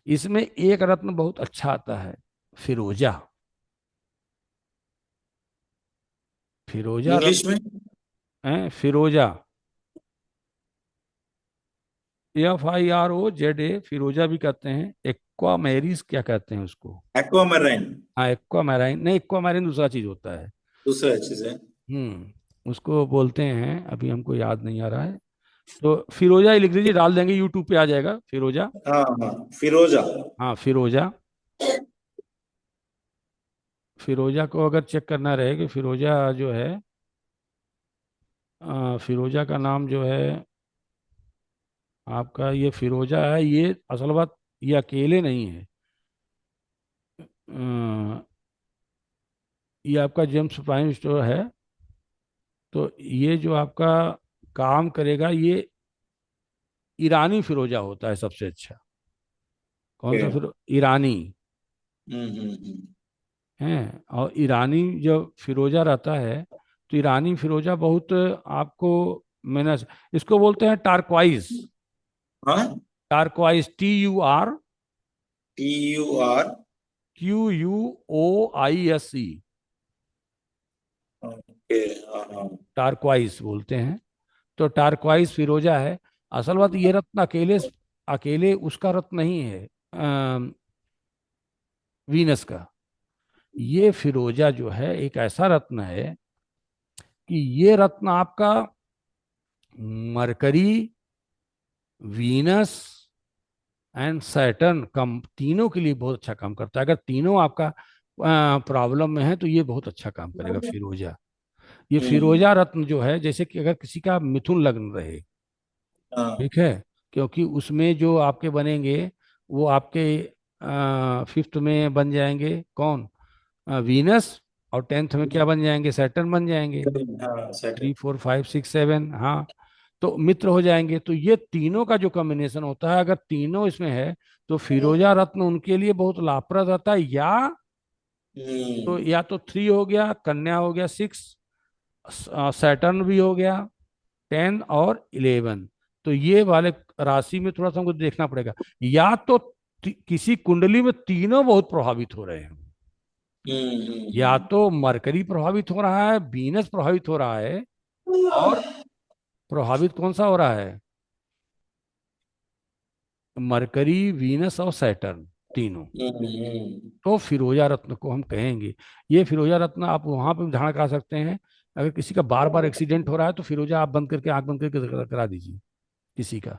इसमें एक रत्न बहुत अच्छा आता है, फिरोजा। फिरोजा इंग्लिश रत्न में? है, फिरोजा, FIROZA, फिरोजा भी कहते हैं, एक्वा मैरिस क्या कहते हैं उसको। एक्वामरीन हाँ एक्वा मैराइन नहीं, एक्वा मैराइन दूसरा चीज होता है। दूसरा चीज है। उसको बोलते हैं, अभी हमको याद नहीं आ रहा है। तो फिरोजा ही लिख लीजिए, डाल देंगे यूट्यूब पे आ जाएगा फिरोजा। हाँ हाँ, फिरोजा। हाँ फिरोजा। फिरोजा को अगर चेक करना रहे कि फिरोजा जो है, फिरोजा का नाम जो है आपका, ये फिरोजा है, ये असल बात ये अकेले नहीं है। अ, ये आपका जेम्स प्राइम स्टोर है। तो ये जो आपका काम करेगा, ये ईरानी फिरोजा होता है सबसे अच्छा। कौन सा ओके। फिर, ईरानी हम्म। है। और ईरानी जो फिरोजा रहता है, तो ईरानी फिरोजा बहुत आपको, मैंने इसको बोलते हैं टार्कवाइज। हाँ। टार्कवाइज, TUR TUR। QUOISE, okay. हाँ हाँ। टार्कवाइज बोलते हैं। तो टार्कवाइज फिरोजा है। असल बात ये रत्न अकेले, अकेले उसका रत्न नहीं है, वीनस का। ये फिरोजा जो है एक ऐसा रत्न है कि ये रत्न आपका मरकरी, वीनस एंड सैटर्न कम तीनों के लिए बहुत अच्छा काम करता है। अगर तीनों आपका प्रॉब्लम में है तो ये बहुत अच्छा काम करेगा फिरोजा। ये हम्म। फिरोजा रत्न जो है, जैसे कि अगर किसी का मिथुन लग्न रहे, हाँ। ठीक है, क्योंकि उसमें जो आपके बनेंगे वो आपके फिफ्थ में बन जाएंगे कौन, वीनस। और टेंथ में क्या बन जाएंगे, सैटर्न बन जाएंगे। हाँ, सेट। 3 4 5 6 7, हाँ। तो मित्र हो जाएंगे। तो ये तीनों का जो कॉम्बिनेशन होता है, अगर तीनों इसमें है, तो फिरोजा रत्न उनके लिए बहुत लाभप्रद रहता है। या तो हम्म या तो 3 हो गया, कन्या हो गया 6, सैटर्न भी हो गया 10 और 11। तो ये वाले राशि में थोड़ा सा हमको देखना पड़ेगा। या तो किसी कुंडली में तीनों बहुत प्रभावित हो रहे हैं, या हम्म। तो मरकरी प्रभावित हो रहा है, वीनस प्रभावित हो रहा है, और प्रभावित कौन सा हो रहा है, मरकरी, वीनस और सैटर्न, तीनों। तो फिरोजा रत्न को हम कहेंगे। ये फिरोजा रत्न आप वहां पर भी धारण करा सकते हैं। अगर किसी का बार बार एक्सीडेंट हो रहा है तो फिरोजा आप बंद करके, आंख बंद करके करा दीजिए किसी का।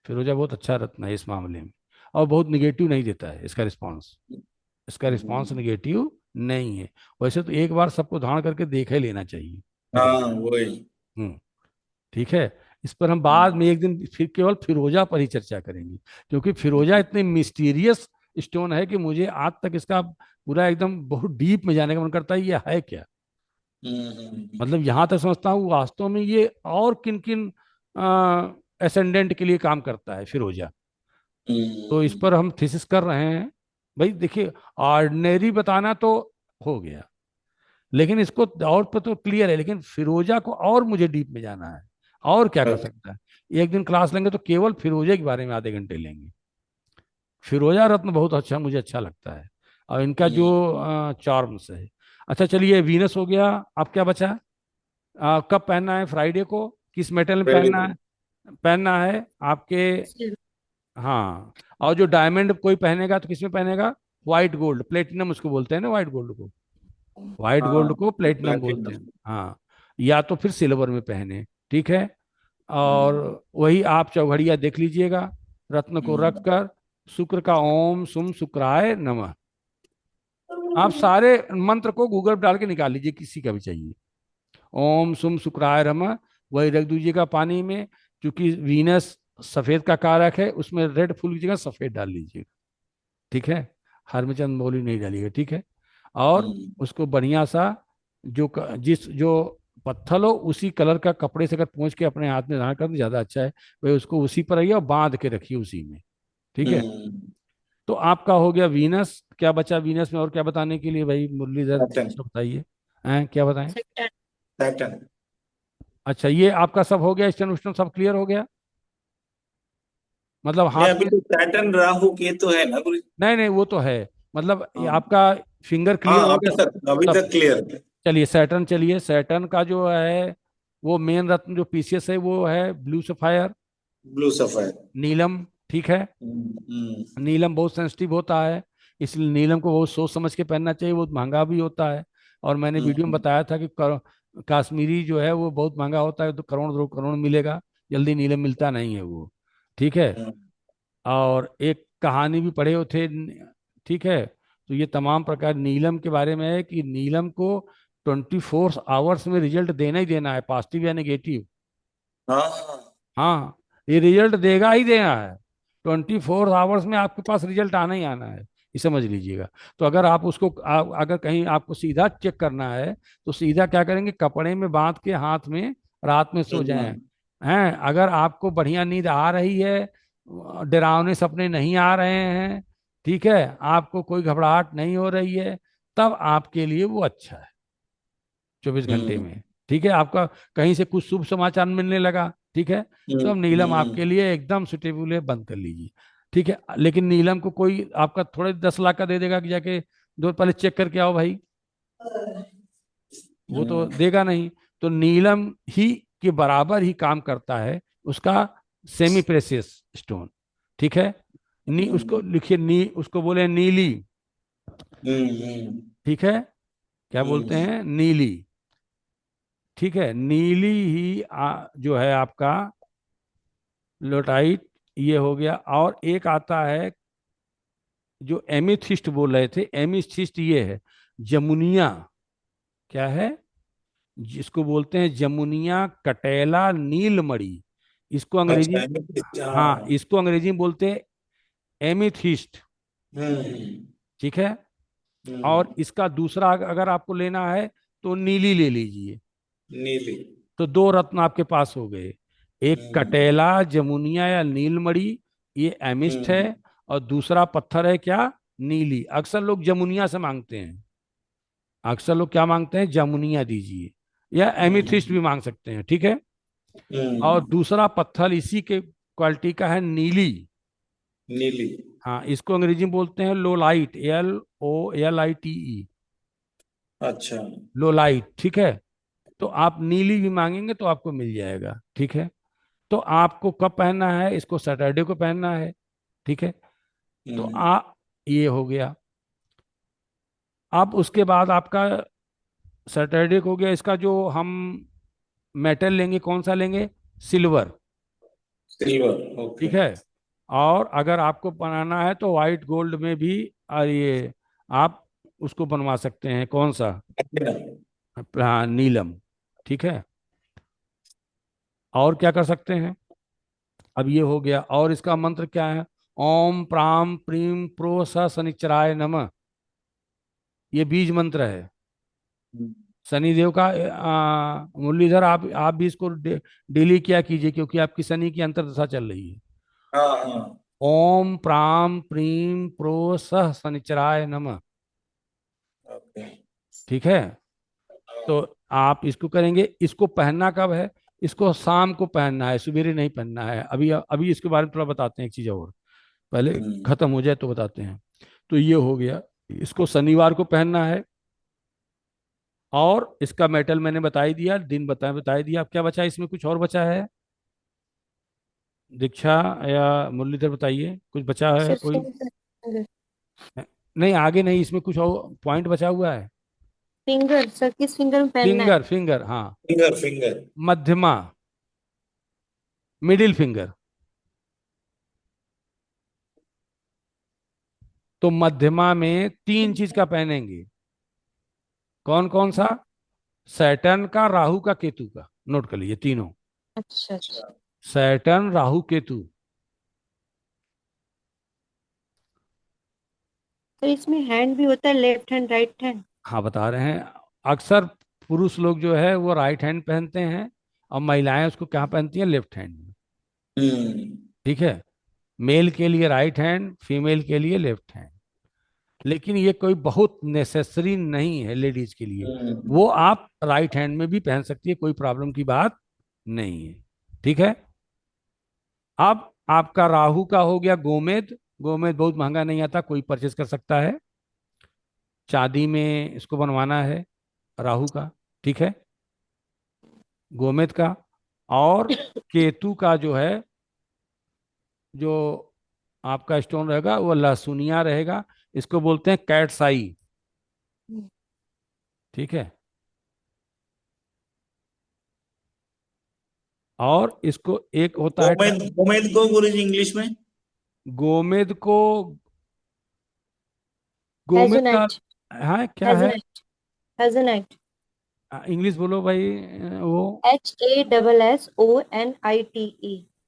फिरोजा बहुत अच्छा रत्न है इस मामले में। और बहुत निगेटिव नहीं देता है इसका रिस्पॉन्स, इसका रिस्पॉन्स निगेटिव नहीं है। वैसे तो एक बार सबको धारण करके देख ही लेना चाहिए हाँ, फिरोजा। वही। हम्म, ठीक है। इस पर हम बाद में एक दिन फिर केवल फिरोजा पर ही चर्चा करेंगे, क्योंकि फिरोजा इतनी मिस्टीरियस स्टोन है कि मुझे आज तक इसका पूरा एकदम बहुत डीप में जाने का मन करता है, ये है क्या। मतलब यहां तक समझता हूँ वास्तव में ये और किन किन एसेंडेंट के लिए काम करता है फिरोजा। तो इस पर हम थीसिस कर रहे हैं। भाई देखिए, ऑर्डिनरी बताना तो हो गया, लेकिन इसको और पर तो क्लियर है, लेकिन फिरोजा को और मुझे डीप में जाना है। और क्या कर सकता है, एक दिन क्लास लेंगे तो केवल फिरोजे के बारे में आधे घंटे लेंगे। फिरोजा रत्न बहुत अच्छा, मुझे अच्छा लगता है, और इनका जो हम्म, चार्म्स है। अच्छा चलिए, वीनस हो गया। अब क्या बचा? कब पहनना है? फ्राइडे को। किस मेटल में फ्राइडे पहनना को। है? पहनना है आपके। सिल्वर। हाँ, और जो डायमंड कोई पहनेगा तो किसमें पहनेगा? व्हाइट गोल्ड, प्लेटिनम उसको बोलते हैं ना, व्हाइट गोल्ड को। व्हाइट गोल्ड हाँ, को प्लेटिनम बोलते प्लैटिनम। हैं। हाँ, या तो फिर सिल्वर में पहने। ठीक है। और हम्म, वही आप चौघड़िया देख लीजिएगा, रत्न को हम्म, रखकर, शुक्र का ओम सुम शुक्राय नमः। आप सारे मंत्र को गूगल पर डाल के निकाल लीजिए, किसी का भी चाहिए। ओम सुम शुक्राय नमः, वही रख दीजिएगा पानी में। क्योंकि वीनस सफेद का कारक है, उसमें रेड फूल की जगह सफेद डाल लीजिएगा। ठीक है। हरमचंद मौली नहीं डालिएगा। ठीक है। और हम्म, उसको बढ़िया सा, जिस जो पत्थर हो उसी कलर का कपड़े से अगर पहुंच के अपने हाथ में धारण कर तो ज्यादा अच्छा है। भाई उसको उसी पर रहिए और बांध के रखिए उसी में। ठीक है। हम्म, तो आपका हो गया वीनस। क्या बचा वीनस में और क्या बताने के लिए भाई मुरलीधर सैटर्न। सब बताइए। हैं, क्या बताएं? सेक्टर। सैटर्न। अच्छा, ये आपका सब हो गया, स्टन उस्टन सब क्लियर हो गया, मतलब नहीं, हाथ अभी में। तो सैटर्न राहु केतु है ना गुरु जी? नहीं नहीं, वो तो है, मतलब ये हाँ, आपका फिंगर क्लियर हाँ, हो गया अभी सब। तक क्लियर। चलिए सैटर्न, चलिए सैटर्न का जो है वो मेन रत्न जो पीसीएस है वो है ब्लू सफायर, ब्लू सफायर। नीलम। ठीक है। हम्म, नीलम बहुत सेंसिटिव होता है, इसलिए नीलम को बहुत सोच समझ के पहनना चाहिए, बहुत महंगा भी होता है। और मैंने वीडियो में हम्म, बताया था कि काश्मीरी जो है वो बहुत महंगा होता है, तो करोड़ 2 करोड़ मिलेगा, जल्दी नीलम मिलता नहीं है वो। ठीक है। हम्म, और एक कहानी भी पढ़े हो थे। ठीक है। तो ये तमाम प्रकार नीलम के बारे में है कि नीलम को 24 आवर्स में रिजल्ट देना ही देना है, पॉजिटिव या नेगेटिव। हाँ, हाँ, ये रिजल्ट देगा ही देना है। 24 आवर्स में आपके पास रिजल्ट आना ही आना है, ये समझ लीजिएगा। तो अगर आप उसको अगर कहीं आपको सीधा चेक करना है तो सीधा क्या करेंगे, कपड़े में बांध के हाथ में रात में सो जाएं। हम्म, हैं, अगर आपको बढ़िया नींद आ रही है, डरावने सपने नहीं आ रहे हैं, ठीक है, आपको कोई घबराहट नहीं हो रही है, तब आपके लिए वो अच्छा है, 24 घंटे हम्म, में। ठीक है। आपका कहीं से कुछ शुभ समाचार मिलने लगा, ठीक है, तो अब नीलम हम्म, आपके लिए एकदम सुटेबल है, बंद कर लीजिए। ठीक है। लेकिन नीलम को कोई आपका थोड़े 10 लाख का दे देगा कि जाके दो पहले चेक करके आओ भाई, वो तो हम्म, देगा नहीं। तो नीलम ही के बराबर ही काम करता है उसका सेमी प्रेशियस स्टोन। ठीक है। उसको लिखिए, उसको बोले नीली। हम्म, ठीक है। क्या बोलते हम्म, हैं? नीली। ठीक है। नीली ही जो है आपका लोटाइट, ये हो गया। और एक आता है जो एमिथिस्ट बोल रहे थे, एमिथिस्ट ये है जमुनिया। क्या है? जिसको बोलते हैं जमुनिया कटेला नीलमणि, इसको अंग्रेजी। अच्छा, हाँ, हाँ, इसको अंग्रेजी में बोलते हैं एमिथिस्ट। हम्म, ठीक है। हम्म, और इसका दूसरा अगर आपको लेना है तो नीली ले लीजिए। नीली। तो दो रत्न आपके पास हो गए, एक हम्म, कटेला जमुनिया या नीलमणि, ये एमिस्ट है। हम्म, और दूसरा पत्थर है क्या? नीली। अक्सर लोग जमुनिया से मांगते हैं, अक्सर लोग क्या मांगते हैं? जमुनिया दीजिए, या एमिथिस्ट हम्म, भी मांग सकते हैं। ठीक है। और हम्म, दूसरा पत्थर इसी के क्वालिटी का है नीली। नीली। हाँ, इसको अंग्रेजी में बोलते हैं लोलाइट, LOLITE, अच्छा। लोलाइट। ठीक है। तो आप नीली भी मांगेंगे तो आपको मिल जाएगा। ठीक है। तो आपको कब पहनना है? इसको सैटरडे को पहनना है। ठीक है। तो हम्म, ये हो गया। अब उसके बाद आपका सैटरडे को हो गया, इसका जो हम मेटल लेंगे कौन सा लेंगे? सिल्वर। सिल्वर। ओके। ठीक है। और अगर आपको बनाना है तो वाइट गोल्ड में भी, और ये आप उसको बनवा सकते हैं, कौन सा? हाँ, नीलम। ठीक है। और क्या कर सकते हैं? अब ये हो गया, और इसका मंत्र क्या है? ओम प्राम प्रीम प्रो स शनिचराय नमः, ये बीज मंत्र है शनिदेव का। मुरलीधर, आप भी इसको डेली किया कीजिए, क्योंकि आपकी शनि की अंतर्दशा चल रही है। हाँ, हाँ। ओम प्राम प्रीम प्रो सह शनिचराय नमः। ओके। ठीक है। तो आप इसको करेंगे। इसको पहनना कब है? इसको शाम को पहनना है, सवेरे नहीं पहनना है। अभी अभी इसके बारे में थोड़ा बताते हैं एक चीज और। पहले खत्म हो जाए तो बताते हैं। तो ये हो गया, इसको शनिवार को पहनना है। और इसका मेटल मैंने बता ही दिया, दिन बता ही दिया। अब क्या बचा, इसमें कुछ और बचा है? दीक्षा या मुरलीधर बताइए, कुछ बचा है सर कोई? फिंगर। नहीं, आगे नहीं, इसमें कुछ और पॉइंट बचा हुआ है। फिंगर सर, किस फिंगर में पहनना है? फिंगर, फिंगर, हाँ। Finger finger. मध्यमा, मिडिल फिंगर। तो मध्यमा में तीन चीज का पहनेंगे। कौन कौन सा? सैटर्न का, राहु का, केतु का। नोट कर लीजिए तीनों। अच्छा अच्छा। सैटर्न, राहु, केतु। सर इसमें हैंड भी होता है, लेफ्ट हैंड राइट हैंड? हाँ, बता रहे हैं। अक्सर पुरुष लोग जो है वो राइट हैंड पहनते हैं, और महिलाएं उसको क्या पहनती हैं, लेफ्ट हैंड में। हम्म ठीक है। मेल के लिए राइट हैंड, फीमेल के लिए लेफ्ट हैंड। लेकिन ये कोई बहुत नेसेसरी नहीं है लेडीज के लिए। हम्म वो आप राइट हैंड में भी पहन सकती है, कोई प्रॉब्लम की बात नहीं है। ठीक है। अब आपका राहु का हो गया गोमेद। गोमेद बहुत महंगा नहीं आता, कोई परचेज कर सकता है। चांदी में इसको बनवाना है, राहु का। ठीक है, गोमेद का। और केतु का जो है, जो आपका स्टोन रहेगा वो लहसुनिया रहेगा। इसको बोलते हैं कैट्स आई। ठीक है। और इसको एक होता है गोमेद गोमेद को गुरुजी इंग्लिश में? गोमेद को, गोमेद का, हेजोनाइट। हाँ क्या है? हेजोनाइट। हेजोनाइट। इंग्लिश बोलो भाई। वो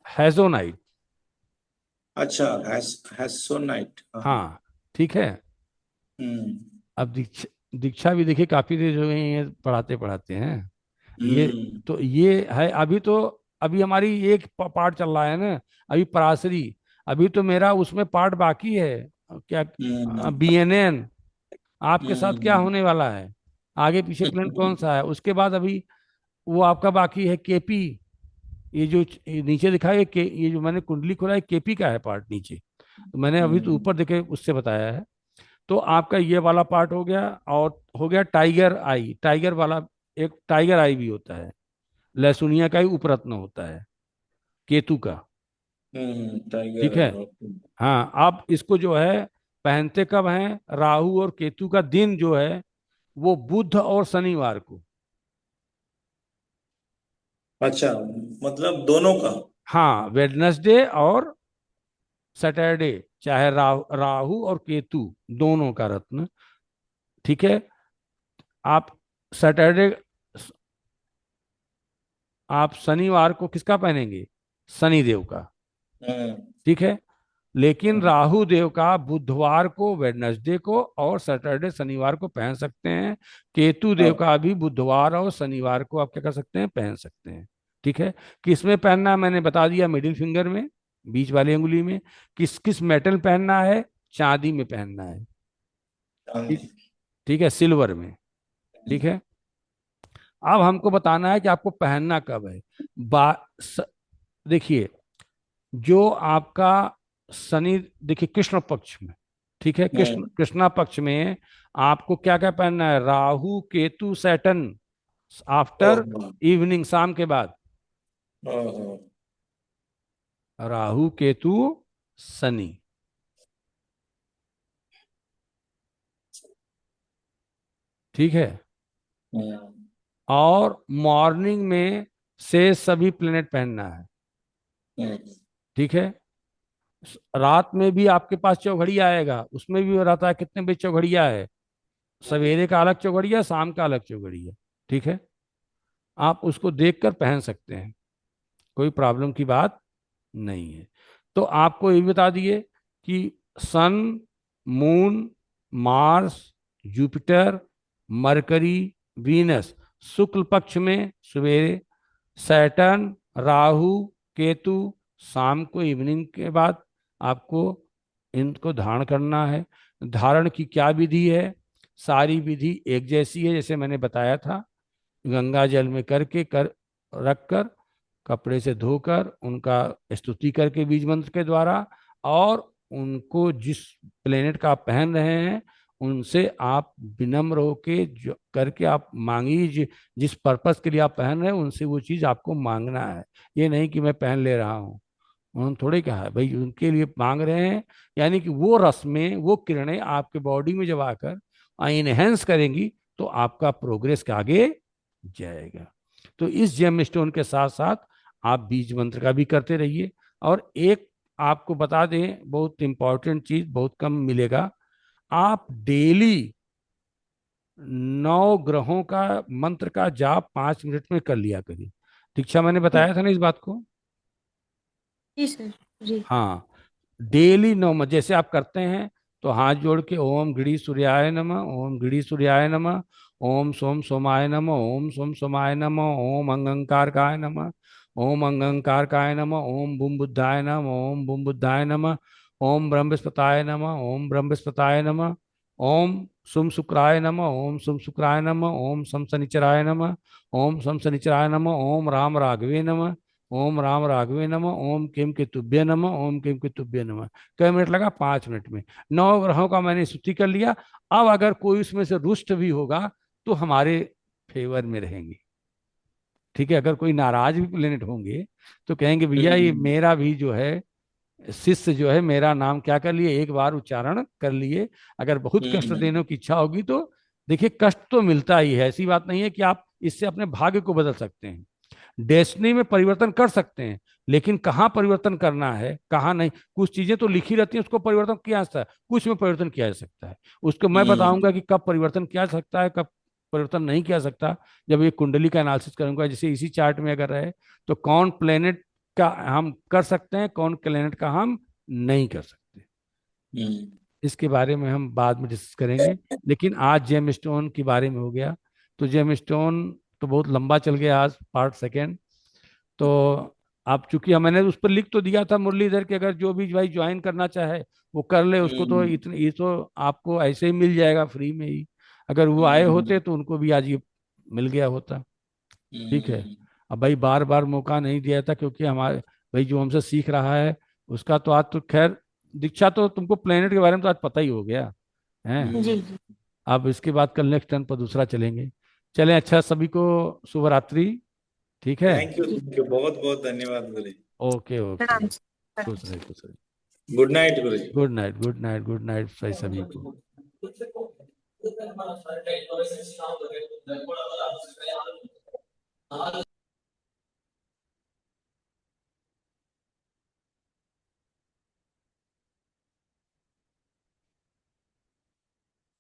HASSONITE। अच्छा, हेजोनाइट। हैसोनाइट। हाँ, ठीक है। हम्म अब दीक्षा, दीक्षा भी देखिए काफी देर हो गई है पढ़ाते पढ़ाते हैं। ये, हम्म तो ये है अभी तो। अभी हमारी एक पार्ट चल रहा है ना, अभी पराशरी। अभी तो मेरा उसमें पार्ट बाकी है। क्या? हम्म BNN। आपके साथ क्या हम्म होने वाला है? आगे पीछे प्लान कौन सा है उसके बाद? अभी वो आपका बाकी है KP। ये जो नीचे दिखा है ये जो मैंने कुंडली खोला है, KP का है पार्ट नीचे। तो मैंने अभी तो हम्म ऊपर देखे उससे बताया है। तो आपका ये वाला पार्ट हो गया। और हो गया टाइगर आई, टाइगर वाला। एक टाइगर आई भी होता है, लहसुनिया का ही उपरत्न होता है, केतु का। ठीक टाइगर है। है। हाँ, आप इसको जो है पहनते कब हैं? राहु और केतु का दिन जो है वो बुध और शनिवार को। अच्छा, मतलब दोनों का। हाँ, वेडनेसडे और सैटरडे, चाहे राहु और केतु दोनों का रत्न। ठीक है। आप सैटरडे, आप शनिवार को किसका पहनेंगे? शनिदेव का। हम्म ठीक है। लेकिन हम्म, राहु देव का बुधवार को, वेडनेसडे को और सैटरडे शनिवार को पहन सकते हैं। केतु देव हाँ, का भी बुधवार और शनिवार को आप क्या कर सकते हैं, पहन सकते हैं। ठीक है। किस में पहनना है मैंने बता दिया, मिडिल फिंगर में, बीच वाली अंगुली में। किस किस मेटल पहनना है? चांदी में पहनना है। ठीक। ठीक है, सिल्वर में। ठीक है। अब हमको बताना है कि आपको पहनना कब है। देखिए, जो आपका शनि, देखिए कृष्ण पक्ष में। ठीक है, हम्म, कृष्णा पक्ष में आपको क्या क्या पहनना है? राहु, केतु, सैटर्न आफ्टर ओहो, इवनिंग, शाम के बाद। ओहो, राहु, केतु, शनि। ठीक है। हम्म, और मॉर्निंग में से सभी प्लेनेट पहनना है। हम्म, ठीक है। रात में भी आपके पास चौघड़िया आएगा, उसमें भी रहता है कितने बजे चौघड़िया है। सवेरे का अलग चौघड़िया, शाम का अलग चौघड़िया। ठीक है। आप उसको देखकर पहन सकते हैं, कोई प्रॉब्लम की बात नहीं है। तो आपको ये भी बता दिए कि sun, moon, Mars, Jupiter, Mercury, Venus शुक्ल पक्ष में सवेरे, सैटर्न, राहु, केतु शाम को, इवनिंग के बाद आपको इनको धारण करना है। धारण की क्या विधि है? सारी विधि एक जैसी है, जैसे मैंने बताया था। गंगा जल में करके रख कर, कपड़े से धोकर, उनका स्तुति करके बीज मंत्र के द्वारा, और उनको जिस प्लेनेट का आप पहन रहे हैं उनसे आप विनम्र होके जो करके आप मांगिए, जिस पर्पस के लिए आप पहन रहे हैं उनसे वो चीज आपको मांगना है। ये नहीं कि मैं पहन ले रहा हूँ, उन्होंने थोड़े कहा है भाई, उनके लिए मांग रहे हैं। यानी कि वो रस्में, वो किरणें आपके बॉडी में जब आकर इनहेंस करेंगी तो आपका प्रोग्रेस के आगे जाएगा। तो इस जेम स्टोन के साथ साथ आप बीज मंत्र का भी करते रहिए। और एक आपको बता दें, बहुत इंपॉर्टेंट चीज, बहुत कम मिलेगा, आप डेली 9 ग्रहों का मंत्र का जाप 5 मिनट में कर लिया करिए। दीक्षा मैंने बताया था ना इस बात को। जी सर। जी। हाँ, डेली 9, जैसे आप करते हैं तो हाथ जोड़ के ओम गृणी सूर्याय नमः, ओम गृणी सूर्याय नमः, ओम सोम सोमाय नमः, ओम सोम सोमाय नमः, ओम अंगंकार काय नमः, ओम अंगंकार काय नमः, ओम बुम बुद्धाय नमः, ओम बुम बुद्धाय नमः, ओम ब्रह्मस्पताय नमः, ओम ब्रह्मस्पताय नमः, ओम सुम शुक्राय नमः, ओम सुम शुक्राय नमः, ओम सम शनिचराय नमः, ओम सम शनिचराय नमः, ओम राम राघवे नमः, ओम राम राघवे नमः, ओम किम के तुभ्य नमः, ओम किम के तुभ्य नमः। कई मिनट लगा? 5 मिनट में 9 ग्रहों का मैंने स्तुति कर लिया। अब अगर कोई उसमें से रुष्ट भी होगा तो हमारे फेवर में रहेंगे। ठीक है, अगर कोई नाराज भी प्लेनेट होंगे तो कहेंगे भैया ये मेरा भी जो है शिष्य जो है मेरा नाम क्या कर लिए, एक बार उच्चारण कर लिए। अगर बहुत कष्ट देने की इच्छा होगी तो देखिए, कष्ट तो मिलता ही है, ऐसी बात नहीं है कि आप इससे अपने भाग्य को बदल सकते हैं, डेस्टिनी में परिवर्तन कर सकते हैं। लेकिन कहाँ परिवर्तन करना है कहाँ नहीं, कुछ चीजें तो लिखी रहती हैं, उसको परिवर्तन किया जा सकता है, कुछ में परिवर्तन किया जा सकता है। उसको मैं बताऊंगा कि कब परिवर्तन किया जा सकता है, कब परिवर्तन नहीं किया जा सकता, जब ये कुंडली का एनालिसिस करूंगा। जैसे इसी चार्ट में अगर रहे तो कौन प्लेनेट का हम कर सकते हैं, कौन प्लेनेट का हम नहीं कर सकते, इसके बारे में हम बाद में डिस्कस करेंगे। लेकिन आज जेम स्टोन के बारे में हो गया। तो जेम स्टोन तो बहुत लंबा चल गया आज, पार्ट सेकेंड। तो आप चूंकि मैंने उस पर लिख तो दिया था मुरलीधर कि अगर जो भी भाई ज्वाइन करना चाहे वो कर ले, उसको तो इतने ये तो आपको ऐसे ही मिल जाएगा फ्री में ही। अगर वो आए होते तो उनको भी आज ये मिल गया होता। ठीक है, अब भाई बार बार मौका नहीं दिया था क्योंकि हमारे भाई जो हमसे सीख रहा है उसका तो आज तो खैर, दीक्षा तो तुमको प्लेनेट के बारे में तो आज पता ही हो गया है। जी जी। अब इसके बाद कल नेक्स्ट टर्न पर दूसरा चलेंगे। चलें, अच्छा सभी को शुभ रात्रि। ठीक है, थैंक यू, बहुत बहुत धन्यवाद गुरु जी। ओके ओके, प्रणाम खुश रहे खुश रहे। Good night guru ji. Good night good night good night सभी को।